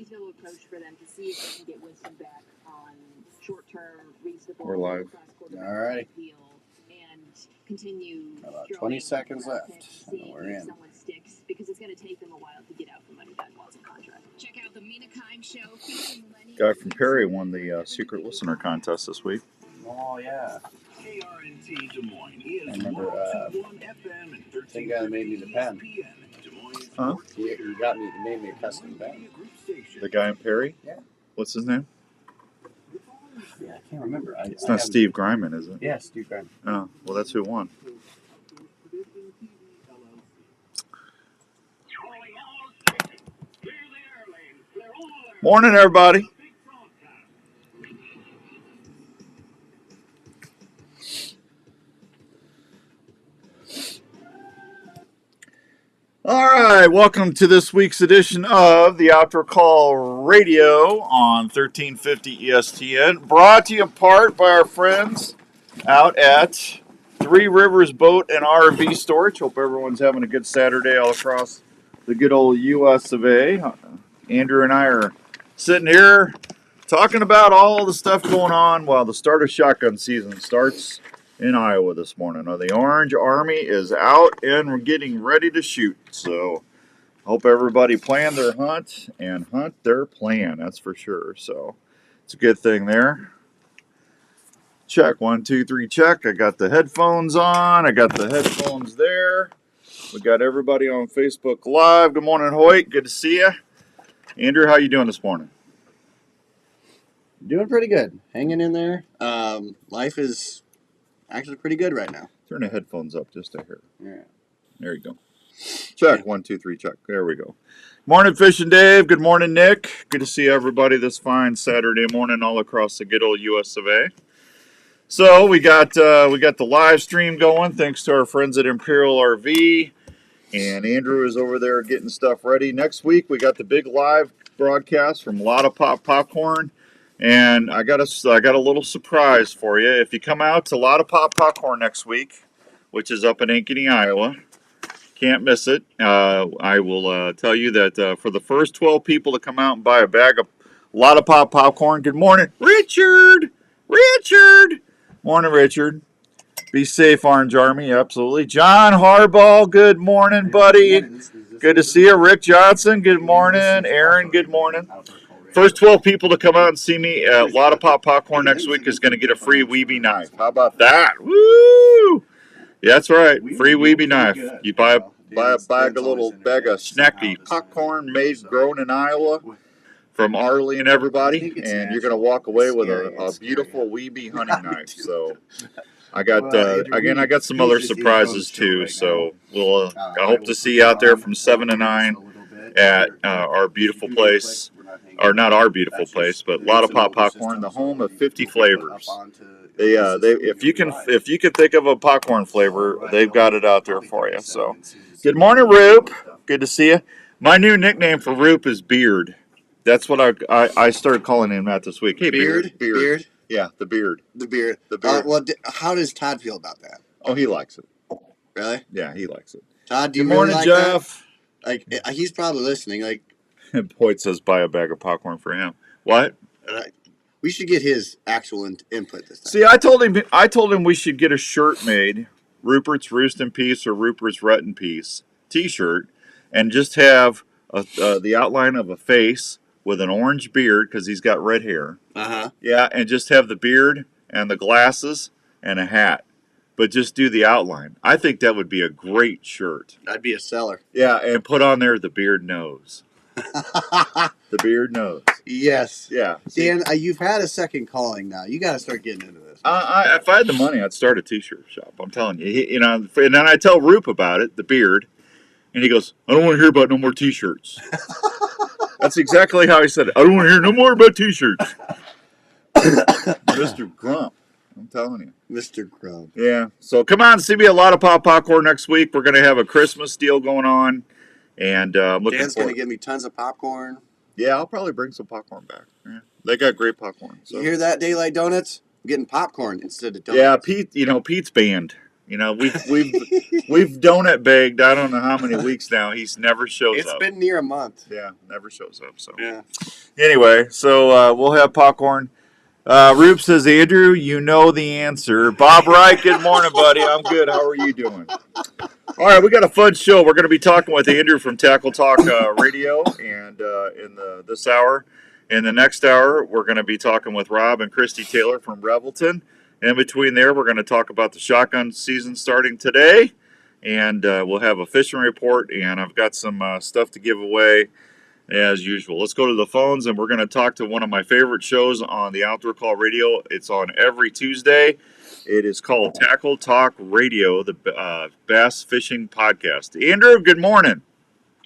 gentle approach for them to see if they can get Winston back on short-term, reasonable, We're live. All right. appeal and continue. About 20 seconds left. See We're if in. someone sticks because it's going to take them a while to get out from under that Watson contract. Check out the Mina Kimes show featuring Lenny. Guy from Perry won the secret listener contest this week. Oh, yeah. KRNT Des Moines is I remember, 102.1 FM and same guy that made me the pen. Huh? He made me a custom pen. The guy in Perry? Yeah. What's his name? Yeah, I can't remember. It's not Steve Greiman, is it? Yeah, Steve Graham. Oh, well, that's who won. Morning, everybody. All right, welcome to this week's edition of the Outdoor Call Radio on 1350 ESTN, brought to you in part by our friends out at Three Rivers Boat and RV Storage. Hope everyone's having a good Saturday all across the good old US of A. Andrew and I are sitting here talking about all the stuff going on while the start of shotgun season starts in Iowa this morning. The Orange Army is out and we're getting ready to shoot. So hope everybody planned their hunt and hunt their plan. That's for sure. So it's a good thing there. Check 1, 2, 3. Check. I got the headphones on. I got the headphones there. We got everybody on Facebook Live. Good morning, Hoyt. Good to see you. Andrew, how you doing this morning? Doing pretty good. Hanging in there. Life is actually pretty good right now. Turn the headphones up just a hair. Yeah. There you go. Check. 1, 2, 3. Check. There we go. Morning, Fish and Dave. Good morning, Nick. Good to see everybody this fine Saturday morning all across the good old US of A. So we got the live stream going thanks to our friends at Imperial RV, and Andrew is over there getting stuff ready. Next week we got the big live broadcast from Lotta Pop Popcorn, and I got a little surprise for you. If you come out to Lotta Pop Popcorn next week, which is up in Ankeny, Iowa, can't miss it. I will tell you that for the first 12 people to come out and buy a bag of Lotta Pop Popcorn. Good morning, Richard. Morning, Richard. Be safe, Orange Army. Absolutely. John Harbaugh, good morning, buddy. Good to see you. Rick Johnson, good morning. Aaron, good morning. First 12 people to come out and see me at Lotta Pop Popcorn next week is going to get a free Weeby knife. How about that? Woo! Yeah, that's right. Free Weeby knife. You buy a little bag of snacky popcorn grown in Iowa from Arlie and everybody, and you're going to walk away with a beautiful Weeby hunting knife. So I got some other surprises too. So I hope to see you out there from 7 to 9 at our beautiful place, or not our beautiful place, but Lotta Pop Popcorn, the home of 50 flavors. If you can think of a popcorn flavor, they've got it out there for you. So good morning, Roop. Good to see you. My new nickname for Roop is Beard. That's what I started calling him that this week. Hey, Beard. Yeah, the Beard. The beard. How does Todd feel about that? Oh, he likes it. Really? Yeah, he likes it. Todd, do you Good morning, really like Jeff. that? Like, he's probably listening. Like, Hoyt says buy a bag of popcorn for him. What? we should get his actual input this time. See, I told him we should get a shirt made, Rupert's Roost in Peace or Rupert's Rut in Peace T-shirt, and just have the outline of a face with an orange beard because he's got red hair. Uh-huh. Yeah, and just have the beard and the glasses and a hat, but just do the outline. I think that would be a great shirt. That'd be a seller. Yeah, and put on there the beard nose. The beard nose. Yes. Yeah. Dan, you've had a second calling now. You got to start getting into this. If I had the money, I'd start a T-shirt shop. I'm telling you. And then I tell Roop about it, the beard, and he goes, "I don't want to hear about no more T-shirts." That's exactly how he said it. I don't want to hear no more about T-shirts. Mr. Grump. I'm telling you. Mr. Grump. Yeah. So come on, see me at Lotta Pop Popcorn next week. We're going to have a Christmas deal going on. And Dan's going to give me tons of popcorn. Yeah, I'll probably bring some popcorn back. Yeah. They got great popcorn. So. You hear that, Daylight Donuts? I'm getting popcorn instead of donuts. Yeah, Pete's banned. You know, we've donut begged. I don't know how many weeks now. He's never shows It's up. been near a month. Yeah, never shows up. So Yeah. anyway, so we'll have popcorn. Rube says, Andrew, you know the answer. Bob Wright, good morning, buddy. I'm good. How are you doing? All right, we got a fun show. We're going to be talking with Andrew from Tackle Talk Radio, and in this hour, in the next hour, we're going to be talking with Rob and Christy Taylor from Revelton. In between there, we're going to talk about the shotgun season starting today, and we'll have a fishing report, and I've got some stuff to give away as usual. Let's go to the phones, and we're going to talk to one of my favorite shows on the Outdoor Call Radio. It's on every Tuesday. It is called Tackle Talk Radio, the Bass Fishing Podcast. Andrew, good morning.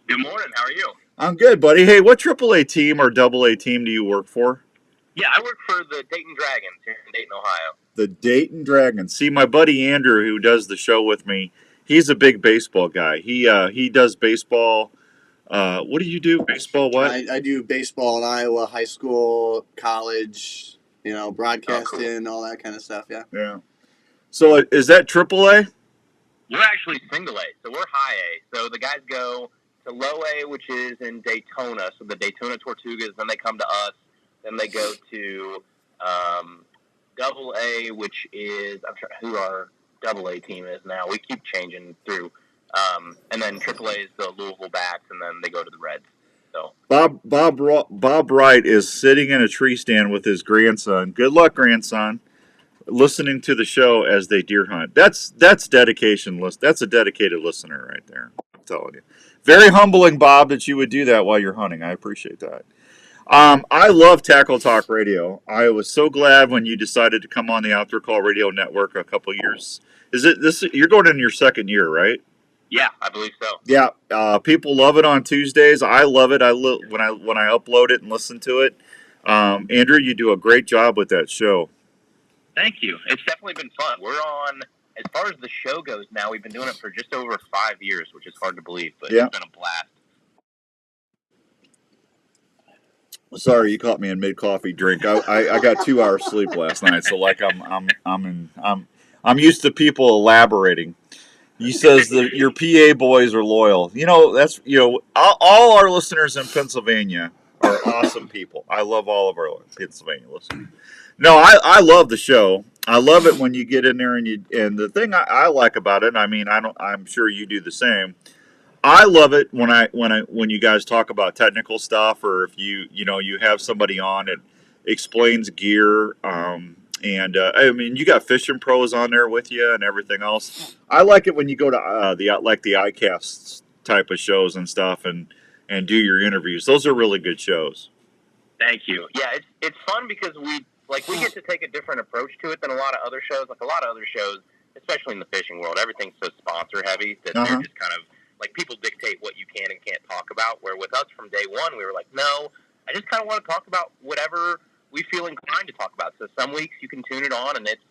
Good morning. How are you? I'm good, buddy. Hey, what AAA team or AA team do you work for? Yeah, I work for the Dayton Dragons here in Dayton, Ohio. The Dayton Dragons. See, my buddy Andrew, who does the show with me, he's a big baseball guy. He does baseball. What do you do? Baseball what? I do baseball in Iowa, high school, college, broadcasting, all that kind of stuff, yeah. Yeah. So is that AAA? We're actually single A, so we're high A. So the guys go to low A, which is in Daytona, so the Daytona Tortugas, then they come to us, then they go to double A, which is, I'm sure who our double A team is now. We keep changing through. And then AAA is the Louisville Bats, and then they go to the Reds. So Bob Wright is sitting in a tree stand with his grandson. Good luck, grandson. Listening to the show as they deer hunt. That's dedication. That's a dedicated listener right there. I'm telling you. Very humbling, Bob, that you would do that while you're hunting. I appreciate that. I love Tackle Talk Radio. I was so glad when you decided to come on the Outdoor Call Radio Network a couple years. Is it this? You're going in your second year, right? yeah, I believe so. Yeah, people love it on Tuesdays. I love it. When I upload it and listen to it. Andrew, you do a great job with that show. Thank you. It's definitely been fun. We're on, as far as the show goes now, we've been doing it for just over 5 years, which is hard to believe, but Yeah. It's been a blast. Sorry, you caught me in mid coffee drink. I got 2 hours sleep last night, so like I'm used to people elaborating. He says that your PA boys are loyal. That's all our listeners in Pennsylvania are awesome people. I love all of our Pennsylvania listeners. No, I love the show. I love it when you get in there and the thing I like about it. I mean, I'm sure you do the same. I love it when you guys talk about technical stuff, or if you have somebody on that explains gear. I mean, you got fishing pros on there with you and everything else. I like it when you go to the iCast type of shows and stuff and do your interviews. Those are really good shows. Thank you. Yeah, it's fun because we get to take a different approach to it than a lot of other shows. Like a lot of other shows, especially in the fishing world, everything's so sponsor heavy that they're just kind of like people dictate what you can and can't talk about. Where with us from day one, we were like, no, I just kind of want to talk about whatever we feel inclined to talk about. So some weeks you can tune it on and it's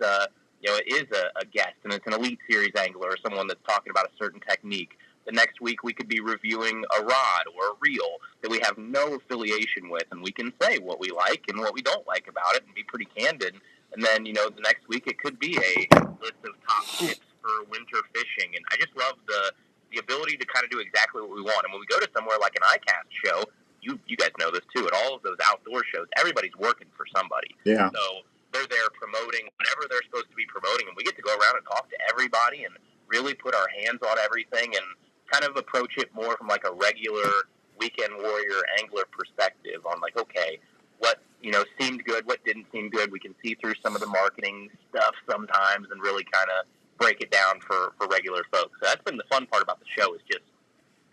it is a guest and it's an Elite Series angler or someone that's talking about a certain technique. The next week we could be reviewing a rod or a reel that we have no affiliation with, and we can say what we like and what we don't like about it and be pretty candid. And then, the next week it could be a list of top tips for winter fishing. And I just love the ability to kind of do exactly what we want. And when we go to somewhere like an iCast show, you guys know this too, at all of those outdoor shows, everybody's working for somebody. Yeah. So they're there promoting whatever they're supposed to be promoting, and we get to go around and talk to everybody and really put our hands on everything and kind of approach it more from like a regular weekend warrior angler perspective on like, okay, what, seemed good, what didn't seem good. We can see through some of the marketing stuff sometimes and really kind of break it down for regular folks. So that's been the fun part about the show, is just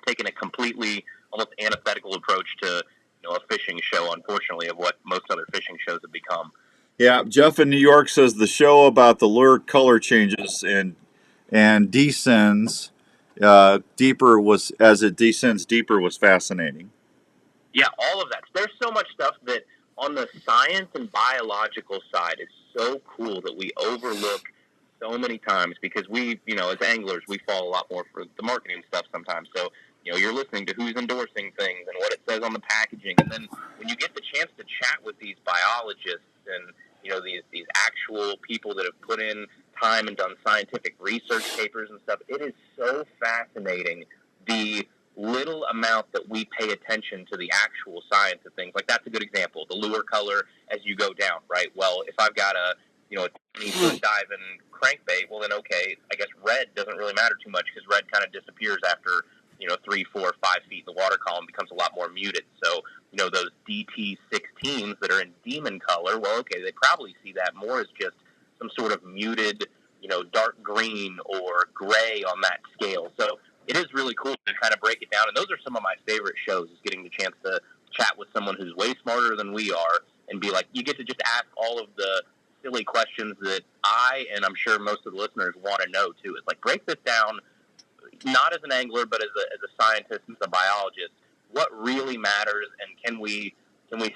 taking a completely almost antithetical approach to, a fishing show, unfortunately, of what most other fishing shows have become. Yeah, Jeff in New York says the show about the lure color changes and descends deeper was fascinating. Yeah, all of that. There's so much stuff that on the science and biological side is so cool that we overlook so many times because we, as anglers, we fall a lot more for the marketing stuff sometimes. So, you're listening to who's endorsing things and what it says on the packaging. And then when you get the chance to chat with these biologists and, these actual people that have put in time and done scientific research papers and stuff. It is so fascinating the little amount that we pay attention to the actual science of things. Like, that's a good example. The lure color as you go down, right? Well, if I've got a 20-foot diving crankbait, well then okay, I guess red doesn't really matter too much because red kind of disappears after 3, 4, 5 feet in the water column, becomes a lot more muted. So those DT16s that are in demon color, well, okay, they probably see that more as just some sort of muted, dark green or gray on that scale. So it is really cool to kind of break it down. And those are some of my favorite shows, is getting the chance to chat with someone who's way smarter than we are and be like, you get to just ask all of the silly questions that and I'm sure most of the listeners want to know too. It's like, break this down, not as an angler, but as a scientist, as a biologist, what really matters, and can we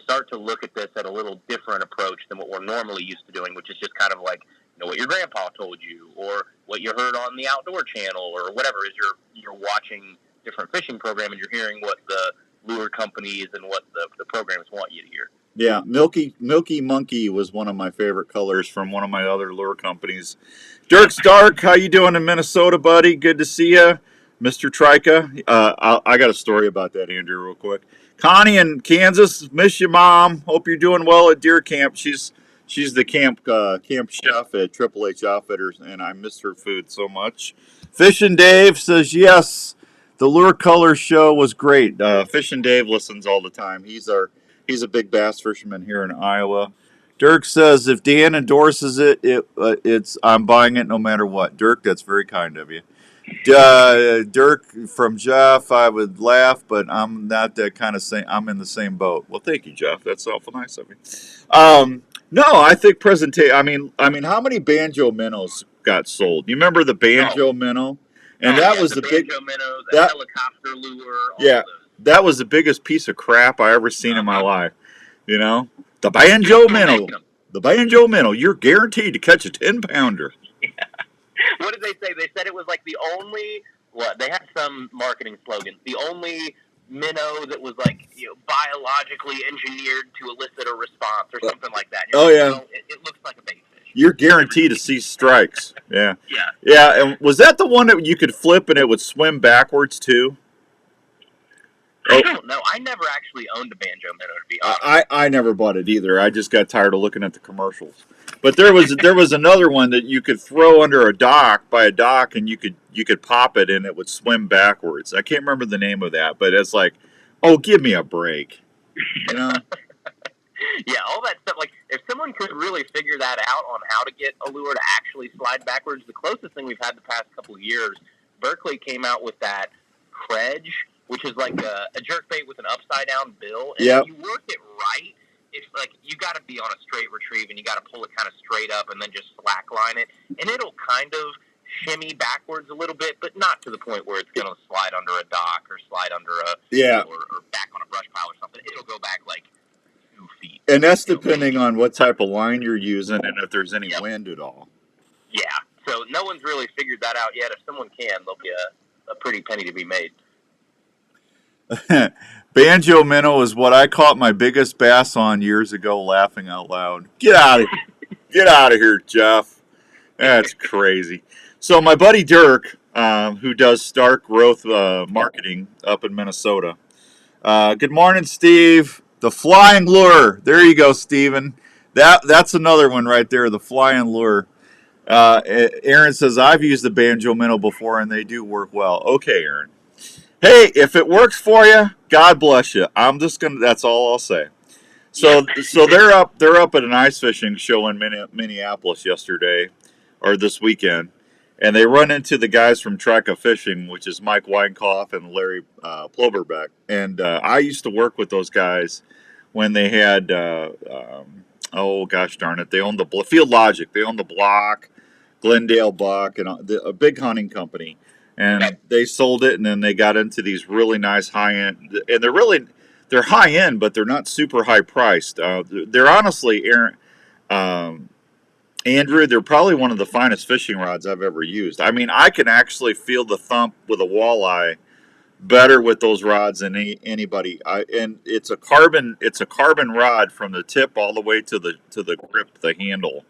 start to look at this at a little different approach than what we're normally used to doing, which is just kind of like, what your grandpa told you, or what you heard on the Outdoor Channel, or whatever. Is you're watching different fishing program and you're hearing what the lure companies and what the programs want you to hear. Yeah, Milky Monkey was one of my favorite colors from one of my other lure companies. Dirk Stark, how you doing in Minnesota, buddy? Good to see you. Mr. Trika. I got a story about that, Andrew, real quick. Connie in Kansas, miss you, Mom. Hope you're doing well at deer camp. She's the camp chef at Triple H Outfitters, and I miss her food so much. Fishin' Dave says, yes, the Lure Color show was great. Fishin' Dave listens all the time. He's a big bass fisherman here in Iowa. Dirk says, if Dan endorses it's I'm buying it no matter what. Dirk, that's very kind of you. Dirk from Jeff, I would laugh, but I'm not that kind of same. I'm in the same boat. Well, thank you, Jeff. That's awful nice of you. No, I think presentation. I mean, how many banjo minnows got sold? You remember the banjo minnow? And that was the big banjo minnow, the helicopter lure. Yeah, that was the biggest piece of crap I ever seen in my life. The banjo minnow. The banjo minnow. You're guaranteed to catch a 10-pounder. What did they say? They said it was like the only, they had some marketing slogan, the only minnow that was like, biologically engineered to elicit a response or something like that. It looks like a bait fish. You're guaranteed to see strikes. Yeah. Yeah. Yeah, and was that the one that you could flip and it would swim backwards too? I don't know. I never actually owned a banjo minnow, to be honest. I never bought it either. I just got tired of looking at the commercials. But there was another one that you could throw under a dock, and you could pop it and it would swim backwards. I can't remember the name of that, but it's like, oh, give me a break. Yeah, all that stuff. Like, if someone could really figure that out on how to get a lure to actually slide backwards, the closest thing we've had the past couple of years, Berkeley came out with that Credge, which is like a jerkbait with an upside down bill. And if you work it right, it's like you got to be on a straight retrieve and you got to pull it kind of straight up and then just slack line it, and it'll kind of shimmy backwards a little bit, but not to the point where it's going to slide under a dock or slide under or back on a brush pile or something. It'll go back like 2 feet. And that's depending on what type of line you're using and if there's any wind at all. Yeah. So no one's really figured that out yet. If someone can, there'll be a pretty penny to be made. Banjo minnow is what I caught my biggest bass on years ago, laughing out loud. Get out of here, Jeff. That's crazy. So my buddy Dirk, who does Stark Growth Marketing up in Minnesota. Good morning, Steve. The flying lure. There you go, Steven. That's another one right there, the flying lure. Aaron says, I've used the banjo minnow before and they do work well. Okay, Aaron. Hey, if it works for you, God bless you. That's all I'll say. So they're up at an ice fishing show in Minneapolis yesterday, or this weekend, and they run into the guys from Trika Fishing, which is Mike Weinkoff and Larry Ploberbeck. And I used to work with those guys when they had, oh gosh darn it, they owned the Field Logic, they owned the Block, Glendale Buck, and a big hunting company. And they sold it, and then they got into these really nice high-end, and they're high-end, but they're not super high-priced. They're honestly, Andrew, they're probably one of the finest fishing rods I've ever used. I mean, I can actually feel the thump with a walleye better with those rods than anybody. And it's a carbon rod from the tip all the way to the grip, the handle.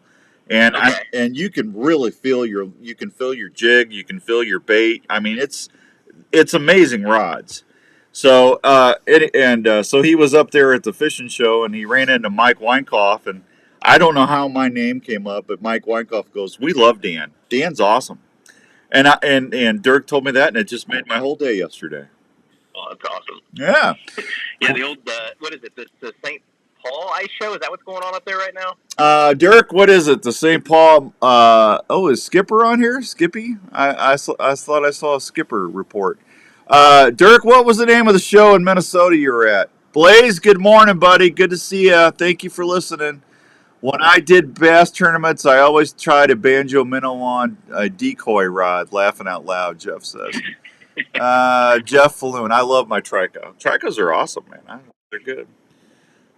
And Okay. and you can really feel your jig, you can feel your bait. I mean, it's amazing rods. So so he was up there at the fishing show, and he ran into Mike Weinkoff, and I don't know how my name came up, but Mike Weinkoff goes, "We love Dan. Dan's awesome." And and Dirk told me that, and it just made my whole day yesterday. Oh, that's awesome. Yeah. Yeah, the old what is it? The St. Paul ice show? Is that what's going on up there right now? Dirk, what is it? The St. Paul? Is Skipper on here? Skippy? I thought I saw a Skipper report. Dirk, what was the name of the show in Minnesota you were at? Blaze, good morning, buddy. Good to see you. Thank you for listening. When I did bass tournaments, I always tried a banjo minnow on a decoy rod. Laughing out loud, Jeff says. Jeff Falloon, I love my Trico. Tricos are awesome, man. They're good.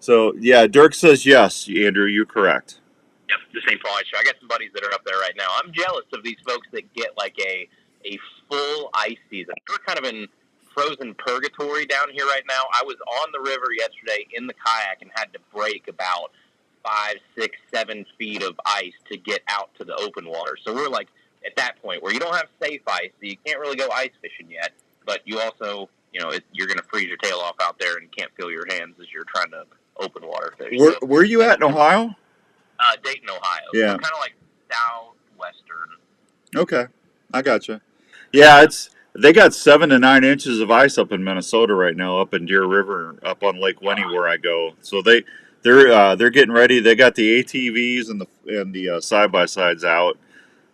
So, yeah, Dirk says yes, Andrew, you're correct. Yep, the St. Paul ice show. I got some buddies that are up there right now. I'm jealous of these folks that get like a full ice season. We're kind of in frozen purgatory down here right now. I was on the river yesterday in the kayak and had to break about 5, 6, 7 feet of ice to get out to the open water. So we're like at that point where you don't have safe ice, so you can't really go ice fishing yet, but you also, you're going to freeze your tail off out there and can't feel your hands as you're trying to open water fish. Where are you at in Ohio? Dayton, Ohio. Yeah. So kind of like southwestern. Okay, I gotcha. Yeah, they got 7 to 9 inches of ice up in Minnesota right now, up in Deer River, up on Lake Winnie where I go. So they're getting ready. They got the ATVs and the side by sides out,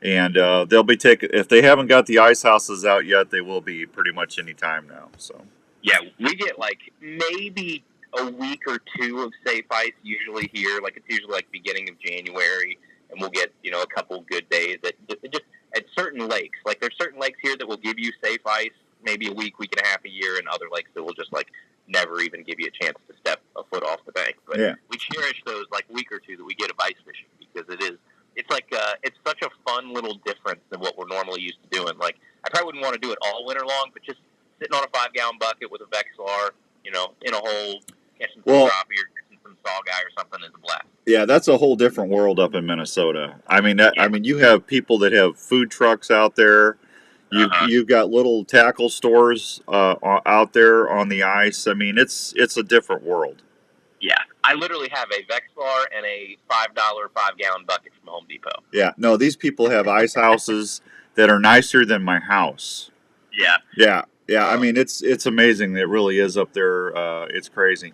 and they'll be taking. If they haven't got the ice houses out yet, they will be pretty much any time now. So yeah, we get like maybe a week or 2 of safe ice usually here. Like it's usually like beginning of January, and we'll get a couple good days at certain lakes. Like there's certain lakes here that will give you safe ice maybe a week and a half a year, and other lakes that will just like never even give you a chance to step a foot off the bank. But we cherish those like week or 2 that we get of ice fishing because it's like it's such a fun little difference than what we're normally used to doing. Like I probably wouldn't want to do it all winter long, but just sitting on a 5-gallon bucket with a Vexlar, in a hole, catching some crappie or catching some saw guy or something is a blast. Yeah, that's a whole different world up in Minnesota. I mean, you have people that have food trucks out there. You've got little tackle stores out there on the ice. I mean, it's a different world. Yeah, I literally have a Vexlar and a $5 5-gallon bucket from Home Depot. Yeah, no, these people have ice houses that are nicer than my house. Yeah. Yeah. I mean, it's amazing. It really is up there. It's crazy.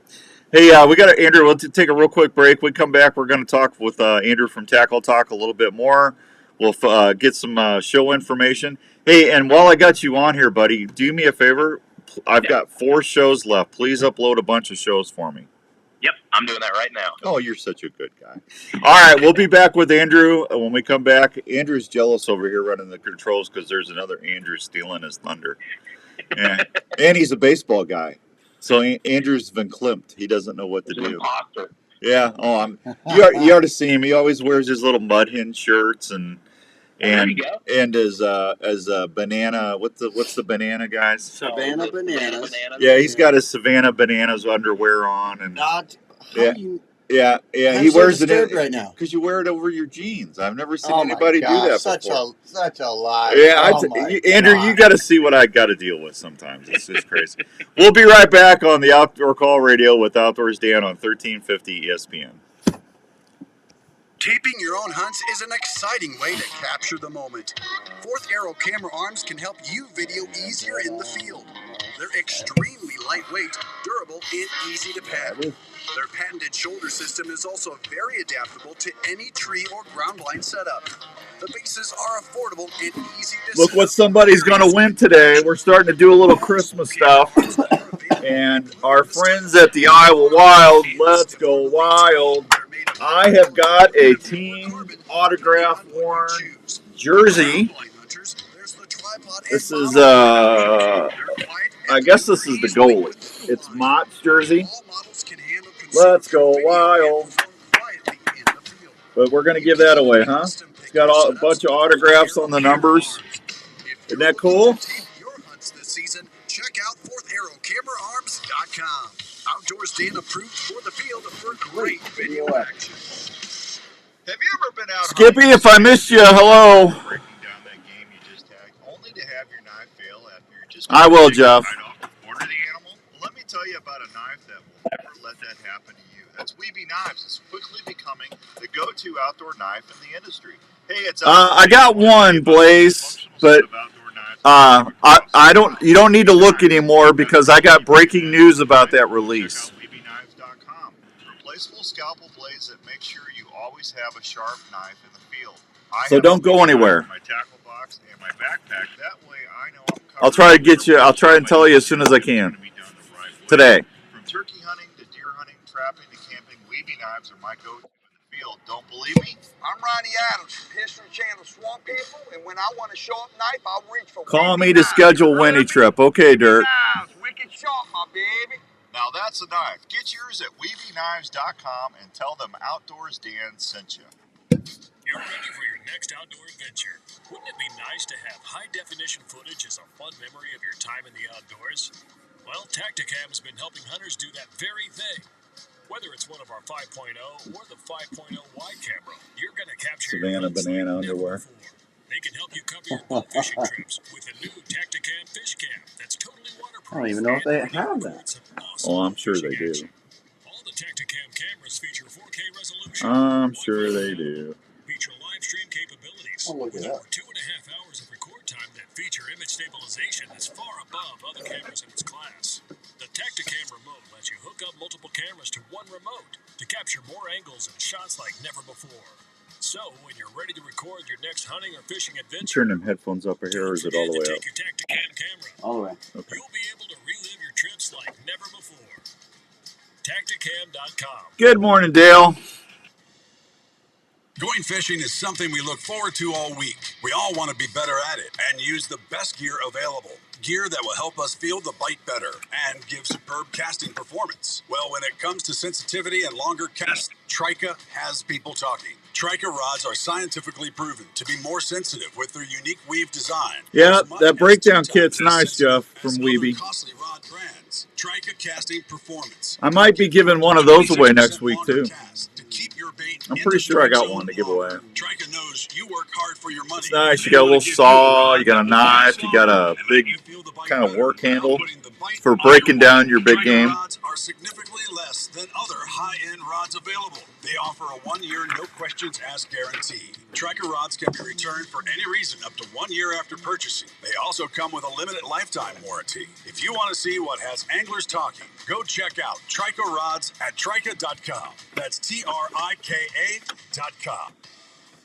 Hey, we got Andrew. We'll take a real quick break. We come back. We're going to talk with Andrew from Tackle Talk a little bit more. We'll get some show information. Hey, and while I got you on here, buddy, do me a favor. I've got 4 shows left. Please upload a bunch of shows for me. Yep, I'm doing that right now. Oh, you're such a good guy. All right, we'll be back with Andrew when we come back. Andrew's jealous over here running the controls because there's another Andrew stealing his thunder. And he's a baseball guy. So Andrew's been klimped. He doesn't know what to do. Imposter. Yeah. Oh, you ought to see him. He always wears his little mud hen shirts and his banana. What's the banana, guys? Savannah Bananas. Yeah, he's got his Savannah Bananas underwear on and. Yeah. He wears it right now because you wear it over your jeans. I've never seen anybody do that before. Such a lie. Yeah, Andrew, you got to see what I got to deal with sometimes. It's just crazy. We'll be right back on the Outdoor Call Radio with Outdoors Dan on 1350 ESPN. Taping your own hunts is an exciting way to capture the moment. Fourth Arrow camera arms can help you video easier in the field. They're extremely lightweight, durable, and easy to pack. Their patented shoulder system is also very adaptable to any tree or ground blind setup. The bases are affordable and easy to Look what somebody's going to win today. We're starting to do a little Christmas stuff. And our friends at the Iowa Wild, let's go Wild. I have got a team autograph worn jersey. This is, I guess this is the goalie. It's Mott's jersey. Let's go Wild. But we're going to give that away, huh? It's got a bunch of autographs on the numbers. Isn't that cool? Check out fourtharrowcameraarms.com. Outdoors Dan approved for the field for great video action. Have you ever been Point out, Skippy, if I missed you, hello. Breaking down that game you just tagged, only to have your knife fail after you're just. I will, Jeff. Order the animal. Well, let me tell you about a knife that will never let that happen to you. That's Weeby Knives. It's quickly becoming the go-to outdoor knife in the industry. Hey, it's. I got one, Blaze, but. I don't. You don't need to look anymore because I got breaking news about that release. WeebyKnives.com. Replaceable scalpel blades that make sure you always have a sharp knife in the field. So don't go anywhere. My tackle box and my backpack. That way I know I'm covered. I'll try to get you. I'll try and tell you as soon as I can. Today. From turkey hunting to deer hunting, trapping to camping, Weeby Knives are my go-to in the field. Don't believe me? I'm Ronnie Adams from History Channel Swamp People, and when I want a sharp knife, I'll reach for Call me to schedule Winnie trip. Okay, Dirt. Wicked sharp, my baby. Now that's a knife. Get yours at WeebyKnives.com and tell them Outdoors Dan sent you. You're ready for your next outdoor adventure. Wouldn't it be nice to have high-definition footage as a fun memory of your time in the outdoors? Well, Tacticam has been helping hunters do that very thing. Whether it's one of our 5.0 or the 5.0 wide camera, you're going to capture Savannah banana underwear. They can help you cover your bow fishing trips with a new Tacticam fish cam that's totally waterproof. I don't even know if they have that. Oh, I'm sure they do. All the Tacticam cameras feature 4K resolution. I'm sure they do. Feature live stream capabilities. I'll look it up. Over 2.5 hours of record time that feature image stabilization that's far above other cameras in its class. The Tacticam remote lets you hook up multiple cameras to one remote to capture more angles and shots like never before. So, when you're ready to record your next hunting or fishing adventure, turn them headphones up here, or is it all the way up? Take your Tacticam camera. All the way. Okay. You'll be able to relive your trips like never before. Tacticam.com. Good morning, Dale. Going fishing is something we look forward to all week. We all want to be better at it and use the best gear available. Gear that will help us feel the bite better and give superb casting performance. Well, when it comes to sensitivity and longer casts, Trika has people talking. Trika rods are scientifically proven to be more sensitive with their unique weave design. Yeah, that breakdown kit's nice, Jeff, from Weeby. Costly rod brands. Trika casting performance. I might be giving one of those away next week, too. To keep your bait I'm pretty sure I got one to give away. Trika knows you work hard for your money. It's nice. You got a little saw, you got a knife, you got a big kind of work handle for breaking down your big game. Rods are significantly less than other high-end rods available. They offer a 1-year, no questions asked guarantee. Trika rods can be returned for any reason up to 1 year after purchasing. They also come with a limited lifetime warranty. If you want to see what has anglers talking, go check out Trika rods at Trika.com. That's TRIKA.com.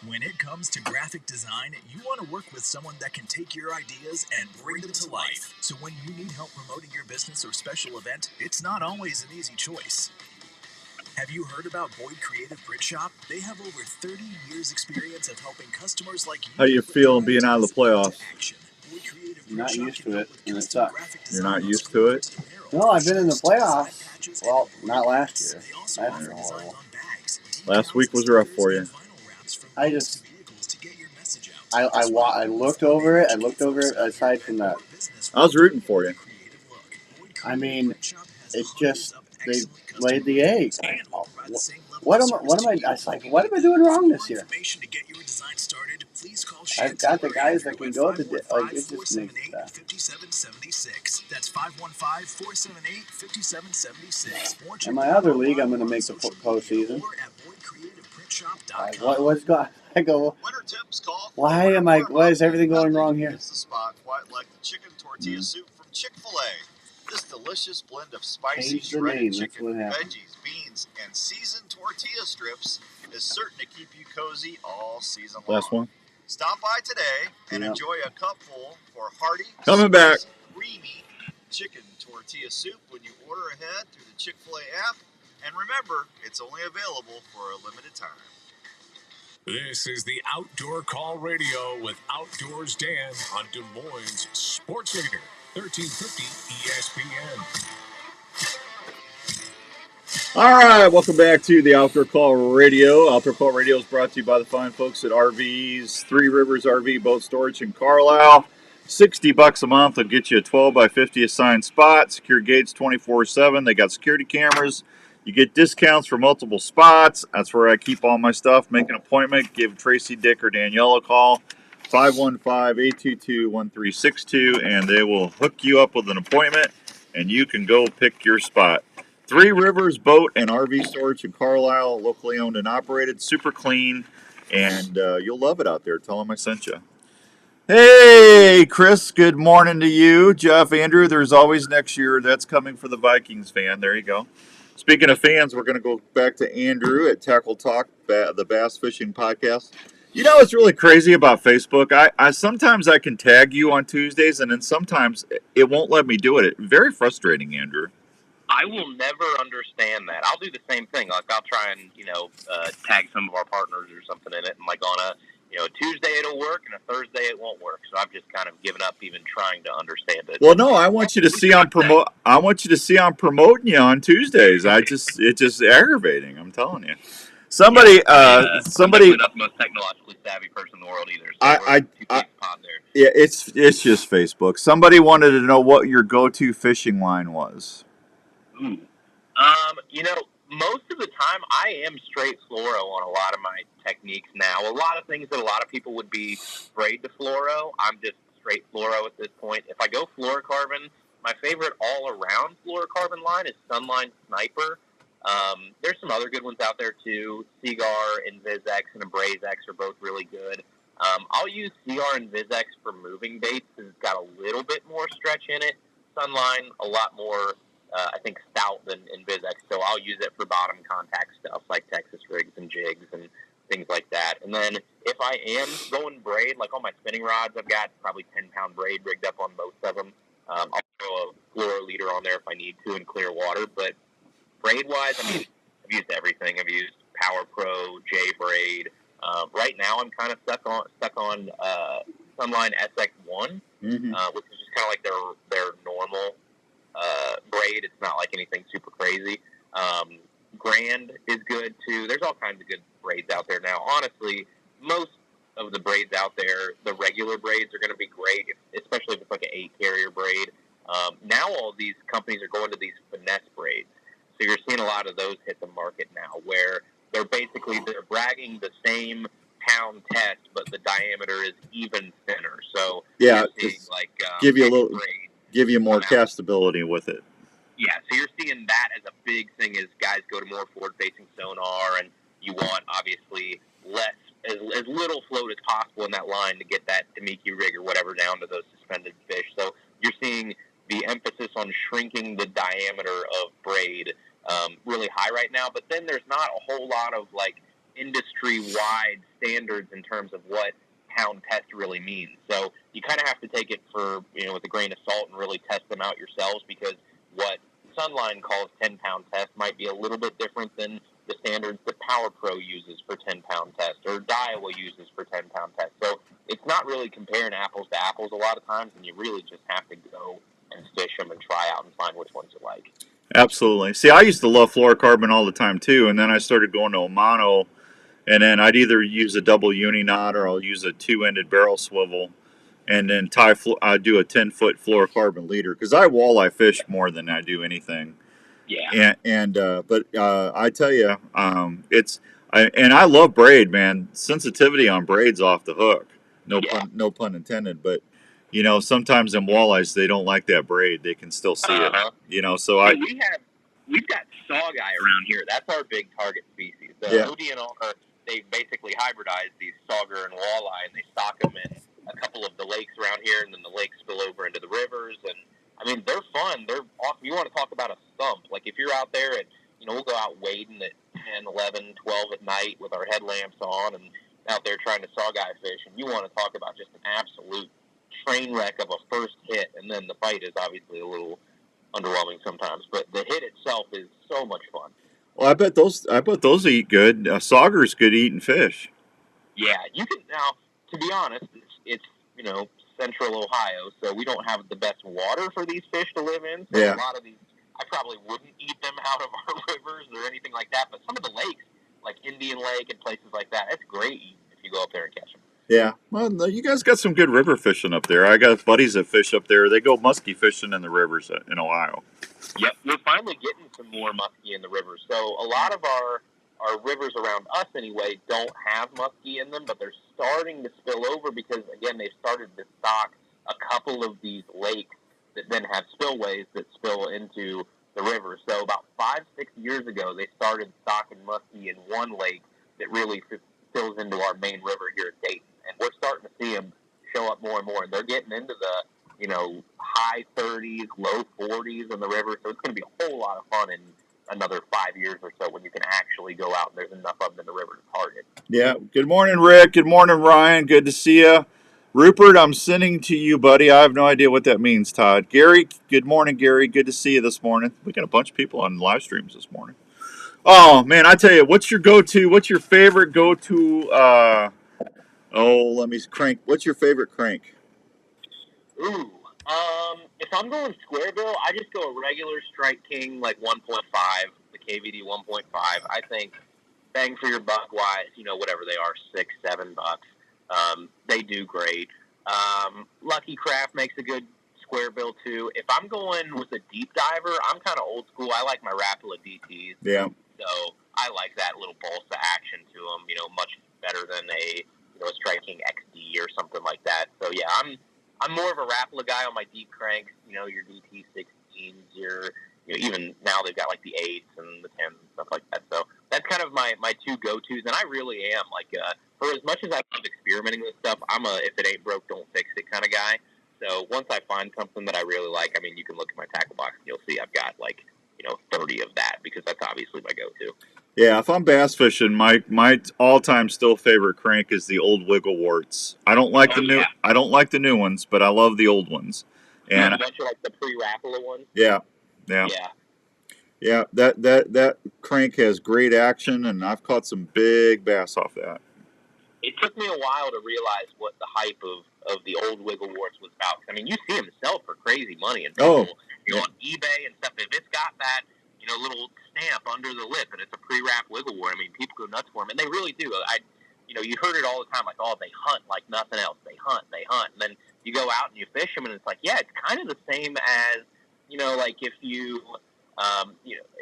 When it comes to graphic design, you want to work with someone that can take your ideas and bring them to life. So when you need help promoting your business or special event, it's not always an easy choice. Have you heard about Boyd Creative Print Shop? They have over 30 years experience of helping customers like you. How you feel being out of the playoffs? I'm not used to it, and it sucks. You're not used to it? No, I've been in the playoffs. Well, not last year. Last week was rough for you. I looked over it. I looked over it aside from that. I was rooting for you. I mean, it just, they laid the egg. What am I doing wrong this year? I've got the guys that can go to, it just makes that. That's 515-478-5776. In my other league, I'm going to make the postseason. What's going? I go. Why is everything going wrong here? It's the spot quite like the chicken tortilla soup from Chick-fil-A. This delicious blend of spicy shredded chicken, veggies, beans, and seasoned tortilla strips is certain to keep you cozy all season long. Last one. Stop by today and enjoy a cupful for hearty, creamy chicken tortilla soup when you order ahead through the Chick-fil-A app. And remember, it's only available for a limited time. This is the Outdoor Call Radio with Outdoors Dan on Des Moines Sports Leader, 1350 ESPN. All right, welcome back to the Outdoor Call Radio. Outdoor Call Radio is brought to you by the fine folks at RVs, Three Rivers RV Boat Storage in Carlisle. $60 a month will get you a 12 by 50 assigned spot, secure gates 24/7. They got security cameras, You get discounts for multiple spots. That's where I keep all my stuff. Make an appointment. Give Tracy, Dick, or Danielle a call. 515-822-1362, and they will hook you up with an appointment, and you can go pick your spot. Three Rivers Boat and RV Storage in Carlisle, locally owned and operated, super clean, and you'll love it out there. Tell them I sent you. Hey, Chris, good morning to you. Jeff, Andrew, there's always next year. That's coming for the Vikings fan. There you go. Speaking of fans, we're going to go back to Andrew at Tackle Talk, the Bass Fishing Podcast. You know what's really crazy about Facebook? I sometimes I can tag you on Tuesdays, and then sometimes it won't let me do it. Very frustrating, Andrew. I will never understand that. I'll do the same thing. Like I'll try and tag some of our partners or something in it, and like on a Tuesday it'll work, and a Thursday it won't work. So I've just kind of given up even trying to understand it. Well, no, I want you to see I'm promoting you on Tuesdays. It's just aggravating. I'm telling you. Somebody. I'm definitely not the most technologically savvy person in the world either. So yeah, it's just Facebook. Somebody wanted to know what your go-to fishing line was. Ooh. Most of the time I am straight fluoro on a lot of my techniques now. A lot of things that a lot of people would be braid to fluoro, I'm just straight fluoro at this point. If I go fluorocarbon, my favorite all-around fluorocarbon line is Sunline Sniper. There's some other good ones out there too. Seagar, InvisX, and AbrazeX are both really good. I'll use Seagar and InvisX for moving baits because it's got a little bit more stretch in it. Sunline, a lot more I think stout than InvisX, so I'll use it for bottom contact stuff like Texas rigs and jigs and things like that. And then if I am going braid, like on my spinning rods, I've got probably 10-pound braid rigged up on most of them. I'll throw a fluoro leader on there if I need to in clear water. But braid-wise, I mean, I've used everything. I've used Power Pro, J-Braid. Right now, I'm kind of stuck on Sunline SX1, which is just kind of like their normal braid. It's not like anything super crazy. Grand is good too. There's all kinds of good braids out there now. Honestly, most of the braids out there, the regular braids are going to be great, especially if it's like an 8-carrier braid. Now all of these companies are going to these finesse braids. So you're seeing a lot of those hit the market now where they're bragging the same pound test, but the diameter is even thinner. So yeah, you're seeing like give you more castability with it. Yeah, so you're seeing that as a big thing as guys go to more forward-facing sonar, and you want, obviously, as little float as possible in that line to get that Demiki rig or whatever down to those suspended fish. So you're seeing the emphasis on shrinking the diameter of braid really high right now, but then there's not a whole lot of, like, industry-wide standards in terms of what pound test really means. So you kind of have to take it for, with a grain of salt and really test them out yourselves, because what Sunline calls 10-pound test might be a little bit different than the standards that Power Pro uses for 10-pound test or Daiwa uses for 10-pound test. So it's not really comparing apples to apples a lot of times, and you really just have to go and fish them and try out and find which ones you like. Absolutely. See, I used to love fluorocarbon all the time too, and then I started going to Amano, and then I'd either use a double uni knot or I'll use a 2-ended barrel swivel. And then I do a 10-foot fluorocarbon leader because I walleye fish more than I do anything. Yeah. But I tell you, I love braid, man. Sensitivity on braid's off the hook. No pun intended. But sometimes in walleyes they don't like that braid. They can still see it. So we've got sawguy around here. That's our big target species. ODNR, they basically hybridize these sauger and walleye, and they stock them in a couple of the lakes around here, and then the lakes spill over into the rivers. And I mean, they're fun. They're awesome. You want to talk about a stump? Like if you're out there and we'll go out wading at 10, 11, 12 at night with our headlamps on and out there trying to sawguy fish, and you want to talk about just an absolute train wreck of a first hit, and then the fight is obviously a little underwhelming sometimes, but the hit itself is so much fun. Well, I bet those eat good. Sauger's good eating fish. Yeah, you can now. To be honest, it's central Ohio, so we don't have the best water for these fish to live in. So a lot of these, I probably wouldn't eat them out of our rivers or anything like that. But some of the lakes, like Indian Lake and places like that, it's great eating if you go up there and catch them. Yeah. Well, you guys got some good river fishing up there. I got buddies that fish up there. They go muskie fishing in the rivers in Ohio. Yep, we're finally getting some more muskie in the rivers. So a lot of our rivers around us anyway don't have muskie in them, but they're starting to spill over because, again, they've started to stock a couple of these lakes that then have spillways that spill into the river. So about 5-6 years ago, they started stocking muskie in one lake that really spills into our main river here at Dayton. And we're starting to see them show up more and more. And they're getting into the high 30s, low 40s in the river. So it's going to be a whole lot of fun in another 5 years or so when you can actually go out and there's enough of them in the river to target. Yeah. Good morning, Rick. Good morning, Ryan. Good to see you. Rupert, I'm sending to you, buddy. I have no idea what that means, Todd. Gary, good morning, Gary. Good to see you this morning. We got a bunch of people on live streams this morning. Oh, man, I tell you, what's your go-to? What's your favorite go-to? Let me crank. What's your favorite crank? Ooh. If I'm going square bill, I just go a regular Strike King, like 1.5, the KVD 1.5. I think bang for your buck wise, whatever they are, $6-7. They do great. Lucky Craft makes a good square bill too. If I'm going with a deep diver, I'm kind of old school. I like my Rapala DTs. Yeah. So I like that little balsa action to them, much better than a Strike King XD or something like that. So yeah, I'm more of a Rapala guy on my deep cranks. Your DT16s, even now they've got like the 8s and the 10s and stuff like that. So that's kind of my two go-tos, and I really am like for as much as I love experimenting with stuff, I'm a if it ain't broke, don't fix it kind of guy. So once I find something that I really like, I mean, you can look at my tackle box and you'll see I've got like 30 of that because that's obviously my go-to. Yeah, if I'm bass fishing, my all-time still favorite crank is the old Wiggle Warts. I don't like I don't like the new ones, but I love the old ones. And don't you like the pre-Rapala ones? Yeah. That crank has great action, and I've caught some big bass off that. It took me a while to realize what the hype of the old Wiggle Warts was about. I mean, you see them sell for crazy money, and people on eBay and stuff. If it's got that little stamp under the lip and it's a pre-wrap Wiggle Wart, I mean, people go nuts for them, and they really do. You heard it all the time, like, oh, they hunt like nothing else. They hunt, and then you go out and you fish them, and it's like, yeah, it's kind of the same as like if you.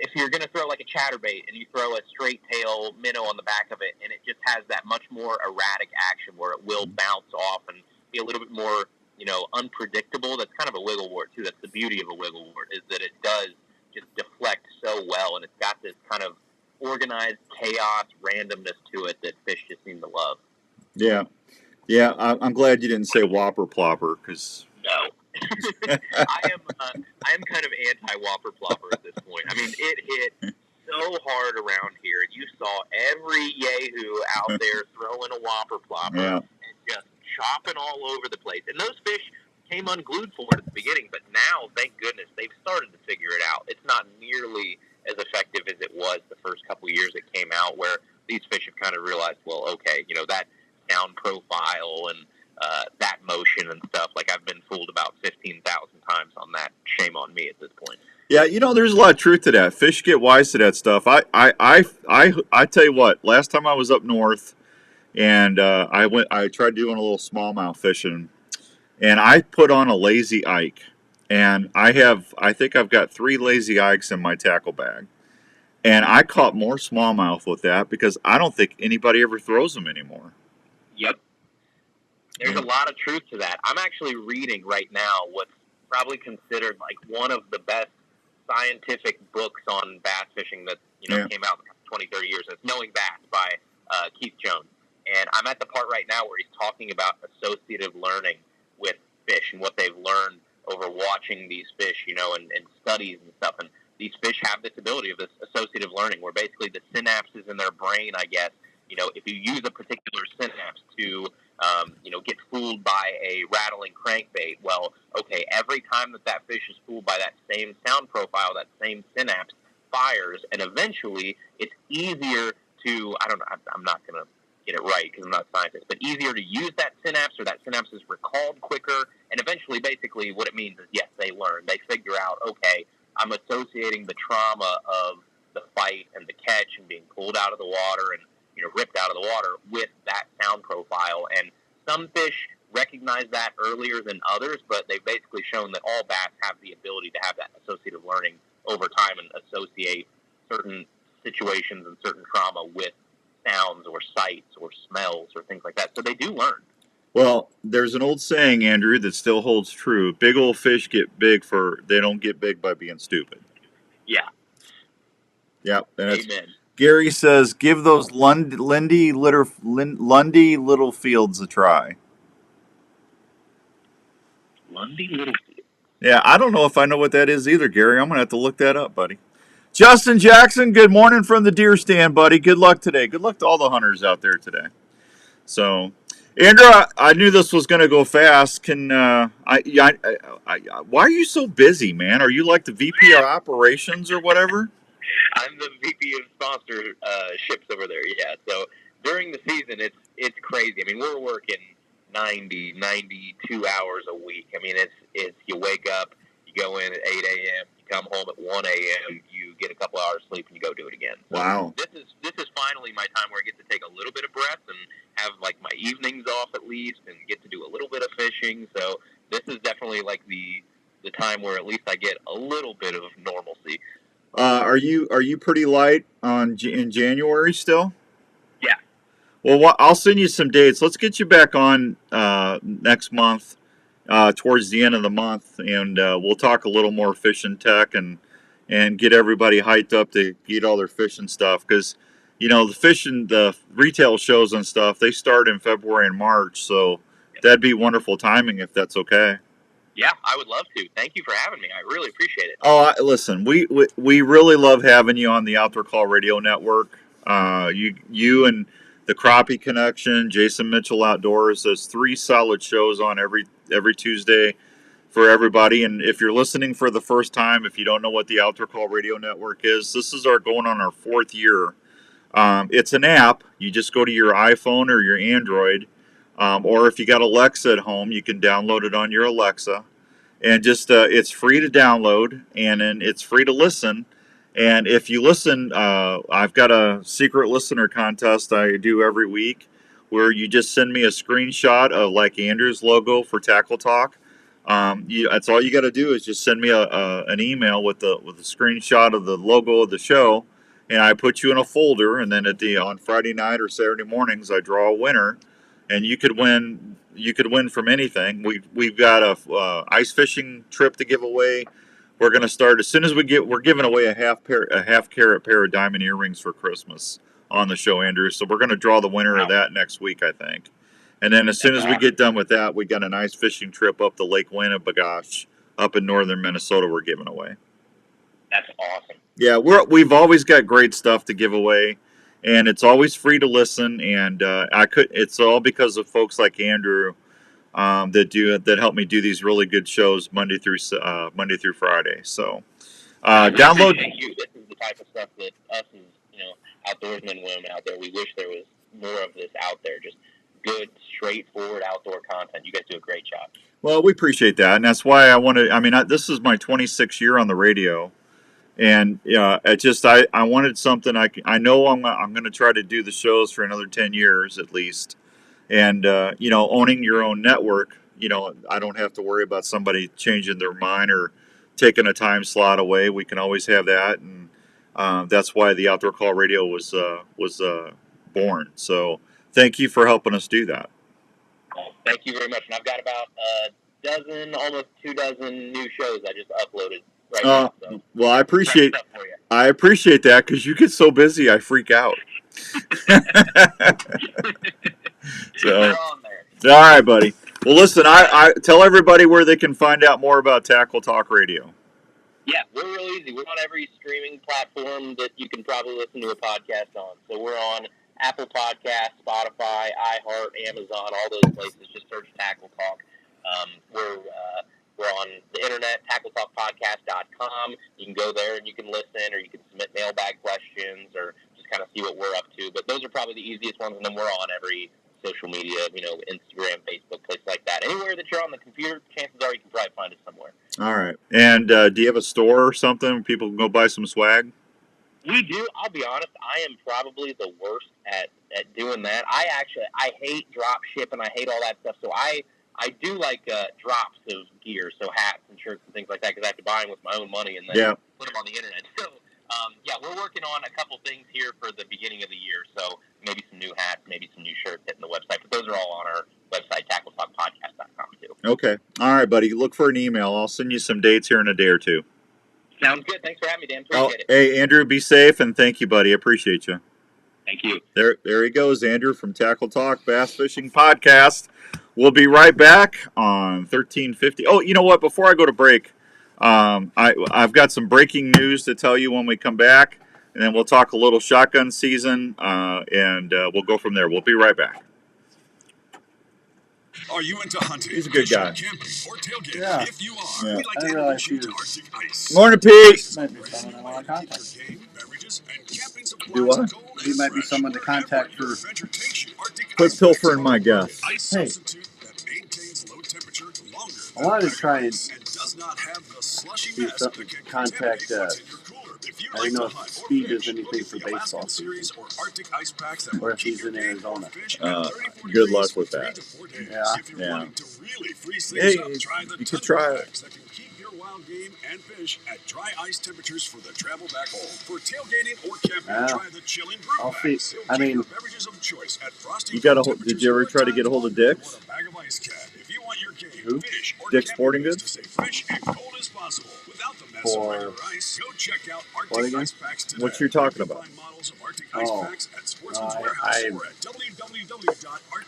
If you're going to throw like a chatterbait and you throw a straight tail minnow on the back of it, and it just has that much more erratic action where it will bounce off and be a little bit more, unpredictable. That's kind of a Wiggle Wart too. That's the beauty of a Wiggle Wart, is that it does just deflect so well, and it's got this kind of organized chaos randomness to it that fish just seem to love. Yeah. I'm glad you didn't say Whopper Plopper, because no. I am kind of anti-Whopper Plopper at this point. I mean, it hit so hard around here. You saw every yahoo out there throwing a Whopper Plopper and just chopping all over the place. And those fish came unglued for it at the beginning, but now, thank goodness, they've started to figure it out. It's not nearly as effective as it was the first couple of years it came out, where these fish have kind of realized, well, okay, that sound profile and that motion and stuff, like I've been fooled about 15,000 times on that. Shame on me at this point. Yeah, there's a lot of truth to that. Fish get wise to that stuff. I tell you what, last time I was up north, and I tried doing a little smallmouth fishing, and I put on a lazy Ike, and I think I've got 3 lazy Ikes in my tackle bag, and I caught more smallmouth with that because I don't think anybody ever throws them anymore. Yep. There's a lot of truth to that. I'm actually reading right now what's probably considered like one of the best scientific books on bass fishing that came out in the 20, 30 years. It's Knowing Bass by Keith Jones. And I'm at the part right now where he's talking about associative learning with fish and what they've learned over watching these fish, and studies and stuff. And these fish have this ability of this associative learning where basically the synapses in their brain, I guess, if you use a particular synapse to get fooled by a rattling crankbait, well, okay, every time that fish is fooled by that same sound profile, that same synapse fires, and eventually it's easier to, I don't know, I'm not going to get it right because I'm not a scientist, but easier to use that synapse, or that synapse is recalled quicker, and eventually basically what it means is, yes, they learn. They figure out, okay, I'm associating the trauma of the fight and the catch and being pulled out of the water and ripped out of the water with that sound profile, and some fish recognize that earlier than others, but they've basically shown that all bass have the ability to have that associative learning over time and associate certain situations and certain trauma with sounds or sights or smells or things like that. So they do learn. Well, there's an old saying, Andrew, that still holds true. Big old fish get big they don't get big by being stupid. Yeah. Yep. Amen. Gary says, give those Lundy Little Fields a try. Lundy Littlefield. Yeah, I don't know if I know what that is either, Gary. I'm going to have to look that up, buddy. Justin Jackson, good morning from the deer stand, buddy. Good luck today. Good luck to all the hunters out there today. So, Andrew, I knew this was going to go fast. Why are you so busy, man? Are you like the VP of operations or whatever? I'm the VP of sponsorships over there, yeah. So during the season, it's crazy. I mean, we're working 92 hours a week. I mean, it's you wake up, you go in at 8 a.m., you come home at 1 a.m., you get a couple hours sleep, and you go do it again. So wow. This is finally my time where I get to take a little bit of breath and have like my evenings off at least and get to do a little bit of fishing. So this is definitely like the time where at least I get a little bit of normalcy. Are you pretty light in January still? Yeah. Well, I'll send you some dates. Let's get you back on next month, towards the end of the month, and we'll talk a little more fishing tech and get everybody hyped up to get all their fishing stuff. Because, the retail shows and stuff, they start in February and March, so that'd be wonderful timing if that's okay. Yeah, I would love to. Thank you for having me. I really appreciate it. Oh, listen, we really love having you on the Outdoor Call Radio Network. You and the Crappie Connection, Jason Mitchell Outdoors. There's 3 solid shows on every Tuesday for everybody. And if you're listening for the first time, if you don't know what the Outdoor Call Radio Network is, this is going on our 4th year. It's an app. You just go to your iPhone or your Android, or if you got Alexa at home, you can download it on your Alexa. And just it's free to download, and then it's free to listen. And if you listen, I've got a secret listener contest I do every week where you just send me a screenshot of like Andrew's logo for Tackle Talk. That's all you got to do is just send me an email with a screenshot of the logo of the show, and I put you in a folder. And then on Friday night or Saturday mornings, I draw a winner, and you could win. You could win from anything. We've got a ice fishing trip to give away. We're going to start as soon as we're giving away a half carat pair of diamond earrings for Christmas on the show, Andrew. So we're going to draw the winner of that next week, I think. And then as soon as we get done with that, we got an ice fishing trip up to Lake Winnebagosh up in northern Minnesota we're giving away. That's awesome. Yeah, we've always got great stuff to give away. And it's always free to listen, and it's all because of folks like Andrew that help me do these really good shows Monday through Friday. So download. Thank you. This is the type of stuff that us as outdoorsmen and women out there, we wish there was more of this out there. Just good, straightforward outdoor content. You guys do a great job. Well, we appreciate that, and that's why I wanted. I mean, this is my 26th year on the radio. And I wanted something I know I'm going to try to do the shows for another 10 years at least. And, owning your own network, I don't have to worry about somebody changing their mind or taking a time slot away. We can always have that. And that's why the Outdoor Call Radio was born. So thank you for helping us do that. Thank you very much. And I've got about almost 2 dozen new shows I just uploaded. Right now, so. Well, I appreciate that because you get so busy, I freak out. So, all right, buddy. Well, listen, I tell everybody where they can find out more about Tackle Talk Radio. Yeah, we're real easy. We're on every streaming platform that you can probably listen to a podcast on. So we're on Apple Podcasts, Spotify, iHeart, Amazon, all those places. Just search Tackle Talk. We're on the internet, tackletalkpodcast.com. You can go there and you can listen, or you can submit mailbag questions, or just kind of see what we're up to. But those are probably the easiest ones, and then we're on every social media, Instagram, Facebook, places like that. Anywhere that you're on the computer, chances are you can probably find us somewhere. All right. And do you have a store or something where people can go buy some swag? We do. I'll be honest. I am probably the worst at doing that. I hate drop ship and I hate all that stuff. So I do like drops of gear, so hats and shirts and things like that, because I have to buy them with my own money and then put them on the internet. So we're working on a couple things here for the beginning of the year. So maybe some new hats, maybe some new shirts hitting the website. But those are all on our website, tackletalkpodcast.com too. Okay. All right, buddy. Look for an email. I'll send you some dates here in a day or two. Sounds good. Thanks for having me, Dan. Appreciate it. Hey, Andrew, be safe, and thank you, buddy. I appreciate you. Thank you. There he goes, Andrew from Tackle Talk Bass Fishing Podcast. We'll be right back on 1350. Oh, you know what? Before I go to break, I've got some breaking news to tell you when we come back, and then we'll talk a little shotgun season, and we'll go from there. We'll be right back. Are you into hunting? He's a good guy. Camping, or tailgating? Yeah. If you are, Yeah. we'd like I to didn't realize introduce he you to was. Arctic Ice. Morning, Pete. Might be someone I want to contact. Beverages and camping supplies, Do what? cold He and might be fresh. someone to contact Wherever your for. adventure takes you, Arctic Quit Ice pilfering my packs guess. ice Hey. substitute that maintains low temperature longer I wanted to than try and ice and does not have the slushy do mess something. that can Contact. contaminate what's in your cooler. If you I like didn't know to if hunt or Speed does fish, anything look for at the baseball Alaskan series or Arctic ice packs that or will if keep he's your in game or Arizona. fish at 34 Good degrees luck with for 3 that. to 4 days. Yeah. If you're Yeah. wanting to really freeze things Hey, up, try the you could Tundra try it. packs that can keep your wild game and fish at dry ice temperatures for the travel back home. For tailgating or camping, try the Chillin' Brew I'll packs. see. They'll I keep mean, your beverages of choice at frosty You got a cold hold? Did you ever temperatures try to get a hold of Dick's? or a bag of ice cap. If you want your game, Who? fish, or Dick's camping Sporting goods Goods? to stay fresh and cold as possible without the mess of For regular ice, go check out what Arctic again? Ice Packs today. What you're talking You can about? find models of Arctic Ice Oh, Packs at Sportsman's I Warehouse or at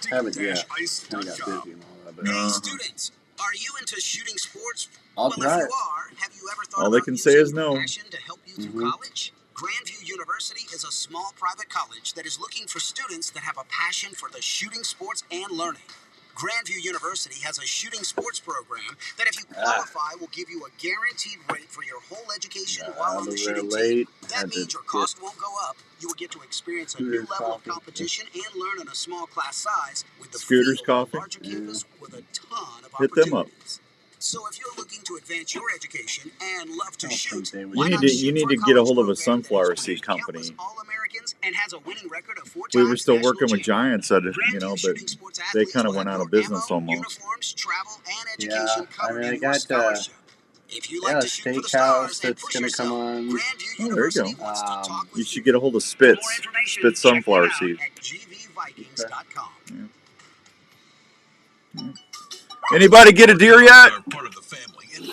haven't yet. Kind of got www.arctic-ice.com. busy and all that, but Hey, students, are you into shooting sports? I'll Well, try if it. you are, have you ever thought All they about can say using is your no. passion to help you through college? Grandview University is a small private college that is looking for students that have a passion for the shooting sports and learning. Grandview University has a shooting sports program that, if you qualify, will give you a guaranteed rate for your whole education while on the We're shooting late. team. That means your cost won't go up. You will get to experience a new Scooter's level of coffee. competition and learn in a small class size with the Scooter's feel of a coffee. larger campus with a ton of Hit them up. opportunities. So if you're looking to advance your education and love to I don't shoot, think they would. why You need not to shoot for get a college hold of a program that has sunflower seed produced countless company. All-Americans and has a winning record of 4 We were times still national working with champion. Giants at it, Grandview but shooting sports they athletes kind of will went have out of your business ammo, almost. uniforms, travel, and Yeah, education I covered mean, I in your got scholarship. If you like a to shoot for the steakhouse stars and that's push gonna come yourself, on. Grandview Oh, there you University go. wants to talk You with should you. get a hold of For more Spitz information, sunflower check seed. it out at gvvikings.com. Anybody get a deer yet?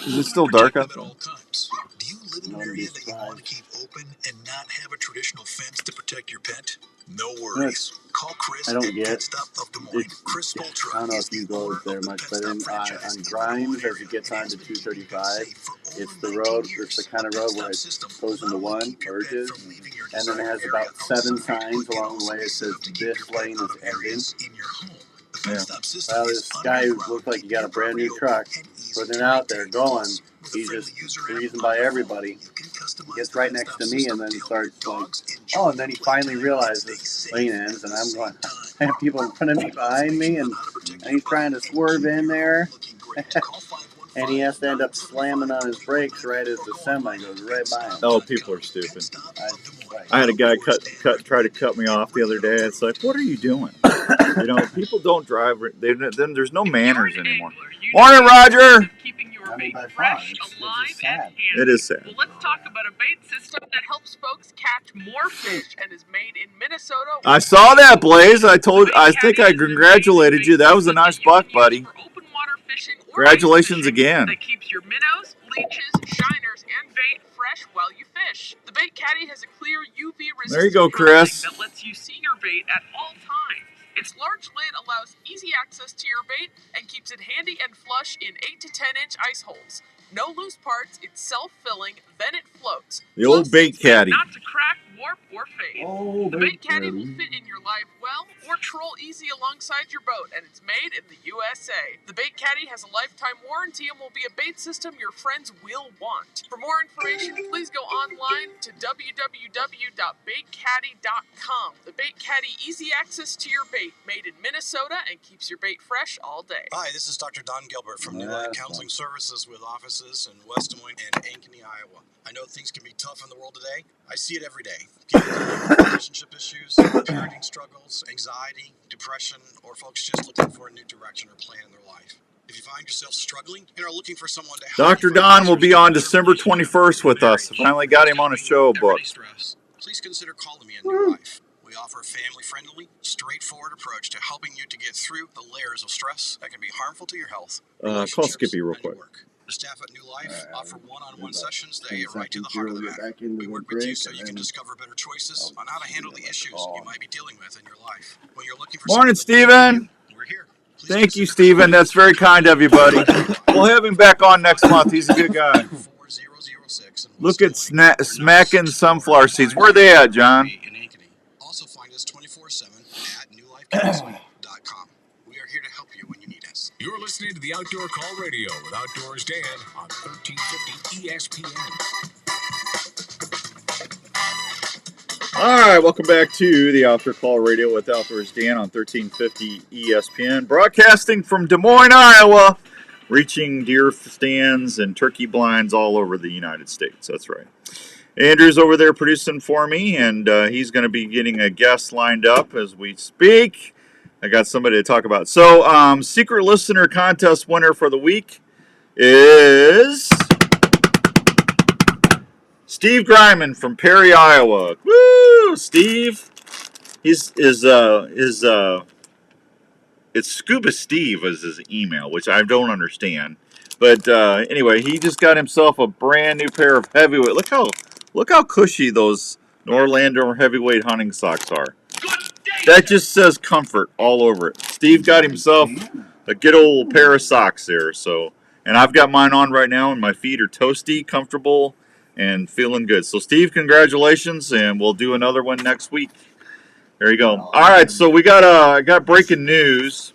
Is it still dark out there? Do you live in an area that you want to keep open and not have a traditional fence to protect your pet? No worries. Call Chris I don't at get. Pet Stop of Des Moines. It's, Chris I Voltra don't know is if you the go owner there of the much, Pet but Stop on franchise in the Des Grimes, Moines as area, it gets and onto has been keeping your 235, pet safe for it's over the 19 road. years. It's the kind of A Pet road Stop where it system goes will into not only one, keep your pet merges, from leaving your and then it desired has area about 7 outside, signs but can along the also way be that set says up to keep this your pet lane out is of ending. areas in your home. The Pet Yeah. Stop system Well, is this guy underground, looked like he keeping got a your brand property new open truck, and easy putting to it out there, maintain. going. Plus, with a He's friendly just user app breezing on by your phone, everybody. you can customize Gets the right Pet next Stop to me system and then to help your starts like, dogs oh, enjoy and then he the finally playtime and realizes stay lane safe ends, at and the I'm same going, time. I have people in front of me, For more behind me, information and, on how to protect and your he's trying buddy to and swerve keep in your there, home looking great, call 515 and he has to end up 975 slamming on his brakes right as the semi goes right by him. Oh, people are stupid. I just like, I had a guy try to cut me off the other day. It's like, what are you doing? You know, people don't drive. Then there's no manners anymore. Morning, Roger. Keeping your I mean, bait by far, fresh, it's alive, just and sad. handy. It is sad. Well, let's talk about a bait system that helps folks catch more fish and is made in Minnesota. I saw that, Blaze. I think I congratulated you. That was a nice buck, buddy. For open water fishing or Congratulations ice fishing again. that keeps your minnows, leeches, shiners, and bait fresh while you fish. The Bait Caddy has a clear UV resistant There you go, Chris. that lets you see your bait at all times. Its large lid allows easy access to your bait and keeps it handy and flush in 8 to 10 inch ice holes. No loose parts, it's self-filling, then it floats. The old Bait it's made Caddy. not to crack, warp, or fade. Oh, The Bait Caddy will fit in your live well or troll easy alongside your boat, and it's made in the USA. The Bait Caddy has a lifetime warranty and will be a bait system your friends will want. For more information, please go online to www.baitcaddy.com. The Bait Caddy, easy access to your bait, made in Minnesota and keeps your bait fresh all day. Hi, this is Dr. Don Gilbert from New Life Counseling Services with offices in West Des Moines and Ankeny, Iowa. I know things can be tough in the world today. I see it every day. People dealing with relationship issues, parenting struggles, anxiety, depression, or folks just looking for a new direction or plan in their life. If you find yourself struggling and are looking for someone to help, Dr. Don will be on December 21st with us. Finally got him on a show book. Please consider calling me a New Life. We offer a family-friendly, straightforward approach to helping you to get through the layers of stress that can be harmful to your health. Call Skippy real quick. The staff at New Life offer one-on-one sessions that get right to the heart of the matter. We work with you so you can discover better choices on how to handle the issues you might be dealing with in your life. When you're looking for Morning, Stephen. We're here. Thank you, Stephen. That's very kind of you, buddy. We'll have him back on next month. He's a good guy. Look at smacking sunflower seeds. Where are they at, John? Also find us 24/7 at newlifecounseling.com. We are here to help you when you need us. You're listening to the Outdoor Call Radio with Outdoors Dan on 1350 ESPN. All right, welcome back to the Outdoor Call Radio with Outdoors Dan on 1350 ESPN. Broadcasting from Des Moines, Iowa, reaching deer stands and turkey blinds all over the United States. That's right. Andrew's over there producing for me, and he's going to be getting a guest lined up as we speak. I got somebody to talk about. So, secret listener contest winner for the week is Steve Greiman from Perry, Iowa. Woo, Steve! It's Scuba Steve is his email, which I don't understand. But anyway, he just got himself a brand new pair of heavyweight. Look how cushy those Orlando heavyweight hunting socks are. That just says comfort all over it. Steve got himself a good old pair of socks there. So, and I've got mine on right now, and my feet are toasty, comfortable, and feeling good. So, Steve, congratulations, and we'll do another one next week. There you go. All right, so we got breaking news,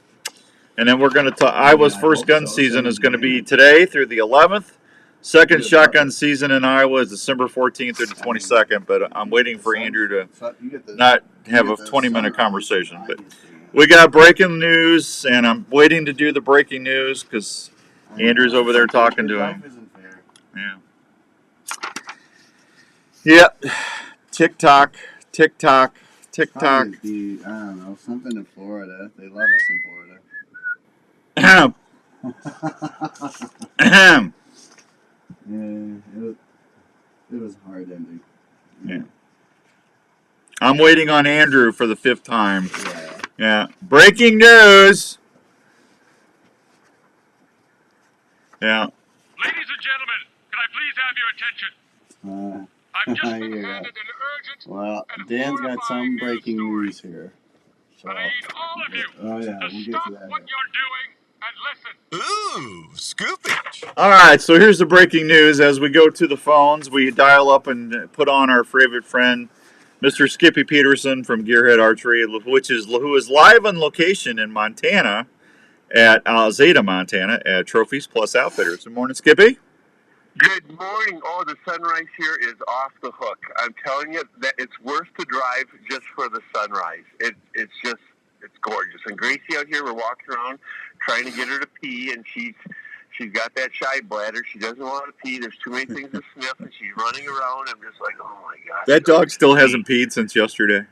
and then we're going to talk. Iowa's first gun season is going to be today through the 11th. Second shotgun season in Iowa is December 14th through the 22nd, but I'm waiting for Andrew to not have a 20-minute conversation. But we got breaking news, and I'm waiting to do the breaking news because Andrew's over there talking to him. Yeah. Yep. TikTok. I don't know, something in Florida. They love us in Florida. Yeah, it was hard ending. Yeah. I'm waiting on Andrew for the 5th time. Yeah. Breaking news. Yeah. Ladies and gentlemen, can I please have your attention? I've just been handed an urgent and Dan's got some breaking news here. So, I need all of you to stop what you're doing and listen. Ooh, scoopage. All right, so here's the breaking news. As we go to the phones, we dial up and put on our favorite friend, Mr. Skippy Peterson from Gearhead Archery, who is live on location in Montana at Zeta, Montana, at Trophies Plus Outfitters. Good morning, Skippy. Good morning. Oh, the sunrise here is off the hook. I'm telling you that it's worth to drive just for the sunrise. It's gorgeous. And Gracie out here, we're walking around trying to get her to pee, and she's got that shy bladder. She doesn't want to pee. There's too many things to sniff, and she's running around. I'm just like, oh my God. That dog still hasn't peed since yesterday.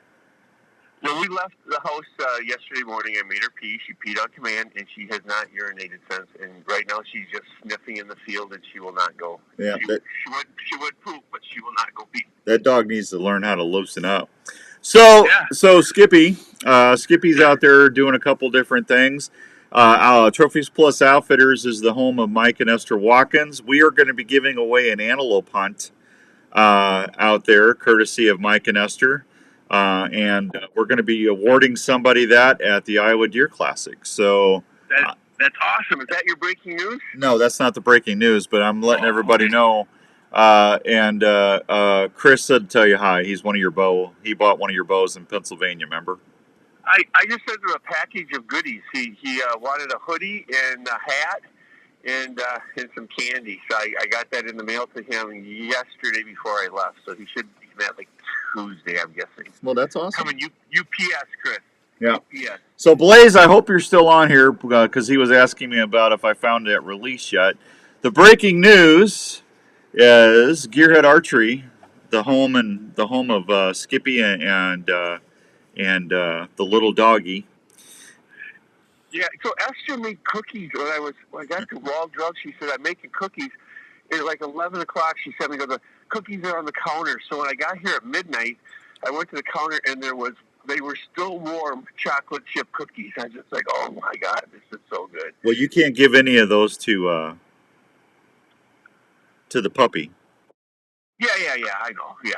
When we left the house yesterday morning, I made her pee. She peed on command, and she has not urinated since. And right now, she's just sniffing in the field, and she will not go. Yeah, she would poop, but she will not go pee. That dog needs to learn how to loosen up. So Skippy's out there doing a couple different things. Trophies Plus Outfitters is the home of Mike and Esther Watkins. We are going to be giving away an antelope hunt out there, courtesy of Mike and Esther. And we're going to be awarding somebody that at the Iowa Deer Classic. So that's awesome. Is that your breaking news? No, that's not the breaking news, but I'm letting everybody know. Chris said to tell you hi. He's one of your bow. He bought one of your bows in Pennsylvania, remember? I just sent him a package of goodies. He wanted a hoodie and a hat and some candy. So I got that in the mail to him yesterday before I left. So he should be that like Tuesday, I'm guessing. Well, that's awesome. Coming UPS, Chris. Yeah. UPS. So Blaze, I hope you're still on here because he was asking me about if I found that release yet. The breaking news is Gearhead Archery, the home of Skippy and the little doggy. Yeah, so Esther made cookies when I got to Wall Drug. She said, I'm making cookies. At like 11 o'clock, she said, the cookies are on the counter. So when I got here at midnight, I went to the counter, and they were still warm chocolate chip cookies. I was just like, oh, my God, this is so good. Well, you can't give any of those to the puppy. Yeah, I know. Yeah.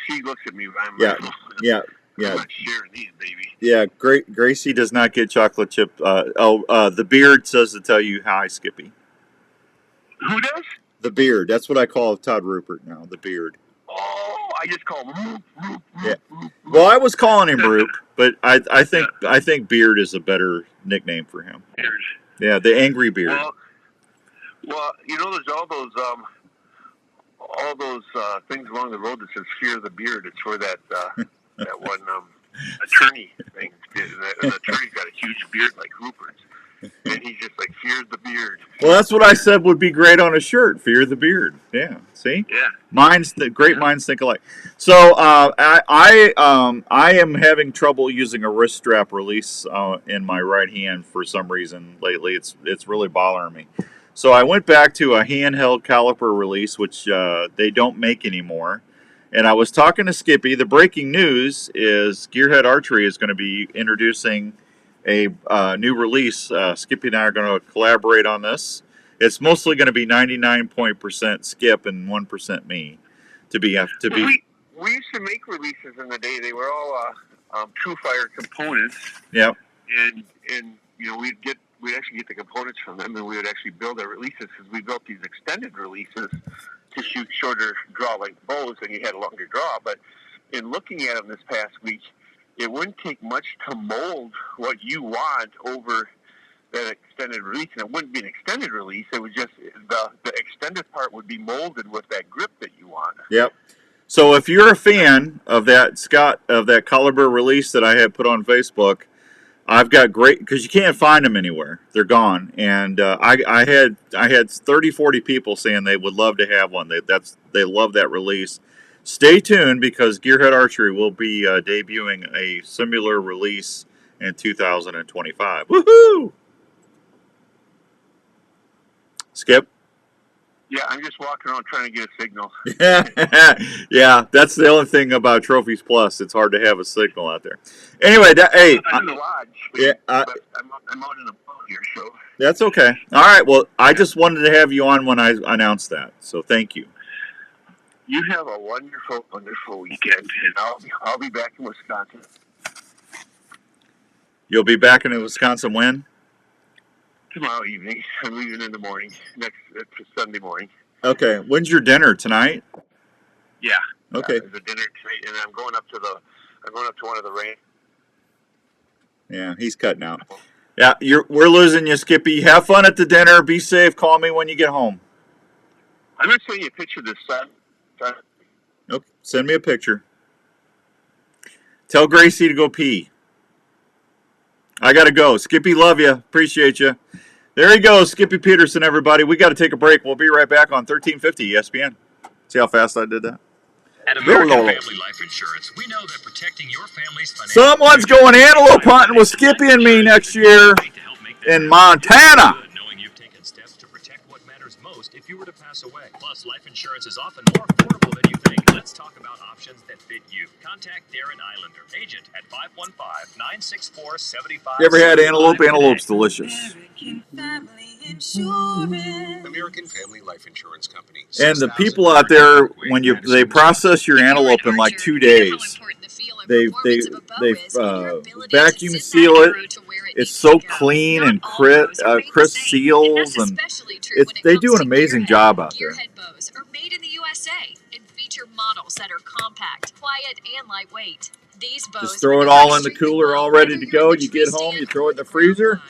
She looks at me. I'm Yeah. I'm not sharing these, baby. Yeah, Gracie does not get chocolate chip. The Beard says to tell you hi, Skippy. Who does? The Beard. That's what I call Todd Rupert now. The Beard. Oh, I just call him Roop. Yeah. Well, I was calling him Roop, but I think Beard is a better nickname for him. Beard. Yeah, the Angry Beard. Well, there's all those things along the road that says "Fear the Beard." It's for that one attorney thing. The attorney's got a huge beard like Rupert's, and he just like fears the beard. Well, that's what I said would be great on a shirt. Fear the Beard. Yeah. See? Yeah. Great minds think alike. So I am having trouble using a wrist strap release in my right hand for some reason lately. It's really bothering me. So I went back to a handheld caliper release, which they don't make anymore. And I was talking to Skippy. The breaking news is Gearhead Archery is going to be introducing a new release. Skippy and I are going to collaborate on this. It's mostly going to be 99% Skip and 1% me. We used to make releases in the day. They were all True Fire components. Yep. And we'd actually get the components from them, and we would actually build our releases because we built these extended releases to shoot shorter draw length bows, and you had a longer draw. But in looking at them this past week, it wouldn't take much to mold what you want over that extended release, and it wouldn't be an extended release. It would just the extended part would be molded with that grip that you want. Yep. So if you're a fan of that caliber release that I had put on Facebook, I've got great, because you can't find them anywhere. They're gone. And I had 30, 40 people saying they would love to have one. They love that release. Stay tuned, because Gearhead Archery will be debuting a similar release in 2025. Woohoo! Skip? Yeah, I'm just walking around trying to get a signal. Yeah, that's the only thing about Trophies Plus. It's hard to have a signal out there. Anyway, I'm in the lodge. But I'm out in the boat here, so. That's okay. All right, well, I just wanted to have you on when I announced that, so thank you. You have a wonderful, wonderful weekend, and I'll be back in Wisconsin. You'll be back in Wisconsin when? Tomorrow evening. I'm leaving in the morning. It's Sunday morning. Okay. When's your dinner tonight? Yeah. Okay. There's a dinner tonight, and I'm going up to one of the ranch. Yeah, he's cutting out. Yeah, we're losing you, Skippy. Have fun at the dinner. Be safe. Call me when you get home. I'm going to send you a picture of the sun. Okay. Send me a picture. Tell Gracie to go pee. I got to go. Skippy, love you. Appreciate you. There he goes, Skippy Peterson, everybody. We got to take a break. We'll be right back on 1350 ESPN. See how fast I did that? At American Family Life Insurance, we know that protecting your family's financial... Someone's going antelope hunting with Skippy and me next year in Montana. Knowing you've taken steps to protect what matters most if you were to pass away. Plus, life insurance is often more affordable than you think. Let's talk about options that fit you. Contact Darren Islander, agent at 515-964-75... You ever had antelope? Antelope's delicious. American Family Life Insurance Company. And the people out there, when they process your antelope in like 2 days, they vacuum seal it. It's so clean and crisp seals, and they do an amazing job out there. Bows are made in the USA and feature models that are compact, quiet, and lightweight. Just throw it all in the cooler, all ready to go. You get home, you throw it in the freezer,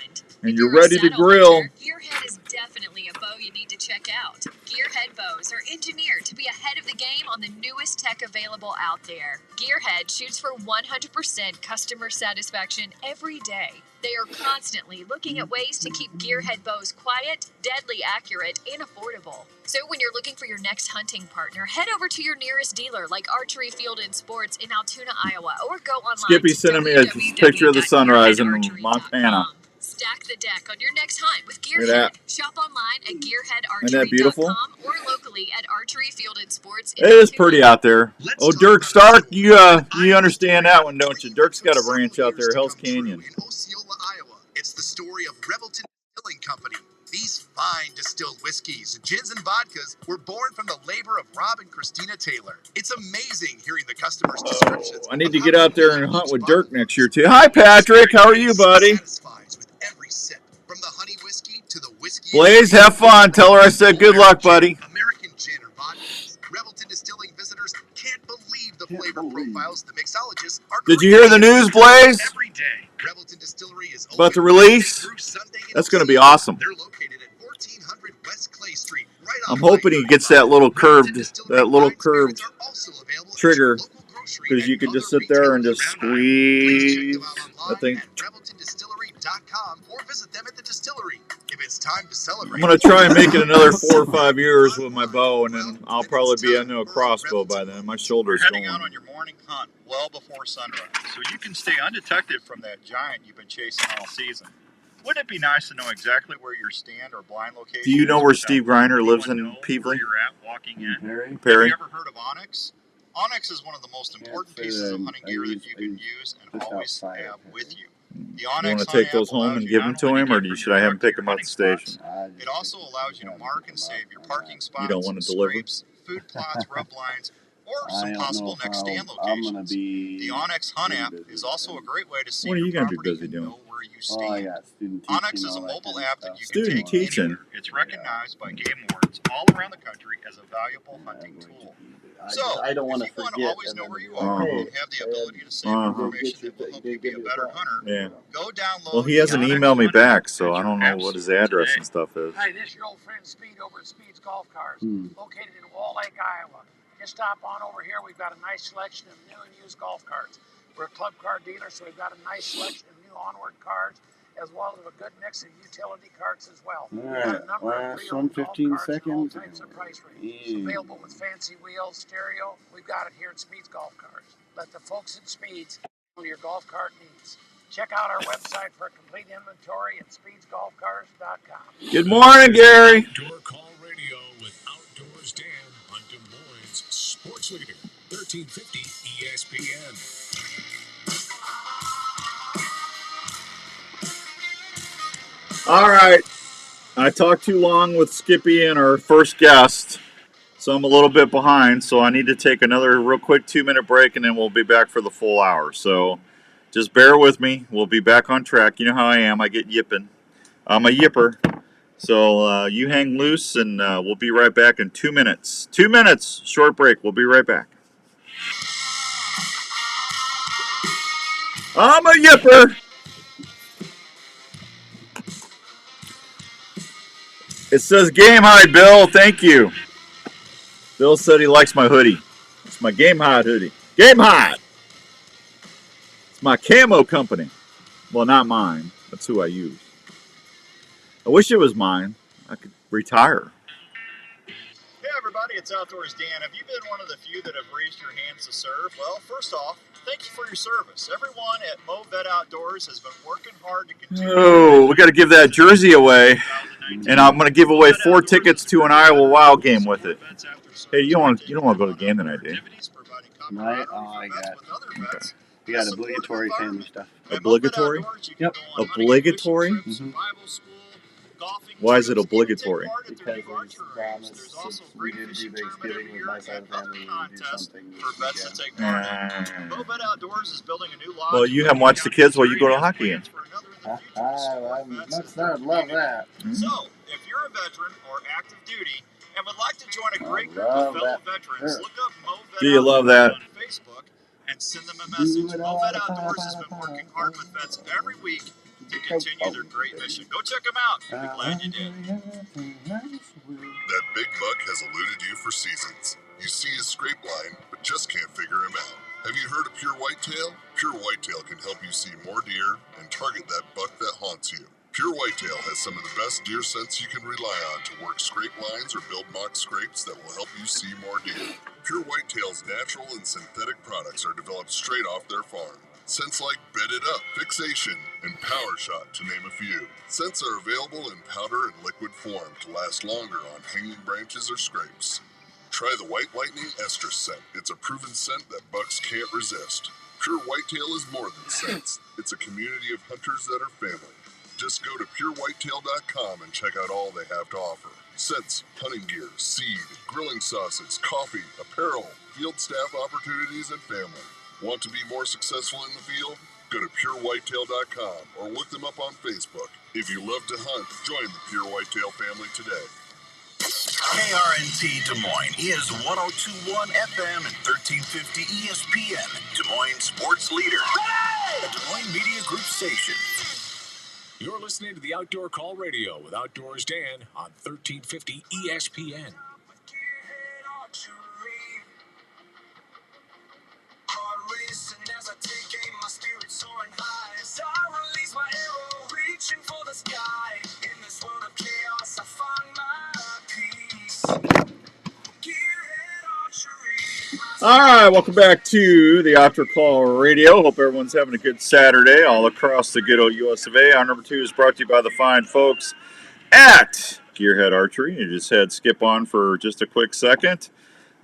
and you're ready to grill. Gearhead is definitely a bow you need to check out. Gearhead bows are engineered to be ahead of the game on the newest tech available out there. Gearhead shoots for 100% customer satisfaction every day. They are constantly looking at ways to keep Gearhead bows quiet, deadly accurate, and affordable. So when you're looking for your next hunting partner, head over to your nearest dealer like Archery Field and Sports in Altoona, Iowa, or go online Skippy sent me a picture of the sunrise in Montana. Stack the deck on your next hunt with Gearhead. Shop online at gearheadarchery.com or locally at Archery Field and Sports. It is pretty out there. Oh, Dirk Stark, you understand that one, don't you? Dirk's got a ranch out there, Hell's Canyon. In Osceola, Iowa. It's the story of Revelton Distilling Company. These fine distilled whiskeys, gins, and vodkas were born from the labor of Rob and Christina Taylor. It's amazing hearing the customers' descriptions. I need to get out there and hunt with Dirk next year, too. Hi, Patrick. How are you, buddy? Every sip, from the honey whiskey to the whiskey. Blaze, have fun. Tell her I said good luck, buddy. American gin or vodkas. Revelton Distilling visitors can't believe the flavor profiles the mixologists are. Did you hear the news, Blaze? Every day. Revelton Distillery is about the release? That's going to be awesome. They're located at 1400 West Clay Street, right I'm hoping he gets that little curved trigger, because you could just sit there and just squeeze that thing. Or visit them at the distillery. If it's time to celebrate, I'm going to try and make it another 4 or 5 years with my bow, and then I'll probably be into a crossbow by then. My shoulder's heading going. out on your morning hunt well before sunrise, so you can stay undetected from that giant you've been chasing all season. Wouldn't it be nice to know exactly where your stand or blind location is? Do you know where Steve Greiner lives in Peevely? Where you're at walking in? Perry. Have you ever heard of Onyx? Onyx is one of the most important pieces of hunting gear that you can use and always have with you. The You Onyx want to take those home and give them to him, or should I have him pick them up at the station? It also allows you to mark and save your parking spots, You don't want to deliver? scrapes, food plots, rub lines, or some possible next stand locations. The Onyx Hunt app is also a great way to see What are you your going to be property busy and doing? know where you stand. Onyx is a mobile app that you can Student take teaching. anywhere. It's recognized by game wardens all around the country as a valuable hunting tool. So, I don't want to if you want to forget. always know where you are and have the ability to save information that will help you be a better hunter, Yeah. go download. Well, he hasn't emailed me back, so I don't know what his address and stuff is. Hi, this is your old friend Speed over at Speed's Golf Cars, located in Wall Lake, Iowa. Just stop on over here. We've got a nice selection of new and used golf carts. We're a club car dealer, so we've got a nice selection of new onward cars, as well as a good mix of utility carts as well. Alright, last one, 15 seconds. All types of price ranges. Available with fancy wheels, stereo. We've got it here at Speed's Golf Cars. Let the folks at Speed's handle your golf cart needs. Check out our website for a complete inventory at speedsgolfcars.com. Good morning, Gary. Outdoor Call Radio with Outdoors Dan on Des Moines Sports Leader, 1350 ESPN. All right. I talked too long with Skippy and our first guest, so I'm a little bit behind. So I need to take another real quick 2-minute break, and then we'll be back for the full hour. So just bear with me. We'll be back on track. You know how I am. I get yipping. I'm a yipper. So you hang loose, and we'll be right back in 2 minutes. 2 minutes. Short break. We'll be right back. I'm a yipper. It says Game Hide, Bill. Thank you. Bill said he likes my hoodie. It's my Game Hide hoodie. Game Hide. It's my camo company. Well, not mine. That's who I use. I wish it was mine. I could retire. Hey everybody, it's Outdoors Dan. Have you been one of the few that have raised your hands to serve? Well, first off, thank you for your service. Everyone at Vet Outdoors has been working hard to continue. Oh, we got to give that jersey away. And I'm going to give away 4 tickets to an Iowa Wild game with it. Hey, you don't want to go to the game tonight, do you? Tonight? Oh, I got. Okay. We got obligatory family stuff. Obligatory? Yep. Obligatory? Why is it obligatory? Because it's promised we did do Thanksgiving with my side of the family. We do something. For vets to take part in. Vet Outdoors is building a new lodge. Well, you haven't watched the kids while you go to a hockey game. I'd love that. So, if you're a veteran or active duty and would like to join a great group of fellow veterans, look up Mo Vet Do you love that? on Facebook. and send them a message. Vet Outdoors has been working hard with vets every week to continue their great mission. Go check them out. You'll be glad you did. That big buck has eluded you for seasons. You see his scrape line, but just can't figure him out. Have you heard of Pure Whitetail? Pure Whitetail can help you see more deer and target that buck that haunts you. Pure Whitetail has some of the best deer scents you can rely on to work scrape lines or build mock scrapes that will help you see more deer. Pure Whitetail's natural and synthetic products are developed straight off their farm. Scents like Bed It Up, Fixation, and Power Shot, to name a few. Scents are available in powder and liquid form to last longer on hanging branches or scrapes. Try the White Lightning Estrus scent. It's a proven scent that bucks can't resist. Pure Whitetail is more than scents. It's a community of hunters that are family. Just go to purewhitetail.com and check out all they have to offer. Scents, hunting gear, seed, grilling sauces, coffee, apparel, field staff opportunities, and family. Want to be more successful in the field? Go to purewhitetail.com or look them up on Facebook. If you love to hunt, join the Pure Whitetail family today. KRNT Des Moines is 102.1 FM and 1350 ESPN, Des Moines sports leader. A Des Moines Media Group station. You're listening to the Outdoor Call Radio with Outdoors Dan on 1350 ESPN. All right, welcome back to the Outdoor Call Radio. Hope everyone's having a good Saturday all across the good old US of A. Our number 2 is brought to you by the fine folks at Gearhead Archery. You just had Skip on for just a quick second,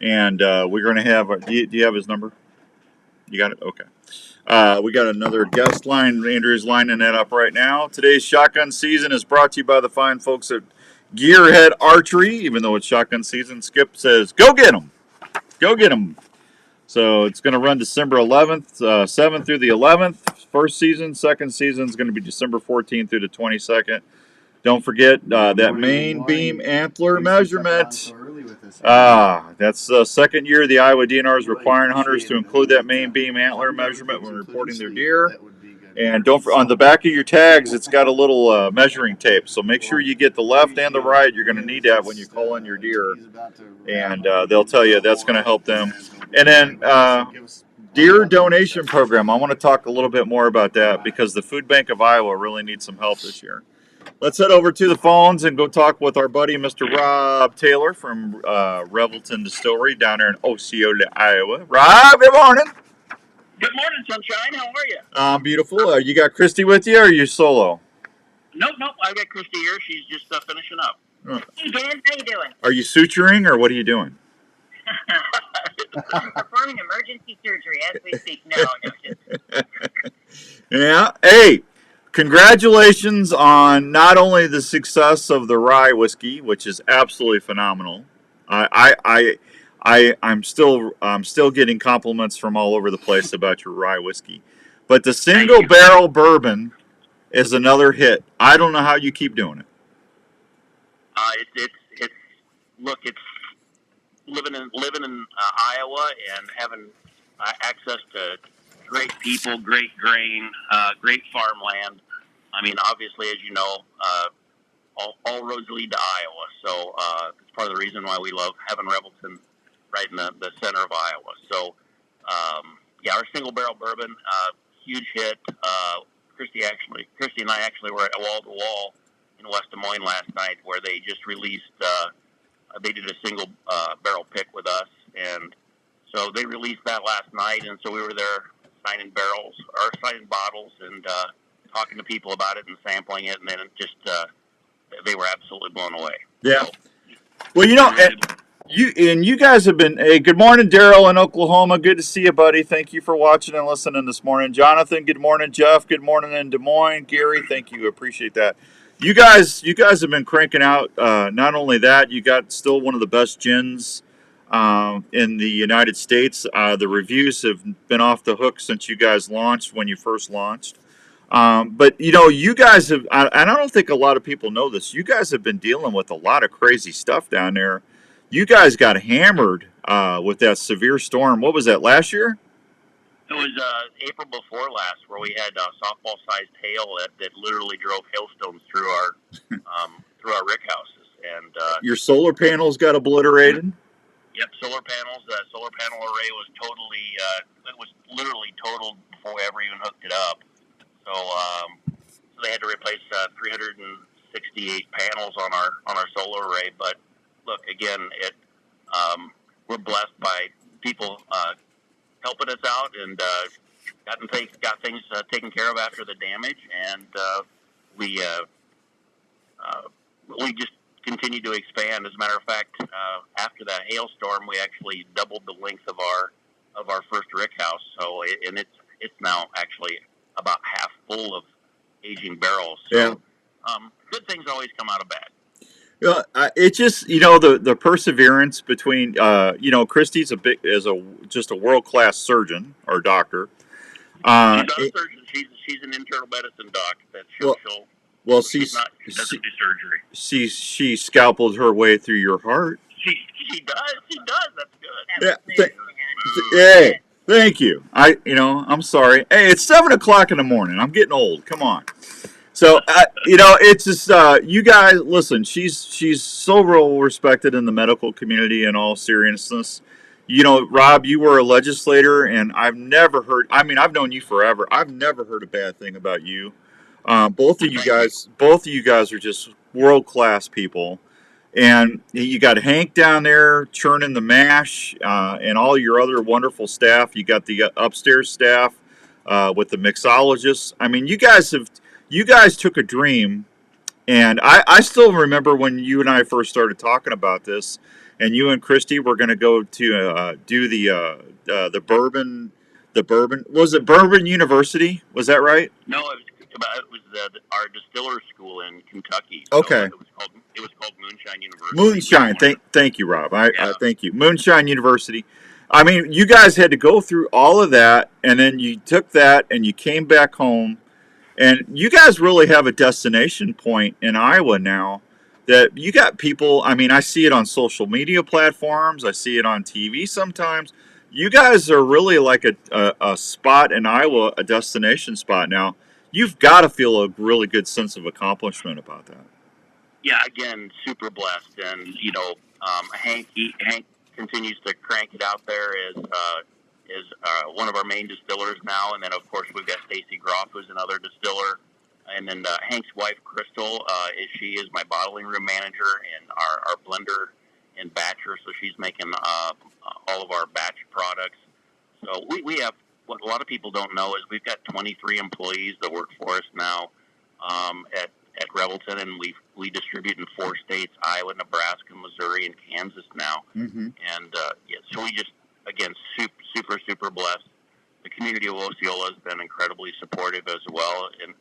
and we're going to have. Do you have his number? You got it? Okay. We got another guest line. Andrew's lining that up right now. Today's shotgun season is brought to you by the fine folks at Gearhead Archery. Even though it's shotgun season, Skip says, "Go get them, go get them." So it's going to run December 11th, 7th through the 11th. First season, second season is going to be December 14th through the 22nd. Don't forget that main beam antler measurement. That's the second year the Iowa DNR is requiring hunters to include that main beam antler measurement when reporting their deer. And on the back of your tags, it's got a little measuring tape. So make sure you get the left and the right. You're going to need that when you call in your deer. And they'll tell you that's going to help them. And then deer donation program. I want to talk a little bit more about that because the Food Bank of Iowa really needs some help this year. Let's head over to the phones and go talk with our buddy, Mr. Rob Taylor from Revelton Distillery down there in Osceola, Iowa. Rob, good morning. Good morning, Sunshine. How are you? Beautiful. You got Christy with you, or are you solo? Nope. I've got Christy here. She's just finishing up. Hey, Dan. How you doing? Are you suturing, or what are you doing? I'm performing emergency surgery as we speak. No. Yeah. Hey, congratulations on not only the success of the rye whiskey, which is absolutely phenomenal. I'm still getting compliments from all over the place about your rye whiskey, but the single barrel bourbon is another hit. I don't know how you keep doing it. It's living in Iowa and having access to great people, great grain, great farmland. I mean, obviously, as you know, all roads lead to Iowa, so it's part of the reason why we love having Revelton right in the center of Iowa. So, our single barrel bourbon, huge hit. Christy and I actually were at Wall to Wall in West Des Moines last night, where they just released. They did a single barrel pick with us, and so they released that last night. And so we were there signing bottles, and talking to people about it and sampling it, and then they were absolutely blown away. Yeah. So, well, you guys have been. Hey, good morning, Daryl in Oklahoma. Good to see you, buddy. Thank you for watching and listening this morning. Jonathan, good morning. Jeff, good morning in Des Moines. Gary, thank you. Appreciate that. You guys have been cranking out. Not only that, you got still one of the best gins in the United States. The reviews have been off the hook since you guys launched when you first launched. But you guys have, and I don't think a lot of people know this. You guys have been dealing with a lot of crazy stuff down there. You guys got hammered with that severe storm. What was that, last year? It was April before last where we had softball-sized hail that literally drove hailstones through our rick houses. And your solar panels got obliterated? Yep, solar panels. The solar panel array was it was literally totaled before we ever even hooked it up. So they had to replace 368 panels on our solar array. But look, again, we're blessed by people helping us out and got things taken care of after the damage, and we just continue to expand. As a matter of fact, after that hailstorm, we actually doubled the length of our first rick house. So it's now actually about half full of aging barrels. So good things always come out of bad. It just, the perseverance between, Christy's just a world-class surgeon or doctor. She's not a surgeon. She's an internal medicine doc. She doesn't do surgery. She scalpeled her way through your heart. She does. That's good. Hey, thank you. I'm sorry. Hey, it's 7:00 in the morning. I'm getting old. Come on. So, it's just, you guys, listen, she's so well respected in the medical community in all seriousness. Rob, you were a legislator, and I've known you forever. I've never heard a bad thing about you. Both of you guys are just world-class people. And you got Hank down there churning the mash, and all your other wonderful staff. You got the upstairs staff with the mixologists. I mean, you guys took a dream, and I still remember when you and I first started talking about this, and you and Christy were going to go to do the bourbon. The bourbon, was it Bourbon University? Was that right? No, it was our distiller school in Kentucky. So okay. It was called Moonshine University. Moonshine. Thank you, Rob. I thank you. Moonshine University. I mean, you guys had to go through all of that, and then you took that and you came back home. And you guys really have a destination point in Iowa now that you got people. I mean, I see it on social media platforms. I see it on TV sometimes. You guys are really like a spot in Iowa, a destination spot now. You've got to feel a really good sense of accomplishment about that. Yeah, again, super blessed. And, Hank continues to crank it out there as one of our main distillers now, and then of course we've got Stacy Groff, who's another distiller, and then Hank's wife Crystal she is my bottling room manager and our blender and batcher, so she's making all of our batch products. So we have, what a lot of people don't know is we've got 23 employees that work for us now at Revelton, and we distribute in 4 states: Iowa, Nebraska, Missouri, and Kansas now. Mm-hmm. And so we just, again, super blessed. The community of Osceola has been incredibly supportive as well, and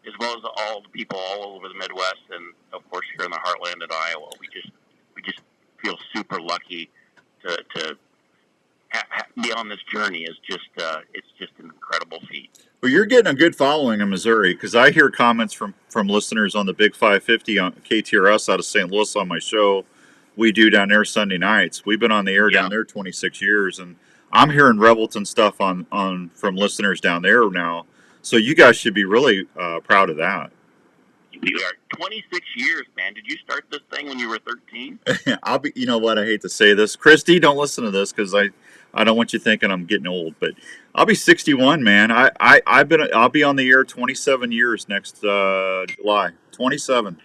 as well as all the people all over the Midwest, and of course here in the heartland of Iowa. We just feel super lucky to be on this journey. It's just an incredible feat. Well, you're getting a good following in Missouri, because I hear comments from listeners on the Big 550 on KTRS out of St. Louis on my show we do down there Sunday nights. We've been on the air down there 26 years, and I'm hearing Revelton stuff on from listeners down there now. So you guys should be really proud of that. We are 26 years, man. Did you start this thing when you were 13? You know what? I hate to say this, Christy. Don't listen to this because I don't want you thinking I'm getting old. But I'll be 61, man. I'll be on the air 27 years next July. 27.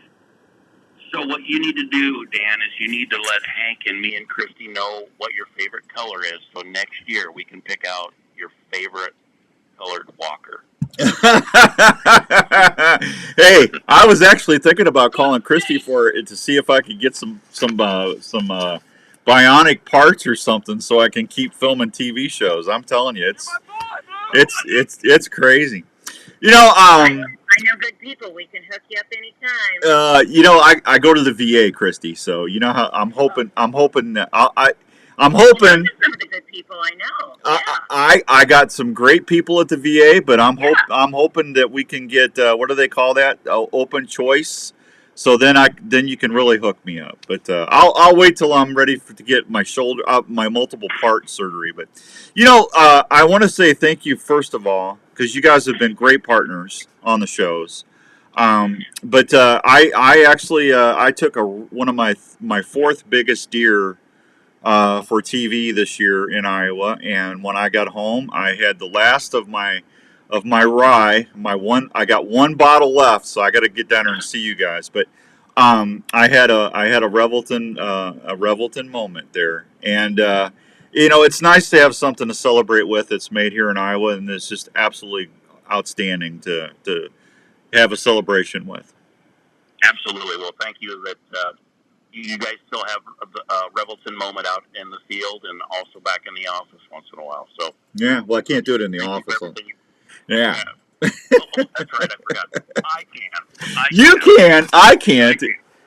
So what you need to do, Dan, is you need to let Hank and me and Christy know what your favorite color is. So next year we can pick out your favorite colored Walker. Hey, I was actually thinking about calling Christy to see if I could get some bionic parts or something so I can keep filming TV shows. I'm telling you, it's crazy. I know good people. We can hook you up anytime. I go to the VA, Christy. So you know how I'm hoping. I'm hoping. Some of the good people I know. I got some great people at the VA, but I'm hoping that we can get what do they call that? Open choice. So then you can really hook me up. But I'll wait till I'm ready to get my shoulder my multiple part surgery. But I want to say thank you first of all, because you guys have been great partners on the shows. But I actually I took one of my fourth biggest deer for TV this year in Iowa, and when I got home, I had the last of my rye. I got one bottle left, so I got to get down there and see you guys. But I had a Revelton moment there, and it's nice to have something to celebrate with. It's made here in Iowa, and it's just absolutely outstanding to have a celebration with. Absolutely. Well, thank you that you guys still have a Revelton moment out in the field and also back in the office once in a while. So yeah, well, I can't do it in the office. Yeah. Oh, that's right. I forgot. I can. You can. I can't.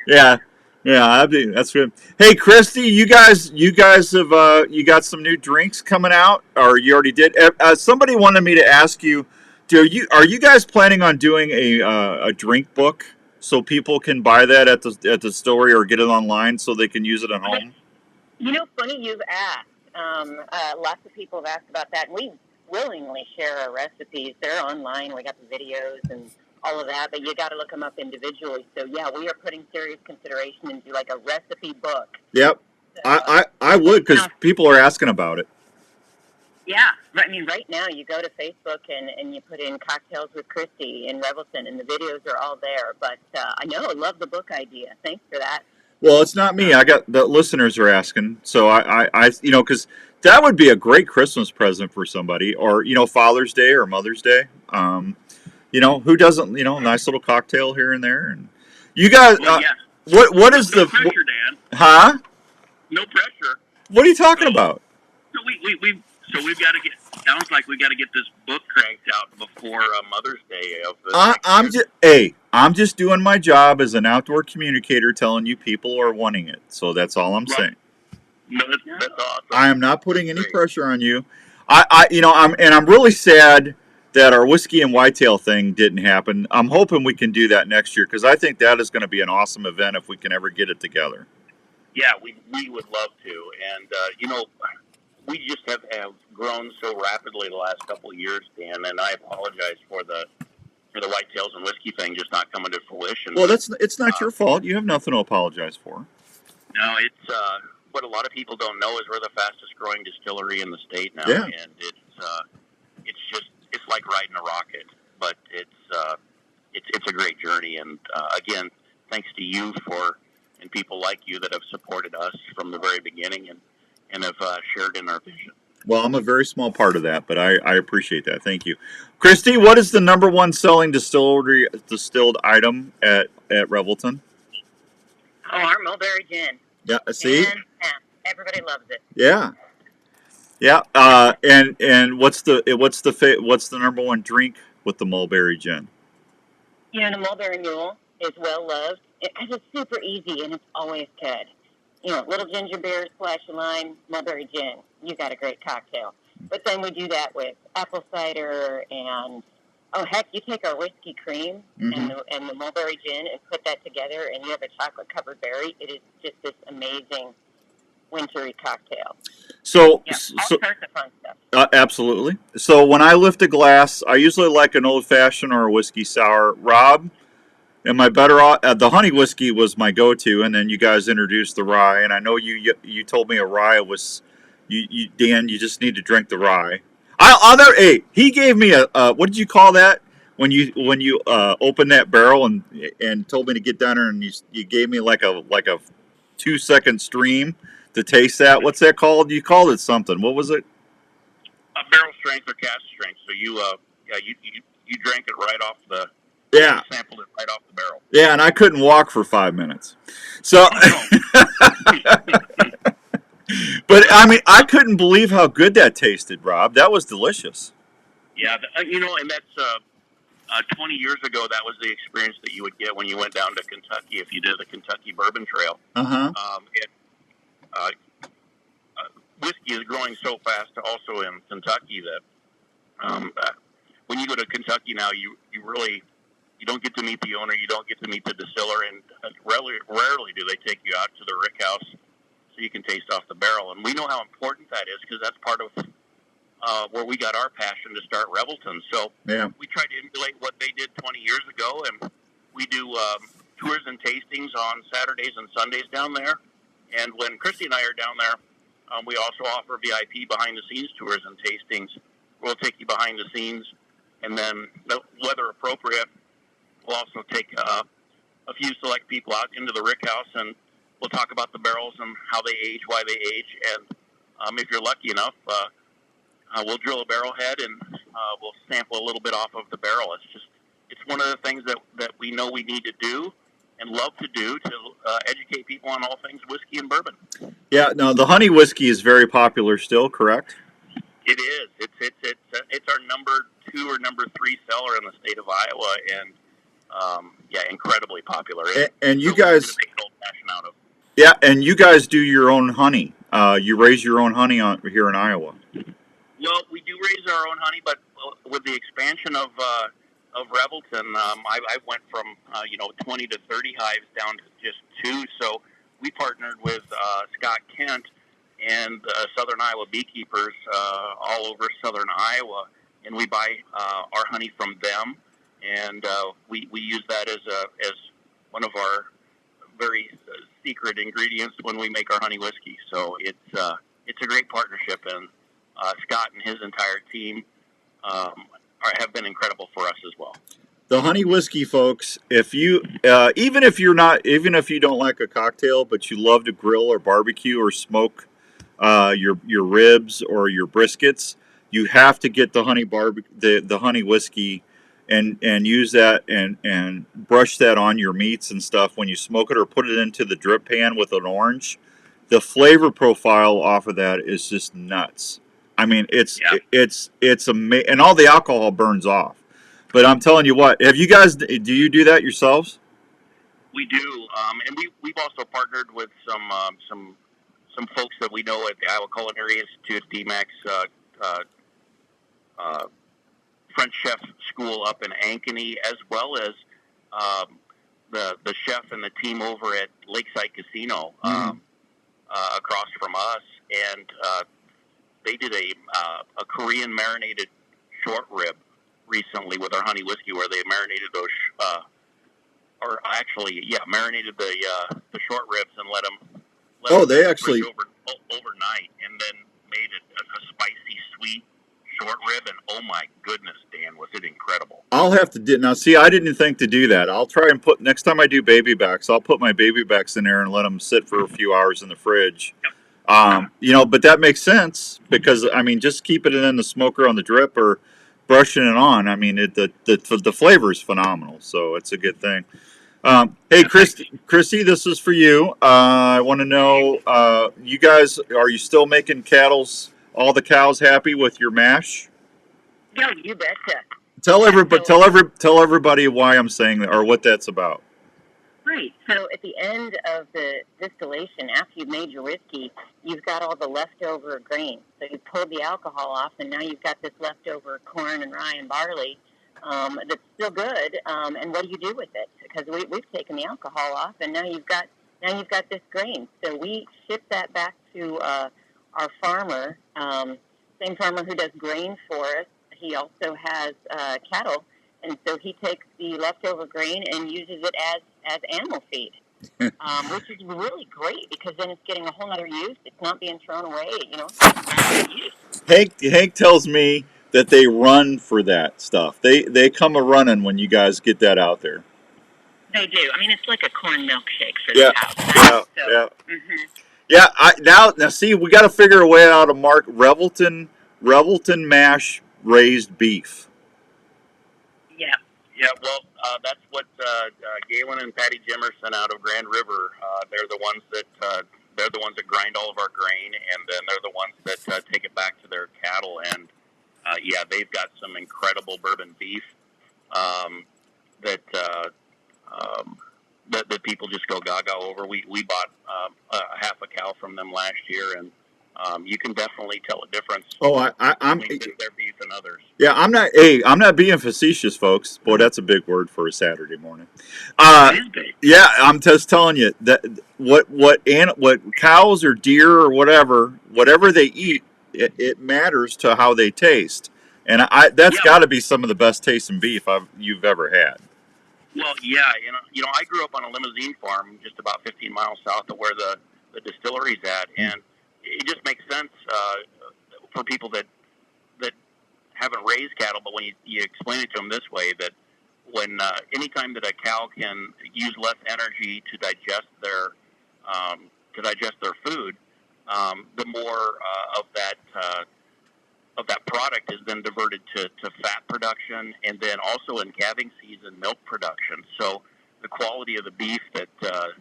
Yeah. Yeah, that's good. Hey, Christy, you guys have you got some new drinks coming out, or you already did? Somebody wanted me to ask you, are you guys planning on doing a drink book so people can buy that at the distillery or get it online so they can use it at home? Funny you've asked. Lots of people have asked about that. We willingly share our recipes. They're online. We got the videos and all of that, but you got to look them up individually. So yeah, we are putting serious consideration into like a recipe book. Yep, I would, because people are asking about it. Yeah, I mean, right now you go to Facebook and you put in Cocktails with Christy in Revelton, and the videos are all there. But I love the book idea. Thanks for that. Well, it's not me. I got the listeners are asking, so I because that would be a great Christmas present for somebody, or Father's Day or Mother's Day. Who doesn't? Nice little cocktail here and there. And you guys, what is no pressure, Dan? Huh? No pressure. What are you talking about? So we've got to get. Sounds like we got to get this book cranked out before Mother's Day of the. I'm just doing my job as an outdoor communicator, telling you people are wanting it. So that's all I'm saying. No, that's awesome. I am not putting any pressure on you. I'm really sad that our whiskey and whitetail thing didn't happen. I'm hoping we can do that next year, because I think that is going to be an awesome event if we can ever get it together. Yeah, we would love to, and we just have grown so rapidly the last couple of years, Dan, and I apologize for the whitetails and whiskey thing just not coming to fruition. Well, it's not your fault. You have nothing to apologize for. No, it's what a lot of people don't know is we're the fastest growing distillery in the state now, yeah. And it's like riding a rocket, but it's a great journey, and again, thanks to you and people like you that have supported us from the very beginning and have shared in our vision. Well, I'm a very small part of that, but I appreciate that. Thank you. Christy, what is the number one selling distilled item at Revelton? Oh, our mulberry gin. Yeah, see? Everybody loves it. Yeah. Yeah, and what's the number one drink with the mulberry gin? The mulberry mule is well loved because it's super easy and it's always good. Little ginger beer, splash of lime, mulberry gin. You got a great cocktail. But then we do that with apple cider and, you take our whiskey cream and the mulberry gin and put that together, and you have a chocolate-covered berry. It is just this amazing wintry cocktail. So, all sorts of fun stuff. Absolutely. So when I lift a glass, I usually like an old-fashioned or a whiskey sour. Rob, am I better off? The honey whiskey was my go-to, and then you guys introduced the rye. And I know you told me a rye was, Dan, you just need to drink the rye. He gave me a what did you call that when you opened that barrel and told me to get down there, and you gave me like a 2-second stream to taste that. What's that called? You called it something. What was it? A barrel strength or cask strength. So you drank it right off the. Yeah. You sampled it right off the barrel. Yeah, and I couldn't walk for 5 minutes. So, but I mean, I couldn't believe how good that tasted, Rob. That was delicious. Yeah, and that's 20 years ago. That was the experience that you would get when you went down to Kentucky if you did the Kentucky Bourbon Trail. Whiskey is growing so fast, also in Kentucky, that when you go to Kentucky now, you You don't get to meet the owner. You don't get to meet the distiller, and rarely do they take you out to the rick house so you can taste off the barrel. And we know how important that is because that's part of where we got our passion to start Revelton. So we try to emulate what they did 20 years ago, and we do tours and tastings on Saturdays and Sundays down there. And when Christy and I are down there, we also offer VIP behind-the-scenes tours and tastings. We'll take you behind the scenes, and then, weather appropriate, we'll also take a few select people out into the rick house, and we'll talk about the barrels and how they age, why they age, and if you're lucky enough, we'll drill a barrel head and we'll sample a little bit off of the barrel. It's one of the things that we know we need to do and love to do to educate people on all things whiskey and bourbon. Yeah, no, the honey whiskey is very popular still, correct? It is. It's our number 2 or number 3 seller in the state of Iowa, and incredibly popular. And you guys, yeah, and you guys do your own honey. You raise your own honey here in Iowa. Well, we do raise our own honey, but with the expansion of Revelton, I went from 20 to 30 hives down to just 2. So we partnered with Scott Kent and Southern Iowa beekeepers all over Southern Iowa, and we buy our honey from them, and we use that as one of our very secret ingredients when we make our honey whiskey. So it's a great partnership, and Scott and his entire team have been incredible for us as well. The honey whiskey, folks. If you even if you don't like a cocktail, but you love to grill or barbecue or smoke your ribs or your briskets, you have to get the honey whiskey and use that and brush that on your meats and stuff when you smoke it, or put it into the drip pan with an orange. The flavor profile off of that is just nuts. I mean, it's amazing, and all the alcohol burns off. But I'm telling you what, do you do that yourselves? We do, and we've also partnered with some folks that we know at the Iowa Culinary Institute, DMAX French Chef School up in Ankeny, as well as the chef and the team over at Lakeside Casino across from us, and they did a Korean marinated short rib recently with our honey whiskey, where they marinated those, marinated the short ribs and let them they actually overnight, and then made it a spicy sweet short rib, and oh my goodness, Dan, was it incredible. I'll have to do now. See, I didn't think to do that. I'll try and next time I do baby backs, I'll put my baby backs in there and let them sit for a few hours in the fridge. But that makes sense because just keeping it in the smoker on the drip or brushing it on. The flavor is phenomenal, so it's a good thing. Hey, Christy, this is for you. I want to know, you guys, are you still making all the cows happy with your mash? Yeah, you betcha. Tell everybody why I'm saying that, or what that's about. Right. So at the end of the distillation, after you've made your whiskey, you've got all the leftover grain. So you pulled the alcohol off, and now you've got this leftover corn and rye and barley that's still good. And what do you do with it? Because we've taken the alcohol off, and now you've got this grain. So we ship that back to our farmer, same farmer who does grain for us. He also has cattle. And so he takes the leftover grain and uses it as animal feed, which is really great because then it's getting a whole other use. It's not being thrown away, Hank tells me that they run for that stuff. They come a-running when you guys get that out there. They do. It's like a corn milkshake for the cows. Yeah. Now see, we got to figure a way out to mark Revelton mash raised beef. Yeah, well, that's what Galen and Patty Jimerson out of Grand River. They're the ones that grind all of our grain, and then they're the ones that take it back to their cattle. And they've got some incredible bourbon beef that people just go gaga over. We bought half a cow from them last year, and you can definitely tell a difference. Oh, I'm between their beef than others. Yeah, I'm not being facetious, folks. Boy, that's a big word for a Saturday morning. Yeah, I'm just telling you that what cows or deer or whatever they eat, it matters to how they taste. And that's got to be some of the best tasting beef you've ever had. Well, yeah, I grew up on a limousine farm just about 15 miles south of where the distillery's at, and it just makes sense for people that haven't raised cattle, but when you explain it to them this way, that when anytime that a cow can use less energy to digest their food, the more of that product is then diverted to fat production, and then also in calving season, milk production. So the quality of the beef that the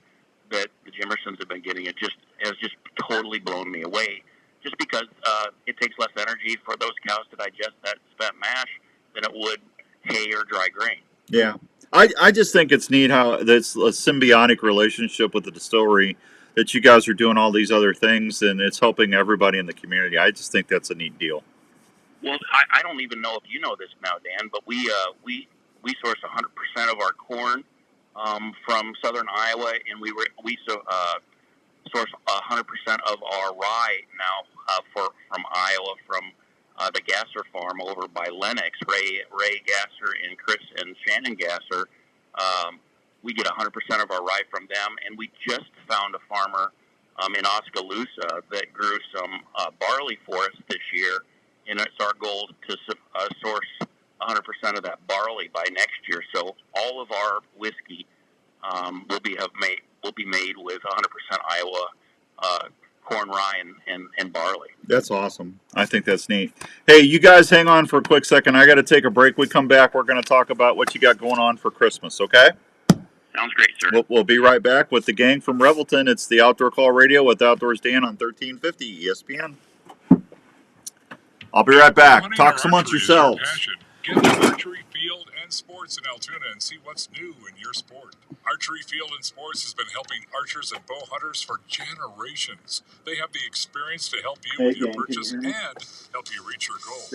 Jimersons have been getting, has just totally blown me away. Just because it takes less energy for those cows to digest that spent mash than it would hay or dry grain. Yeah, I just think it's neat how that's a symbiotic relationship with the distillery, that you guys are doing all these other things and it's helping everybody in the community. I just think that's a neat deal. Well, I don't even know if you know this now, Dan, but we source 100% of our corn from southern Iowa, and we source 100% of our rye now from Iowa, from the Gasser farm over by Lennox. Ray Gasser and Chris and Shannon Gasser. We get 100% of our rye from them, and we just found a farmer in Oskaloosa that grew some barley for us this year, and it's our goal to source 100% of that barley by next year. So all of our whiskey will be made with 100% Iowa corn, rye, and barley. That's awesome. I think that's neat. Hey, you guys hang on for a quick second. I got to take a break. We come back, we're going to talk about what you got going on for Christmas, okay? Sounds great, sir. We'll be right back with the gang from Revelton. It's the Outdoor Call Radio with Outdoors Dan on 1350 ESPN. I'll be right back. Talk amongst yourselves. Get to Archery Field and Sports in Altoona and see what's new in your sport. Archery Field and Sports has been helping archers and bow hunters for generations. They have the experience to help you with your purchase and help you reach your goals.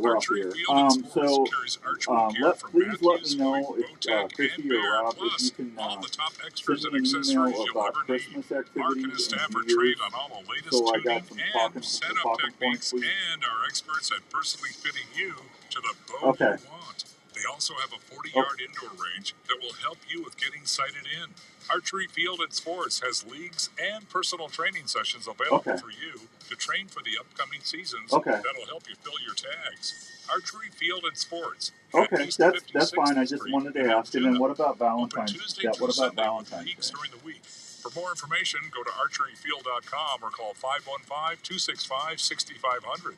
We're Archery off Field and Sports so, carries archery gear from please let Matthews, me know Floyd, if Bowtech, Chrissy and or Bear, Rob, plus if you can all the top extras send and me an accessories email you'll about ever Christmas need. activities Mark and his and staff are New Year's. trained on all the latest So I tuning got some and setup techniques and are experts at personally fitting you to the bow you want. They also have a 40-yard indoor range that will help you with getting sighted in. Archery Field and Sports has leagues and personal training sessions available for you to train for the upcoming seasons that'll help you fill your tags. Archery Field and Sports. Okay, that's fine. I just wanted to ask. And then what about Valentine's Day? What about Valentine's Day? During the week. For more information, go to archeryfield.com or call 515-265-6500.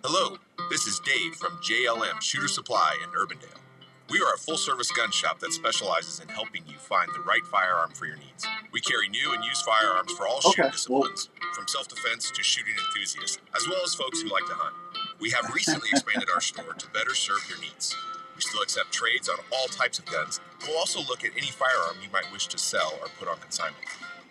Hello, this is Dave from JLM Shooter Supply in Urbandale. We are a full-service gun shop that specializes in helping you find the right firearm for your needs. We carry new and used firearms for all shooting disciplines, from self-defense to shooting enthusiasts, as well as folks who like to hunt. We have recently expanded our store to better serve your needs. We still accept trades on all types of guns, but we'll also look at any firearm you might wish to sell or put on consignment.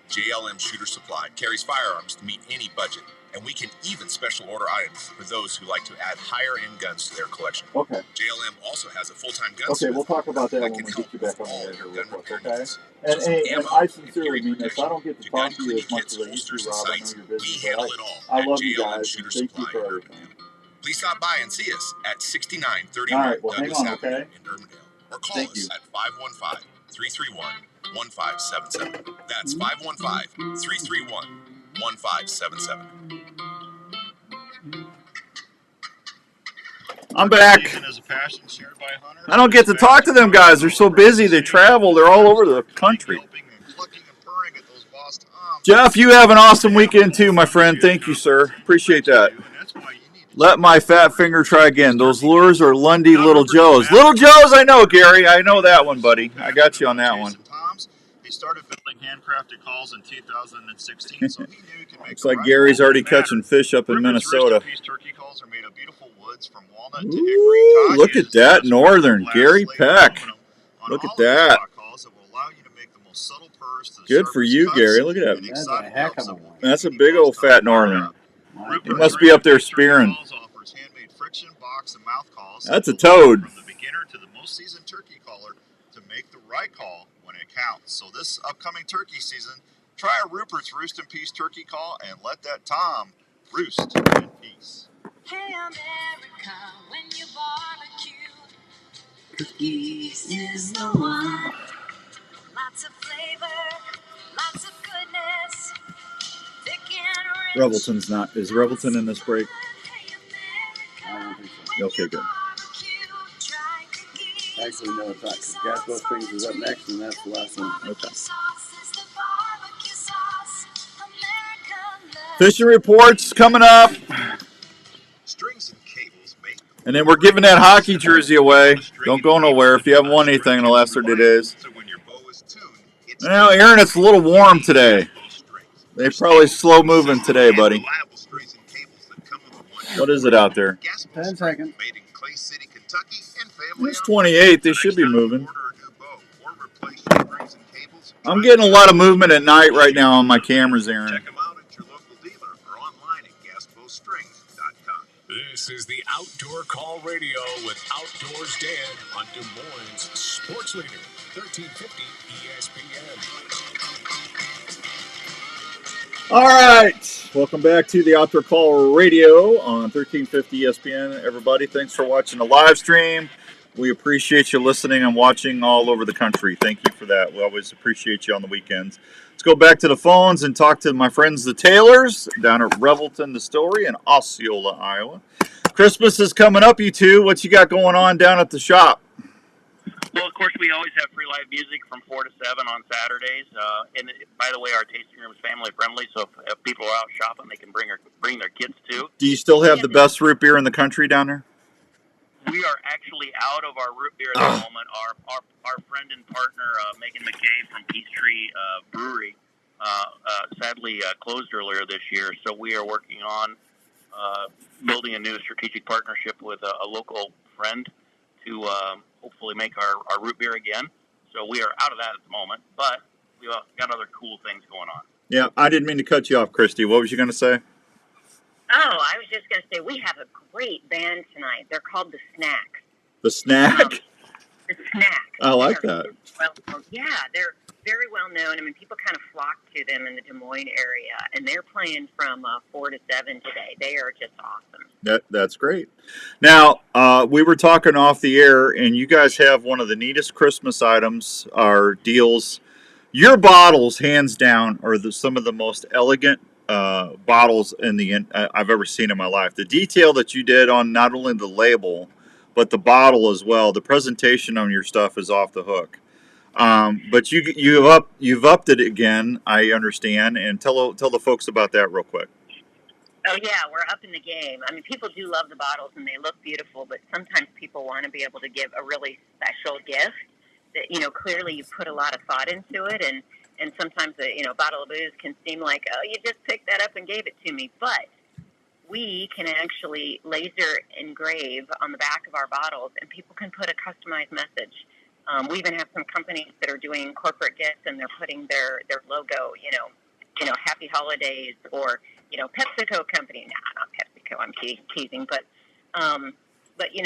JLM Shooter Supply carries firearms to meet any budget, and we can even special order items for those who like to add higher-end guns to their collection. Okay. JLM also has a full-time gunsmith. Okay, we'll talk about that when we get you back on the air here real quick, okay? And I sincerely mean this. I don't get to talk to you as much as I used to, Rob. I know you're busy, but I love you guys, and thank you for everything. Please stop by and see us at 6931 Douglas Avenue in Urbandale, or call us at 515-331-1577. That's 515-331-1577. I'm back. I don't get to talk to them guys. They're so busy. They travel. They're all over the country. Jeff, you have an awesome weekend too, my friend. Thank you, sir. Appreciate that. Let my fat finger try again. Those lures are Lundy Little Joe's. Little Joe's, I know, Gary. I know that one, buddy. I got you on that one. He started building handcrafted calls in 2016, so he knew he could make Looks like Gary's already catching fish up in Minnesota. turkey calls are made of beautiful woods from walnut to hickory. Look at that, Northern Gary Peck. Look at that. Good for you, Gary. Look at that. That's a heck of a one. That's a big old fat Northern. He must be up there spearing. Handmade friction have some mouth calls. That's a toad. From the beginner to the most seasoned turkey caller to make the right call when it counts. So this upcoming turkey season, try a Rupert's Roost and Peace turkey call and let that Tom roost in peace. Hey America, when you barbecue, cookies is the one. Lots of flavor, lots of goodness. Thick and rich. Revelton's not. Is Revelton in this break? I don't think so. Okay, good. Actually, no, it's not. Gaspo Springs is up next, and that's the last one. Okay. Fishing reports coming up. Strings and cables make. And then we're giving that hockey jersey away. Don't go nowhere if you haven't won anything in the last 30 days. Now, Aaron, it's a little warm today. They're probably slow moving today, buddy. What is it out there? 10 seconds. It's 28. They should be moving. I'm getting a lot of movement at night right now on my cameras, Aaron. This is the Outdoor Call Radio with Outdoors Dan on Des Moines Sports Leader, 1350 ESPN. All right. Welcome back to the Outdoor Call Radio on 1350 ESPN. Everybody, thanks for watching the live stream. We appreciate you listening and watching all over the country. Thank you for that. We always appreciate you on the weekends. Let's go back to the phones and talk to my friends, the Taylors, down at Revelton Distillery in Osceola, Iowa. Christmas is coming up, you two. What you got going on down at the shop? Well, of course, we always have free live music from 4 to 7 on Saturdays. And by the way, our tasting room is family friendly, so if people are out shopping, they can bring their kids too. Do you still have the best root beer in the country down there? We are actually out of our root beer at the moment. Our friend and partner, Megan McKay from Peachtree Brewery, sadly closed earlier this year. So we are working on building a new strategic partnership with a local friend to hopefully make our root beer again. So we are out of that at the moment, but we've got other cool things going on. Yeah, I didn't mean to cut you off, Christy. What was you going to say? Oh, I was just going to say, we have a great band tonight. They're called The Snacks. The Snack? The Snacks. I like that. Well, yeah, they're very well known. I mean, people kind of flock to them in the Des Moines area, and they're playing from 4 to 7 today. They are just awesome. That's great. Now, we were talking off the air, and you guys have one of the neatest Christmas items, or deals. Your bottles, hands down, are some of the most elegant bottles I've ever seen in my life. The detail that you did on not only the label, but the bottle as well. The presentation on your stuff is off the hook. But you've upped it again, I understand, and tell the folks about that real quick. Oh yeah, we're up in the game. I mean, people do love the bottles and they look beautiful, but sometimes people want to be able to give a really special gift that, clearly you put a lot of thought into it, and sometimes a bottle of booze can seem like, oh, you just picked that up and gave it to me, but we can actually laser engrave on the back of our bottles, and people can put a customized message. We even have some companies that are doing corporate gifts, and they're putting their logo, Happy Holidays, or PepsiCo company. Nah, not PepsiCo. I'm teasing, but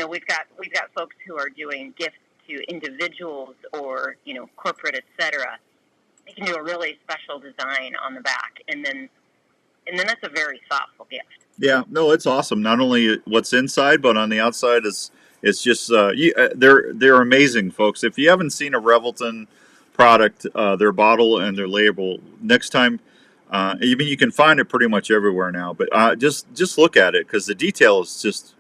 we've got folks who are doing gifts to individuals or corporate, etc. They can do a really special design on the back, and then that's a very thoughtful gift. Yeah, no, it's awesome. Not only what's inside, but on the outside it's just they're amazing, folks. If you haven't seen a Revelton product, their bottle and their label, next time, even you can find it pretty much everywhere now. But just look at it, because the detail is just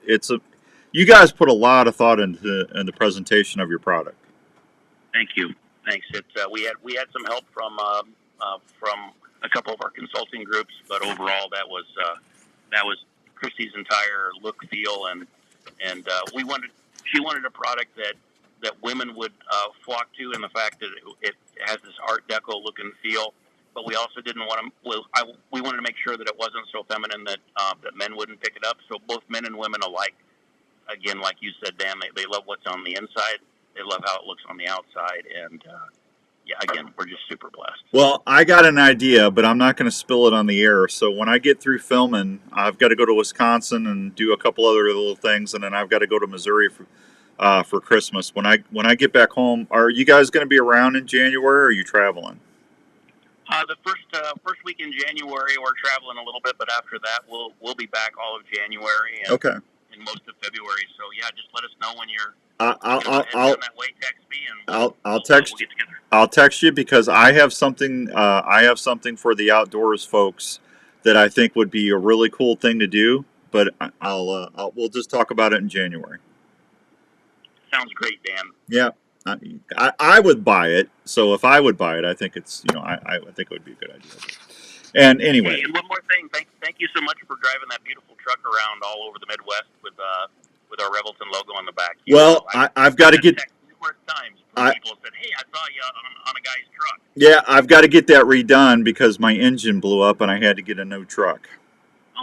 you guys put a lot of thought into the presentation of your product. Thank you. Thanks. We had some help from a couple of our consulting groups, but overall that was Christy's entire look, feel, and she wanted a product that women would flock to, and the fact that it has this Art Deco look and feel. But we also didn't want to. We wanted to make sure that it wasn't so feminine that men wouldn't pick it up. So both men and women alike, again, like you said, Dan, they love what's on the inside. They love how it looks on the outside, and yeah, again, we're just super blessed. Well, I got an idea, but I'm not going to spill it on the air. So when I get through filming, I've got to go to Wisconsin and do a couple other little things, and then I've got to go to Missouri for Christmas. When I get back home, are you guys going to be around in January, or are you traveling? The first week in January, we're traveling a little bit, but after that, we'll be back all of January and Okay. and most of February. So yeah, just let us know when you're I'll down that way. Text me and I'll text we'll get together. I'll text you because I have something for the outdoors folks that I think would be a really cool thing to do. But we'll just talk about it in January. Sounds great, Dan. Yeah, I would buy it. So if I would buy it, I think it's I think it would be a good idea. And anyway, Hey, and one more thing. Thank you so much for driving that beautiful truck around all over the Midwest with our Revelton logo on the back. well, I've got to get. Numerous times from people said, "Hey, I saw you on a guy's truck." Yeah, I've got to get that redone because my engine blew up and I had to get a new truck.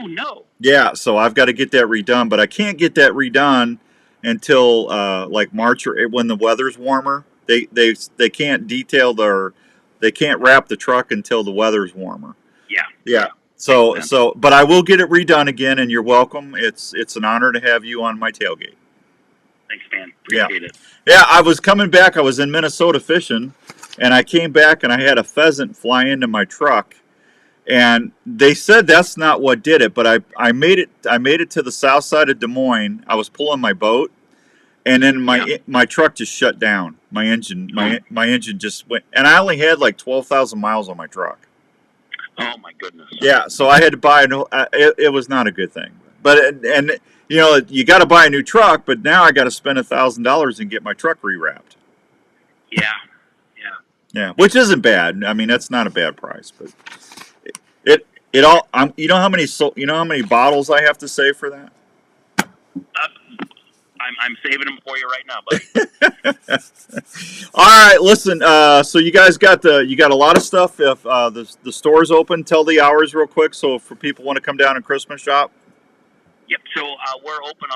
Oh no. Yeah, so I've got to get that redone, but I can't get that redone until like March or when the weather's warmer. They can't they can't wrap the truck until the weather's warmer. Yeah. Yeah. So but I will get it redone again, and you're welcome. It's an honor to have you on my tailgate. Thanks, man. Appreciate it. Yeah, I was coming back. I was in Minnesota fishing, and I came back and I had a pheasant fly into my truck. And they said that's not what did it, but I made it to the south side of Des Moines. I was pulling my boat, and then my truck just shut down. My engine just went, and I only had like 12,000 miles on my truck. Oh my goodness. Yeah, so I had to buy it was not a good thing. But and you got to buy a new truck, but now I got to spend $1,000 and get my truck rewrapped. Yeah. Yeah, which isn't bad. I mean, that's not a bad price, but it all. You know how many bottles I have to save for that? I'm saving them for you right now, buddy. All right, listen. So you guys got a lot of stuff. If the store's open, tell the hours real quick. So for people want to come down and Christmas shop. Yep. So we're open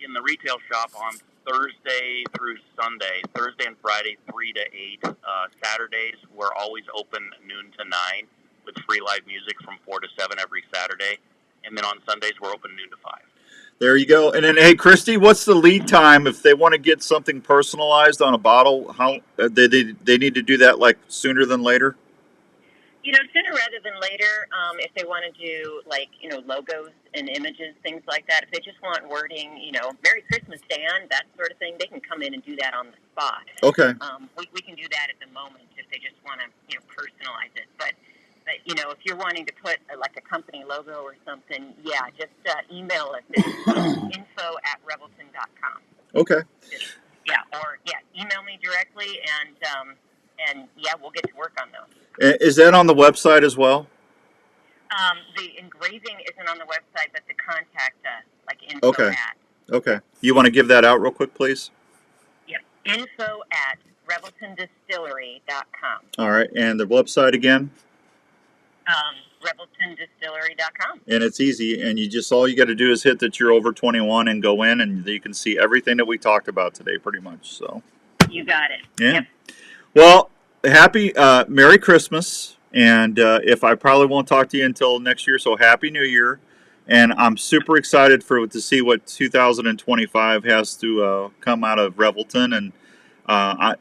in the retail shop on Thursday through Sunday. Thursday and Friday, 3 to 8. Saturdays we're always open noon to 9 with free live music from 4 to 7 every Saturday, and then on Sundays we're open noon to 5. There you go. And then, hey, Christy, what's the lead time if they want to get something personalized on a bottle? How they need to do that like sooner than later? Sooner rather than later. If they want to do logos and images, things like that. If they just want wording, Merry Christmas, Dan, that sort of thing, they can come in and do that on the spot. Okay. We can do that at the moment if they just want to, personalize it. But if you're wanting to put like a company logo or something, just email us at info@revelton.com. Okay. Email me directly and we'll get to work on those. Is that on the website as well? The engraving isn't on the website, but the contact us, info Okay. Okay. You want to give that out real quick, please? Yep. info@reveltondistillery.com. All right. And the website again? Reveltondistillery.com. And it's easy. And all you got to do is hit that you're over 21 and go in, and you can see everything that we talked about today, pretty much. So. You got it. Yeah. Yep. Well, Merry Christmas. And if I probably won't talk to you until next year, so Happy New Year. And I'm super excited to see what 2025 has to come out of Revelton. And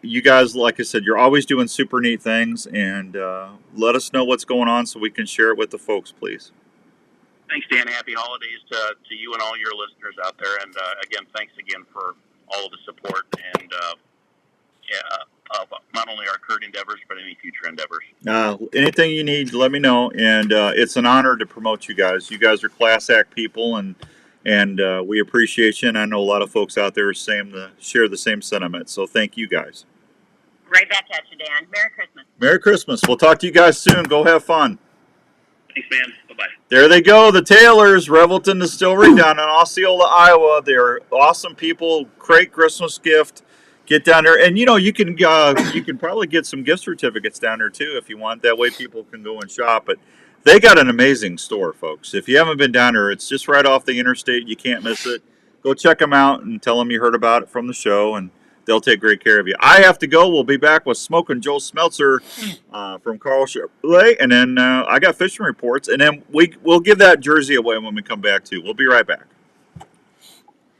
you guys, like I said, you're always doing super neat things. And let us know what's going on so we can share it with the folks, please. Thanks, Dan. Happy holidays to you and all your listeners out there. And again, thanks again for all of the support and of not only our current endeavors, but any future endeavors. Anything you need, let me know. And it's an honor to promote you guys. You guys are class act people, and we appreciate you. And I know a lot of folks out there share the same sentiment. So thank you guys. Right back at you, Dan. Merry Christmas. Merry Christmas. We'll talk to you guys soon. Go have fun. Thanks, man. Bye-bye. There they go, the Taylors, Revelton Distillery down in Osceola, Iowa. They're awesome people. Great Christmas gift. Get down there, and you can probably get some gift certificates down there too if you want. That way, people can go and shop. But they got an amazing store, folks. If you haven't been down there, it's just right off the interstate. You can't miss it. Go check them out and tell them you heard about it from the show, and they'll take great care of you. I have to go. We'll be back with Smoking Joe Smeltzer from Carl Chevrolet, and then I got fishing reports, and then we'll give that jersey away when we come back too. We'll be right back.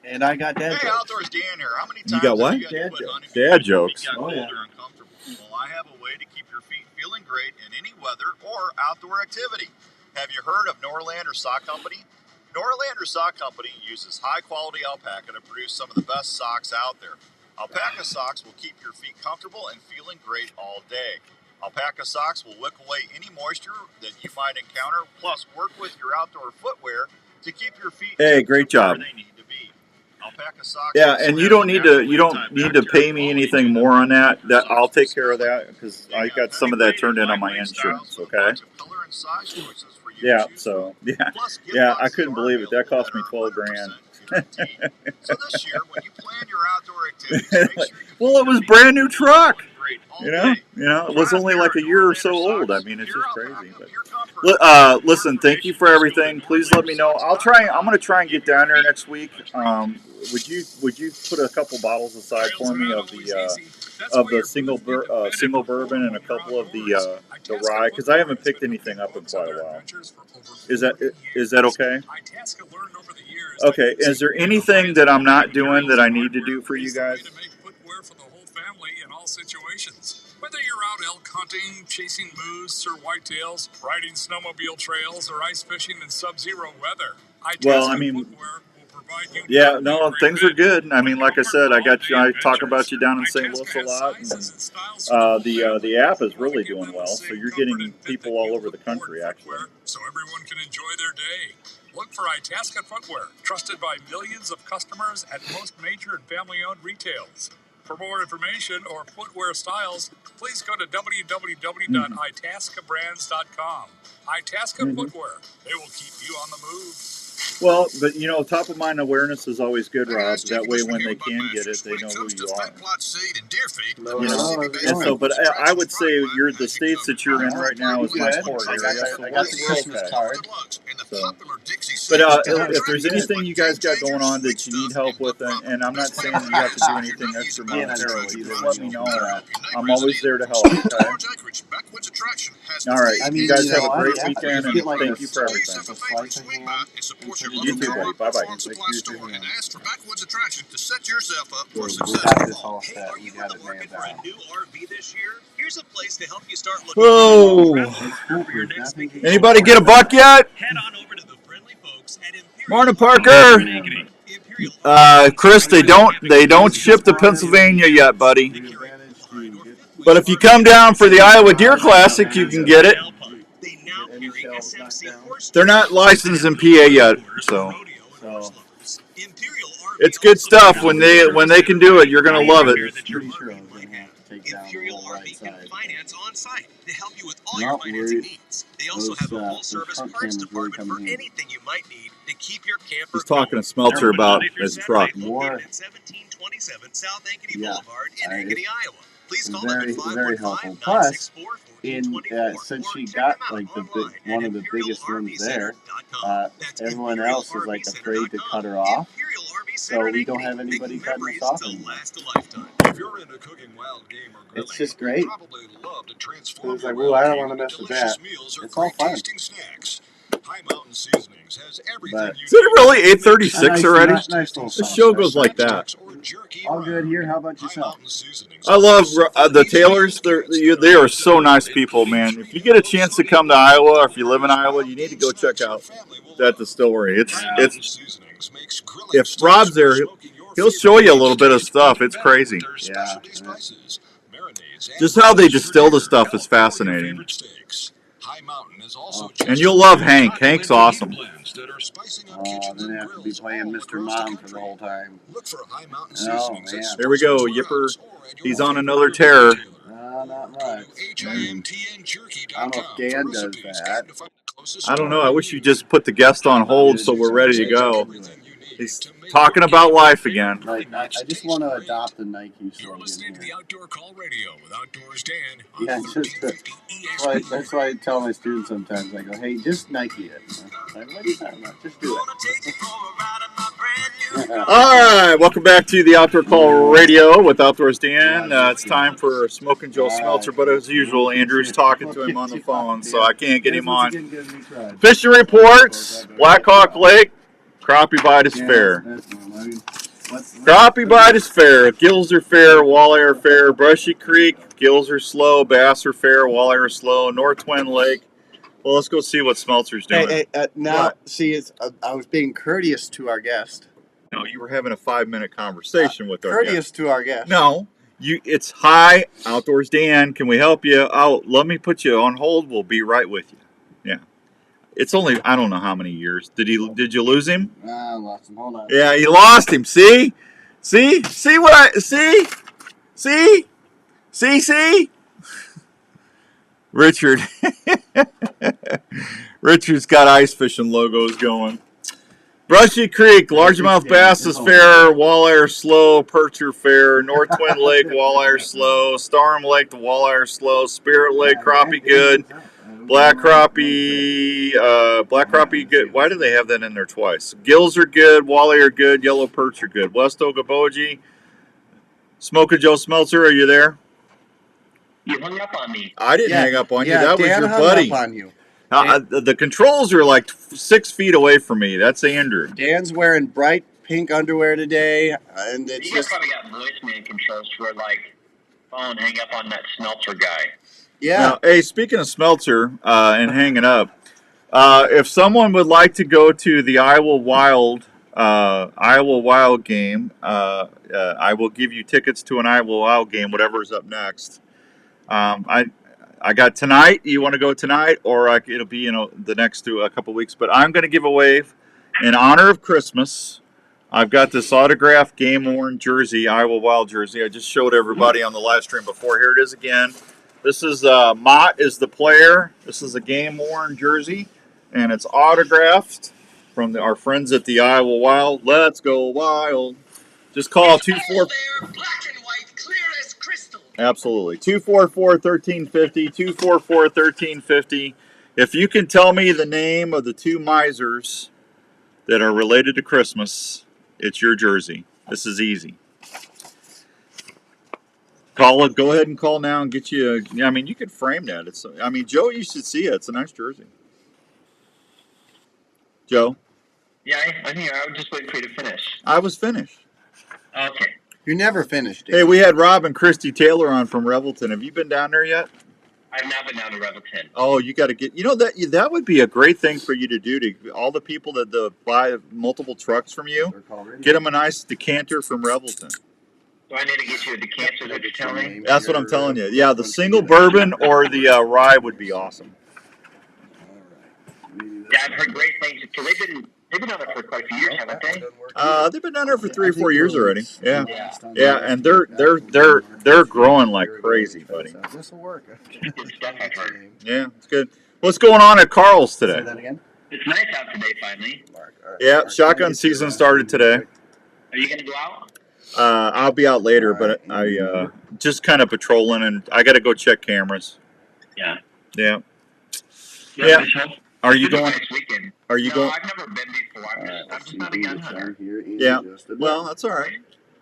And I got dad jokes. Outdoors Dan here. How many times You got what? have you got to quit hunting Dad because your feet jokes. got colder and comfortable? Well, I have a way to keep your feet feeling great in any weather or outdoor activity. Have you heard of Norlander Sock Company? Norlander Sock Company uses high-quality alpaca to produce some of the best socks out there. Alpaca socks will keep your feet comfortable and feeling great all day. Alpaca socks will wick away any moisture that you might encounter, plus work with your outdoor footwear to keep your feet Great job. where they need to be. Alpaca socks. Yeah, and you don't need to pay me anything more on that. That I'll take care of that because I got some of that turned in on my insurance. Okay. Yeah. So yeah, I couldn't believe it. That cost me $12 grand. So this year, when you plan your outdoor activities, make sure Well, it was brand new truck. You know, it was only like a year or so old. I mean, it's just crazy. But listen, thank you for everything. Please let me know. I'm going to try and get down there next week. Would you put a couple bottles aside for me of the single bourbon and a couple of the rye? Because I haven't picked anything up in quite a while. Is that okay? Okay. Is there anything that I'm not doing that I need to do for you guys? Situations. Whether you're out elk hunting, chasing moose or whitetails, riding snowmobile trails, or ice fishing in sub-zero weather, Well, I mean, yeah, no, things are good. I mean, like I said, I talk about you down in St. Louis a lot, and the app is really doing well. So you're getting people all over the country, actually. So everyone can enjoy their day. Look for Itasca Footwear, trusted by millions of customers at most major and family-owned retails. For more information or footwear styles, please go to www.itascabrands.com. Itasca Footwear. They will keep you on the move. Well, but top of mind awareness is always good, Rob. That way, when they can get it, they know who you are. And so, but I would say the states that you're in right now is my core area. So I got the Christmas card. So, but if there's anything you guys got going on that you need help with, and I'm not saying that you have to do anything extra monetarily, just let me know. I'm always there to help. Okay? All right. You guys have a great weekend, and thank you for everything. You too, buddy. Bye-bye. And ask for Backwoods Attraction to set yourself up for success. Hey, are you looking for a new RV this year? Here's a place to help you start looking for your next vacation. Anybody get a buck yet? Head on over to the friendly folks at Morning, Parker. Chris, they don't ship to Pennsylvania yet, buddy. But if you come down for the Iowa Deer Classic, you can get it. They're not licensed in PA yet, so it's good stuff. When they can do it, you're gonna love it. Imperial RV can finance on site to help you with all your financing needs. They also have a full-service parts department for anything you might need to keep your camper. He's talking to Smeltzer about his truck. Located at 1727 South Ankeny Boulevard in Ankeny, Iowa. Please call them at 515-964-1424. Since she got like one of the biggest rooms there, everyone else is like afraid to cut her off. So we don't have anybody cutting us off anymore. It's just great. It was like, well, I don't want to mess with that. It's all fun. But, is it really 8:36 already? The show goes like that. All good here. How about yourself? I love the Taylors. They are so nice people, man. If you get a chance to come to Iowa, or if you live in Iowa, you need to go check out that distillery. It's if Rob's there, he'll show you a little bit of stuff. It's crazy. Yeah. Just how they distill the stuff is fascinating. And you'll love Hank. Hank's awesome. Then I have to be playing Mr. Mom for the whole time. Oh, man. There we go. Yipper. He's on another tear. Not much. I don't know if Dan does that. I don't know. I wish you just put the guest on hold so we're ready to go. He's talking about life again. Like, I just want to adopt the Nike slogan. You're listening to the Outdoor Call Radio with Outdoors Dan. Yeah, that's why I tell my students sometimes. I go, hey, just Nike it. Like, what are you talking about? Just do it. All right, welcome back to the Outdoor Call Radio with Outdoors Dan. It's time for Smoking Joe Smeltzer, but as usual, Andrew's talking to him on the phone, so I can't get him on. Fishing reports, Black Hawk Lake, crappie bite is fair. Crappie bite is fair, gills are fair, walleye are fair, Brushy Creek, gills are slow, bass are fair, walleye are slow, North Twin Lake. Well, let's go see what Smeltzer's doing. Hey, now, see, I was being courteous to our guest. No, you were having a 5-minute conversation with our guest. Courteous to our guest. No, it's hi, Outdoors Dan. Can we help you out? Let me put you on hold. We'll be right with you. Yeah, it's only I don't know how many years. Did you lose him? I lost him. Hold on. Yeah, you lost him. See what I see. Richard's got ice fishing logos going. Brushy Creek, largemouth bass is fair, walleye are slow, perch are fair, North Twin Lake, walleye are slow, Storm Lake, the walleye are slow, Spirit Lake, crappie good, black crappie good. Why do they have that in there twice? Gills are good, walleye are good, yellow perch are good. West Okoboji, Smoking Joe Smeltzer, are you there? You hung up on me. I didn't hang up on you. That was Dan your hung buddy. up on you. The controls are like 6 feet away from me. That's Andrew. Dan's wearing bright pink underwear today, and it's You guys probably got voicemail controls for like phone hang up on that Smeltzer guy. Yeah. Now, hey, speaking of Smeltzer and hanging up, if someone would like to go to the Iowa Wild game, I will give you tickets to an Iowa Wild game, whatever is up next. I got tonight. You want to go tonight, or it'll be the next a couple weeks. But I'm going to give away, in honor of Christmas, I've got this autographed game-worn jersey, Iowa Wild jersey. I just showed everybody on the live stream before. Here it is again. This is Mott is the player. This is a game-worn jersey, and it's autographed from our friends at the Iowa Wild. Let's go Wild! Just call 24. Absolutely. 244-1350, 244-1350. If you can tell me the name of the two misers that are related to Christmas, it's your jersey. This is easy. Call it. Go ahead and call now and get you you could frame that. Joe, you should see it. It's a nice jersey. Joe? Yeah, I'm here. I was just waiting for you to finish. I was finished. Okay. You're never finished, dude. Hey, we had Rob and Christy Taylor on from Revelton. Have you been down there yet? I've not been down to Revelton. Oh, you got to get. That would be a great thing for you to do to all the people that buy multiple trucks from you. Get them a nice decanter from Revelton. Do I need to get you a decanter? That you're telling me? That's what I'm telling you. Yeah, the single bourbon or the rye would be awesome. Yeah, I've heard great things because they've been on it for quite a few years, haven't they? They've been down there for 3 or 4 years already. Yeah, and they're growing like crazy, buddy. This will work. Good stuff, I've heard. Yeah, it's good. What's going on at Carl's today? Say that again? It's nice out today, finally. Yeah, shotgun season started today. Are you going to go out? I'll be out later, but I just kind of patrolling, and I got to go check cameras. Yeah. Yeah. Yeah. Are you going? Next weekend. Are you going? I've never been before. I'm just not a gun hunter. Yeah. Well, that's all right.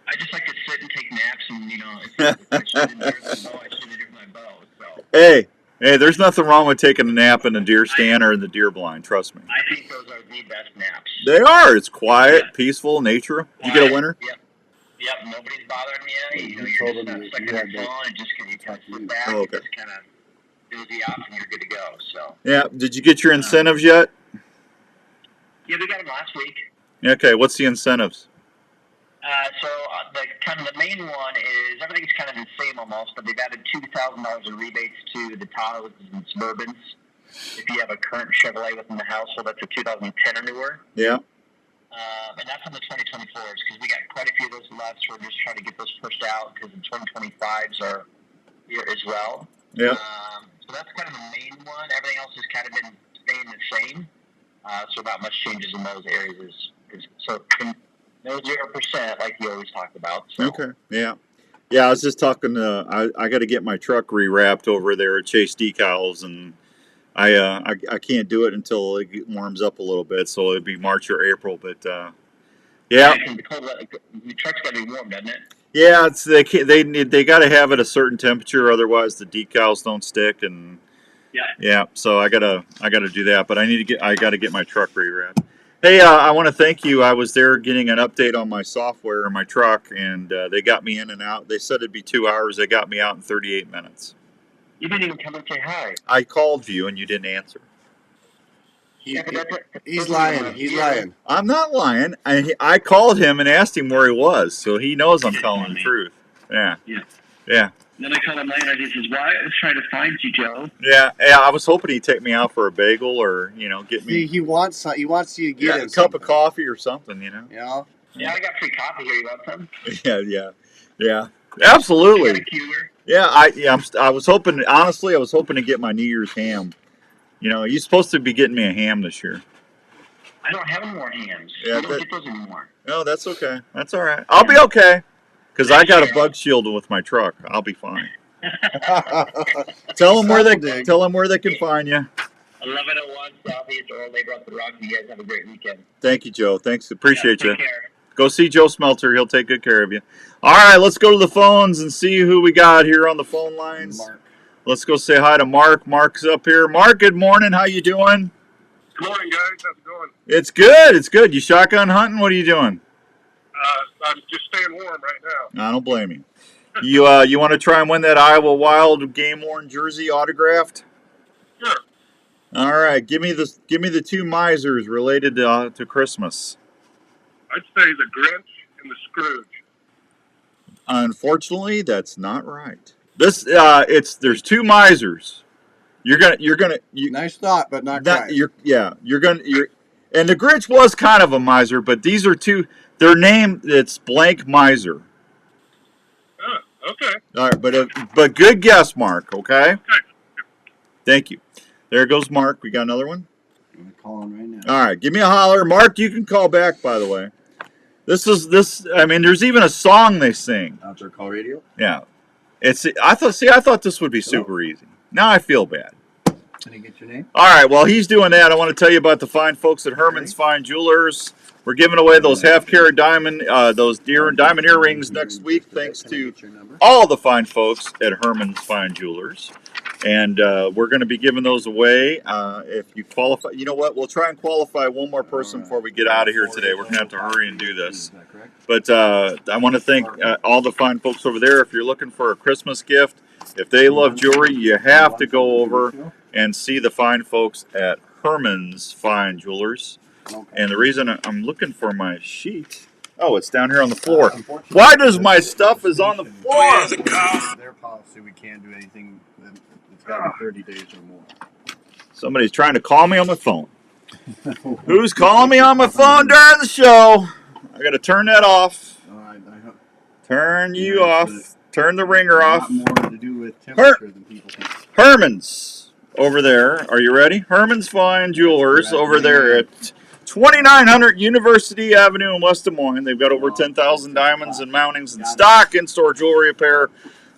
I just like to sit and take naps, and if I shoot a deer with my bow, I shoot a deer with my bow. So. Hey, there's nothing wrong with taking a nap in a deer stand or in the deer blind. Trust me. I think those are the best naps. They are. It's quiet, peaceful, nature. You get a winner. Yep. Nobody's bothering you. You're just stuck in your phone and you kind of sit back and just kind of dozy off, and you're good to go. So. Yeah. Did you get your incentives yet? Yeah, we got them last week. Okay. What's the incentives? The main one is everything's kind of the same almost, but they've added $2,000 in rebates to the Tahoes and Suburbans. If you have a current Chevrolet within the household, that's a 2010 or newer. Yeah. And that's on the 2024s because we got quite a few of those left. So we're just trying to get those pushed out because the 2025s are here as well. Yeah. So that's kind of the main one. Everything else has kind of been staying the same. So not much changes in those areas. So No 0%, like you always talk about. So. Okay. Yeah. Yeah, I was just talking to, I got to get my truck rewrapped over there at Chase Decals, and I can't do it until it warms up a little bit, so it'd be March or April, but yeah. The truck's got to be warm, doesn't it? Yeah, it's they got to have it a certain temperature, otherwise the decals don't stick, and yeah. So I gotta do that, but I gotta get my truck rewrapped. Hey, I want to thank you. I was there getting an update on my software in my truck, and they got me in and out. They said it'd be 2 hours. They got me out in 38 minutes. You didn't even come and say hi. I called you and you didn't answer. He's lying. He's lying. I'm not lying. I called him and asked him where he was, so he knows I'm telling the truth. Yeah. Yeah. Then I called him later and he says, "Why? I was trying to find you, Joe." Yeah. I was hoping he'd take me out for a bagel or get me. He wants you to get him a cup of coffee or something. Yeah. Yeah, I got free coffee here. You want some? Yeah. Absolutely. Yeah. I was hoping. Honestly, I was hoping to get my New Year's ham. You're supposed to be getting me a ham this year. I don't have any more hams. Yeah, I don't get those anymore. No, that's okay. That's all right. I'll be okay. Because I got a bug shield with my truck. I'll be fine. Tell them where they can find you. 1101 Southeast or Labor up the Rock. You guys have a great weekend. Thank you, Joe. Thanks. Appreciate you. Take care. Go see Joe Smelter. He'll take good care of you. All right, let's go to the phones and see who we got here on the phone lines. Mark. Let's go say hi to Mark. Mark's up here. Mark, good morning. How you doing? Good morning, guys. How's it going? It's good. It's good. You shotgun hunting? What are you doing? I'm just staying warm right now. I don't blame you. You want to try and win that Iowa Wild game-worn jersey autographed? Sure. All right. Give me the two misers related to Christmas. I'd say the Grinch and the Scrooge. Unfortunately, that's not right. There's two misers. You're gonna nice thought, but not right. And the Grinch was kind of a miser, but these are two. Their name, it's blank miser. Oh, okay. All right, but good guess, Mark. Okay. Thank you. There goes Mark. We got another one. I'm gonna call him right now. All right, give me a holler, Mark. You can call back. By the way, this. I mean, there's even a song they sing. Outdoor Call Radio. Yeah. I thought this would be super easy. Now I feel bad. Can I get your name? All right, while he's doing that, I want to tell you about the fine folks at Herman's Fine Jewelers. We're giving away those half-carat diamond, those diamond earrings next week, thanks to all the fine folks at Herman's Fine Jewelers. And we're going to be giving those away. If you qualify, you know what? We'll try and qualify one more person before we get out of here today. We're going to have to hurry and do this. But I want to thank all the fine folks over there. If you're looking for a Christmas gift, if they love jewelry, you have to go over and see the fine folks at Herman's Fine Jewelers. And the reason I'm looking for my sheet, it's down here on the floor. Why does my stuff is on the floor? Their policy, we can't do anything. It's got to be 30 days or more. Somebody's trying to call me on my phone. Who's calling me on my phone during the show? I got to turn that off. Turn you off. Turn the ringer off. More to do with temperature than people think. Herman's over there. Are you ready? Herman's Fine Jewelers over there at 2900 University Avenue in West Des Moines. They've got over 10,000 diamonds and mountings in stock, in-store jewelry repair.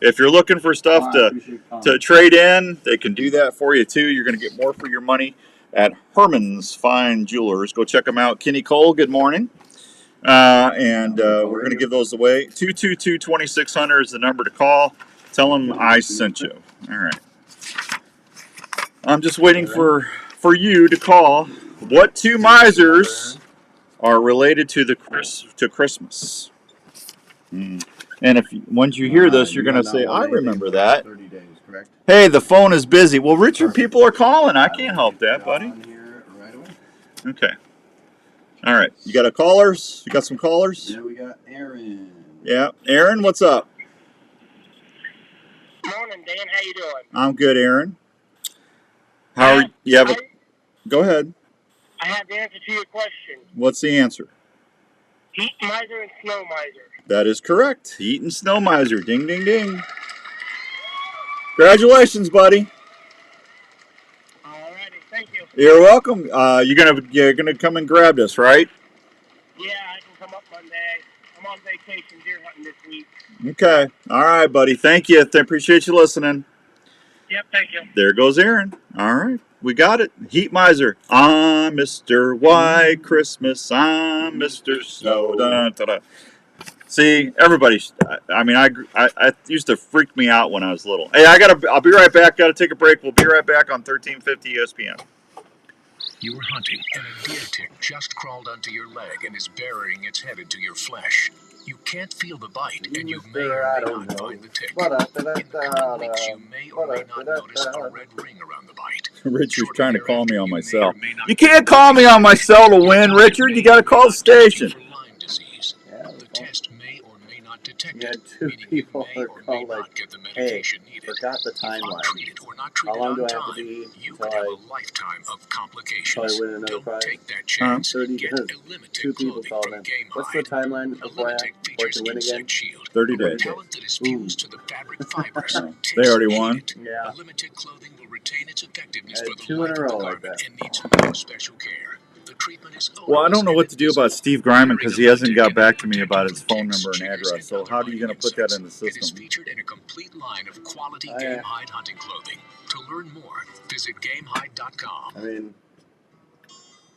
If you're looking for stuff to trade in, they can do that for you too. You're going to get more for your money at Herman's Fine Jewelers. Go check them out. Kenny Cole, good morning. We're going to give those away. 222-2600 is the number to call. Tell them I sent you. All right. I'm just waiting for you to call. What two misers are related to Christmas? And once you hear this, you're going to say, I remember that. 30 days, correct? Hey, the phone is busy. Well, Richard, people are calling. I can't help that, buddy. Okay. All right. You got callers? You got some callers? Yeah, we got Aaron. Yeah. Aaron, what's up? Morning, Dan. How you doing? I'm good, Aaron. How are you? Go ahead. I have the answer to your question. What's the answer? Heat miser and snow miser. That is correct. Heat and snow miser. Ding, ding, ding. Congratulations, buddy. Alrighty, thank you. You're welcome. You're gonna come and grab this, right? Yeah, I can come up Monday. on vacation deer hunting this week. Okay. All right, buddy. Thank you. Appreciate you listening. Yep, thank you. There goes Aaron. All right. We got it. Heat miser. I'm Mr. White Christmas. I'm Mr. Snow. Da, da, da. See, everybody. I mean, I used to freak me out when I was little. Hey, I'll be right back. Got to take a break. We'll be right back on 1350 ESPN. You were hunting, and a deer tick just crawled onto your leg and is burying its head into your flesh. You can't feel the bite, and you may or may not find the tick. In the coming weeks, you may or may not notice a red ring around the bite. Richard's trying to call me on my cell. You can't call me on my cell to win, Richard. You got to call the station. The test may or may not detect Yeah, it, two meaning you people may are or may called not like, get the hey, medication needed. forgot the timeline. Untreated or not How treated long do on I have to time, be you until could have I a lifetime of until I complications. win another Don't prize? take that chance. 30 Get days. Eliminate Two people clothing called from in. Game What's the Hide. timeline before I can win again? Shield. 30 A days. repellent that is fused to the fabric fibers. They already won. Yeah. Limited clothing will retain its effectiveness I for had the 2 in life a of the row like garment that. and needs no special care. The treatment is Well, I don't know what to do about Steve Greiman because he hasn't got back to me about his phone number and address. So how are you going to put that in the It is system? featured in a complete line of quality Game Hide hunting clothing. To learn more, visit GameHide.com. I mean,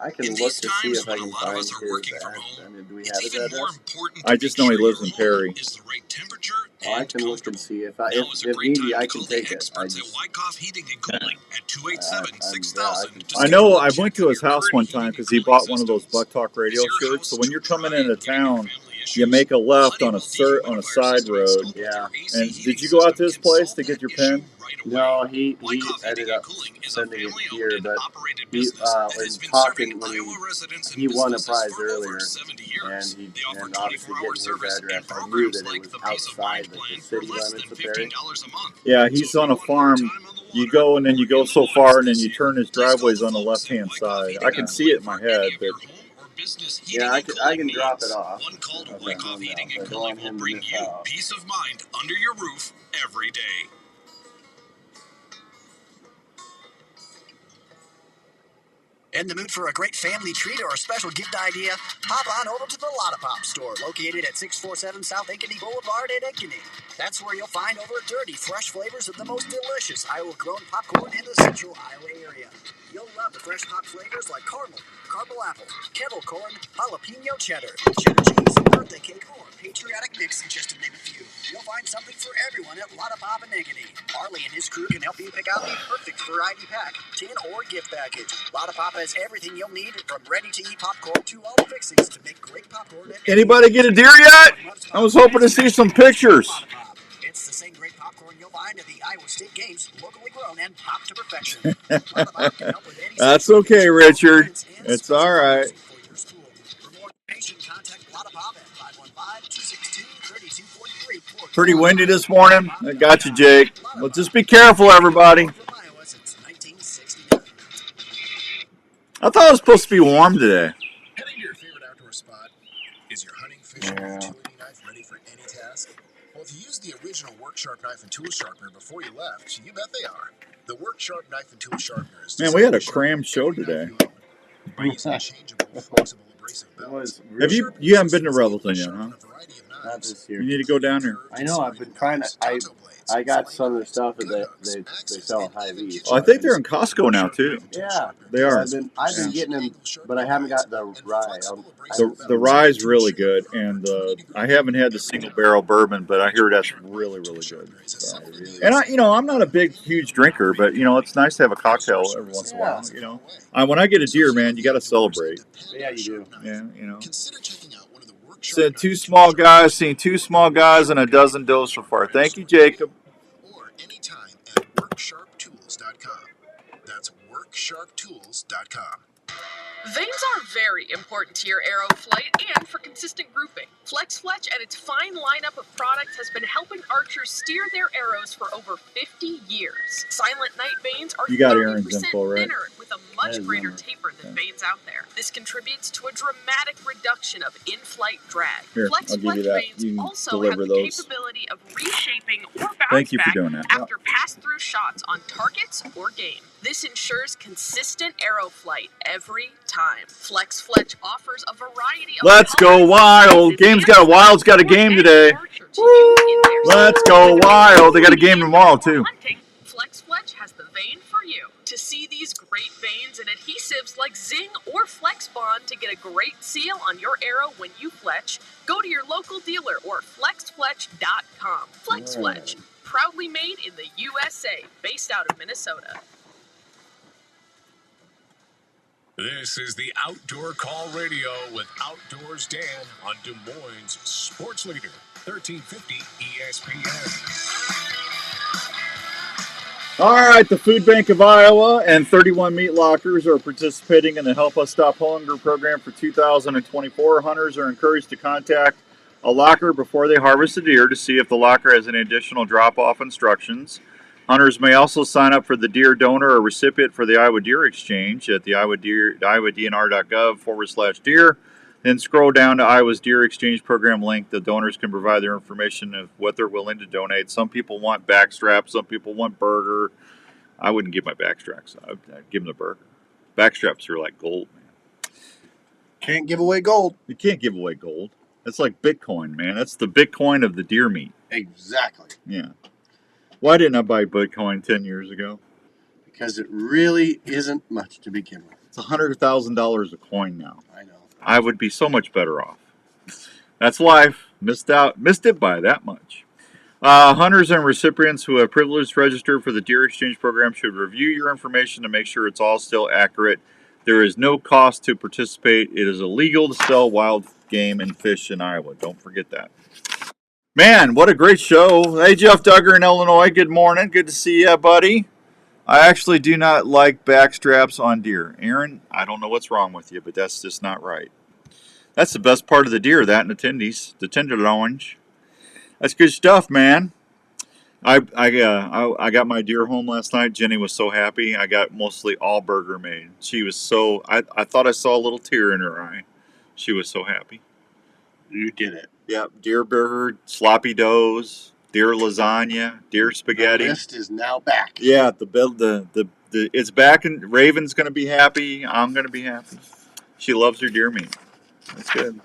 I can look to see if I can find his address. I mean, do we have his address? I just know he lives in Perry. Oh, I can look and see if needy, I can take it. I just, I know I went to his house one time because he bought one of those Buck Talk radio shirts. So when you're coming into town, you make a left on a side road. Yeah. And did you go out to his place to get your pen? No, he ended up sending it here, but he was talking when he won a prize earlier, and obviously getting his address, I knew that it was outside the city limits of Perry. Yeah, he's on a farm. You go and then you go so far and then you turn his driveways on the left-hand side. I can see it in my head, but yeah, I can drop it off. Okay, I don't want him to miss out. Peace of mind under your roof every day. In the mood for a great family treat or a special gift idea? Hop on over to the Lotta Pop store, located at 647 South Ankeny Boulevard in Ankeny. That's where you'll find over 30 fresh flavors of the most delicious Iowa-grown popcorn in the central Iowa area. You'll love the fresh hot flavors like caramel apple, kettle corn, jalapeno cheddar cheese, birthday cake, or patriotic mix, just to name a few. You'll find something for everyone at Lotta Pop in Ankeny. Arlie and his crew can help you pick out the perfect variety pack, tin, or gift package. Lotta Pop has everything you'll need, from ready-to-eat popcorn to all the fixings to make great popcorn. anybody get a deer yet? I was hoping to see some pictures. It's the same great popcorn you'll find at the Iowa State Games, locally grown and popped to perfection. Lotta Pop can help with any That's okay, Richard. It's all right. For more information, contact Lotta Pop at 515-262-3243. Pretty windy this morning. I got you, Jake. Well, just be careful, everybody. I thought it was supposed to be warm today. Heading to your favorite outdoor spot? Is your hunting, fishing, utility knife ready for any task? Well, if you use the original Work Sharp knife and tool sharpener before you left, you bet they are. The Work Sharp knife and tool sharpener is Man, we had a crammed show today. by using a changeable, flexible abrasive belt. You haven't been to Revelton yet, huh? Not this year. You need to go down there. I know. I've been trying to. I got some of the stuff that they sell at Hy-Vee. Oh, I think they're in Costco now too. Yeah, they are. I've been getting them, but I haven't got the rye. The rye's really good, and I haven't had the single barrel bourbon, but I hear that's really, really good. So. And I'm not a huge drinker, but it's nice to have a cocktail every once in a while. When I get a deer, man, you got to celebrate. Yeah, you do. Yeah, Said seen two small guys and a dozen does so far. Thank you, Jacob. Or anytime at WorkSharpTools.com. That's WorkSharpTools.com. Vanes are very important to your arrow flight and for consistent grouping. Flex Fletch and its fine lineup of products has been helping archers steer their arrows for over 50 years. Silent Night vanes are you got 30% Aaron's info, right? thinner with a much greater taper than vanes out there. This contributes to a dramatic reduction of in-flight drag. Here, Flex I'll give you Fletch that. vanes You can also have deliver the those. capability of reshaping or bounce Thank you for back doing that. after pass-through shots on targets or game. This ensures consistent arrow flight every time. Flex Fletch offers a variety of Let's go wild. Game's got a Wild's got a game today. Let's go wild. They got a game tomorrow too. Flex Fletch has the vane for you. To see these great vanes and adhesives like Zing or Flex Bond to get a great seal on your arrow when you fletch, go to your local dealer or flexfletch.com. Flex Fletch, proudly made in the USA, based out of Minnesota. This is the Outdoor Call Radio with Outdoors Dan on Des Moines Sports Leader, 1350 ESPN. All right, the Food Bank of Iowa and 31 Meat Lockers are participating in the Help Us Stop Hunger program for 2024. Hunters are encouraged to contact a locker before they harvest a deer to see if the locker has any additional drop-off instructions. Hunters may also sign up for the deer donor or recipient for the Iowa Deer Exchange at the iowdnr.gov/deer. Then scroll down to Iowa's Deer Exchange program link. The donors can provide their information of what they're willing to donate. Some people want back straps. Some people want burger. I wouldn't give my back straps. I'd give them the burger. Back straps are like gold, man. Can't give away gold. You can't give away gold. That's like Bitcoin, man. That's the Bitcoin of the deer meat. Exactly. Yeah. Why didn't I buy Bitcoin 10 years ago? Because it really isn't much to begin with. It's $100,000 a coin now. I know. I would be so much better off. That's life. Missed it by that much. Hunters and recipients who have privileged registered for the Deer Exchange program should review your information to make sure it's all still accurate. There is no cost to participate. It is illegal to sell wild game and fish in Iowa. Don't forget that. Man, what a great show. Hey, Jeff Duggar in Illinois. Good morning. Good to see you, buddy. I actually do not like back straps on deer. Aaron, I don't know what's wrong with you, but that's just not right. That's the best part of the deer, that and the tendies, the tenderloins. That's good stuff, man. I got my deer home last night. Jenny was so happy. I got mostly all burger made. She was so, I thought I saw a little tear in her eye. She was so happy. You did it. Yep, deer burger, sloppy doughs, deer lasagna, deer spaghetti. The list is now back. Yeah, the it's back, and Raven's going to be happy. I'm going to be happy. She loves her deer meat. That's good.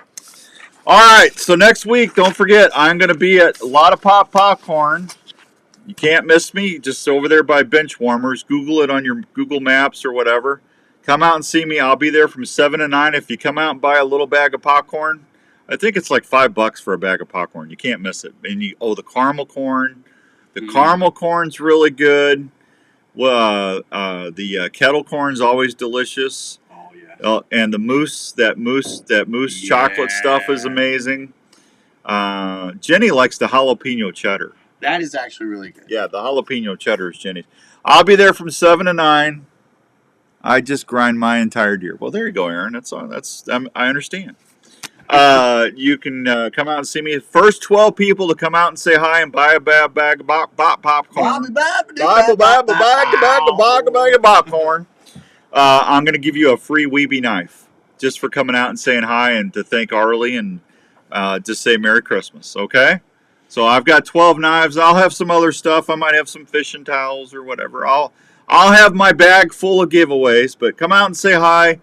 All right, so next week, don't forget, I'm going to be at a lot of popcorn. You can't miss me. Just over there by Bench Warmers. Google it on your Google Maps or whatever. Come out and see me. I'll be there from 7 to 9. If you come out and buy a little bag of popcorn, I think it's like $5 for a bag of popcorn. You can't miss it. And the caramel corn. The caramel corn's really good. The kettle corn's always delicious. Oh yeah. And the mousse, that mousse chocolate stuff is amazing. Jenny likes the jalapeno cheddar. That is actually really good. Yeah, the jalapeno cheddar is Jenny's. I'll be there from 7 to 9. I just grind my entire deer. Well, there you go, Aaron. I understand. You can come out and see me. First 12 people to come out and say hi and buy a bag of popcorn. Bag of popcorn. I'm going to give you a free Weeby knife just for coming out and saying hi and to thank Arlie and just say Merry Christmas, okay? So I've got 12 knives. I'll have some other stuff. I might have some fishing towels or whatever. I'll have my bag full of giveaways, but come out and say hi.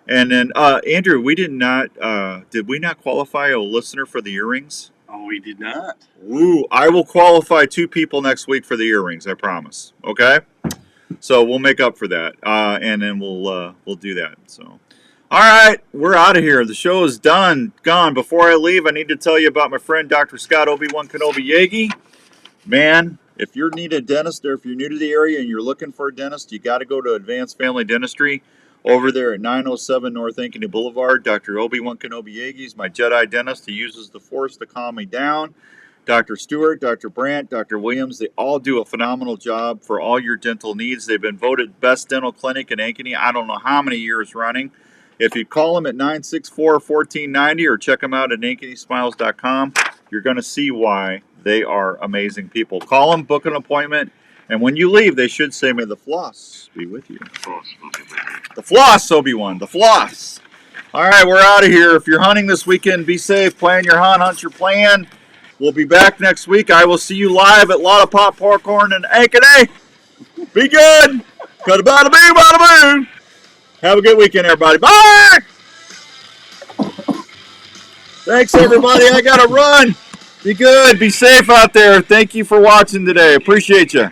And then, Andrew, did we not qualify a listener for the earrings? Oh, we did not. Ooh, I will qualify 2 people next week for the earrings, I promise. Okay? So we'll make up for that. And then we'll do that. So, all right, we're out of here. The show is gone. Before I leave, I need to tell you about my friend Dr. Scott Obi-Wan Kenobi Yagi. Man, if you need a dentist or if you're new to the area and you're looking for a dentist, you got to go to Advanced Family Dentistry. Over there at 907 North Ankeny Boulevard, Dr. Obi-Wan Kenobi Yagi is my Jedi dentist. He uses the Force to calm me down. Dr. Stewart, Dr. Brandt, Dr. Williams, they all do a phenomenal job for all your dental needs. They've been voted best dental clinic in Ankeny, I don't know how many years running. If you call them at 964-1490 or check them out at ankenysmiles.com, you're going to see why they are amazing people. Call them, book an appointment. And when you leave, they should say, may the floss be with you. The floss, Obi-Wan. The floss. All right, we're out of here. If you're hunting this weekend, be safe. Plan your hunt your plan. We'll be back next week. I will see you live at Lotta Pop Popcorn and Ankeny. Be good. Bada bada boo, bada boo. Have a good weekend, everybody. Bye. Thanks, everybody. I got to run. Be good. Be safe out there. Thank you for watching today. Appreciate you.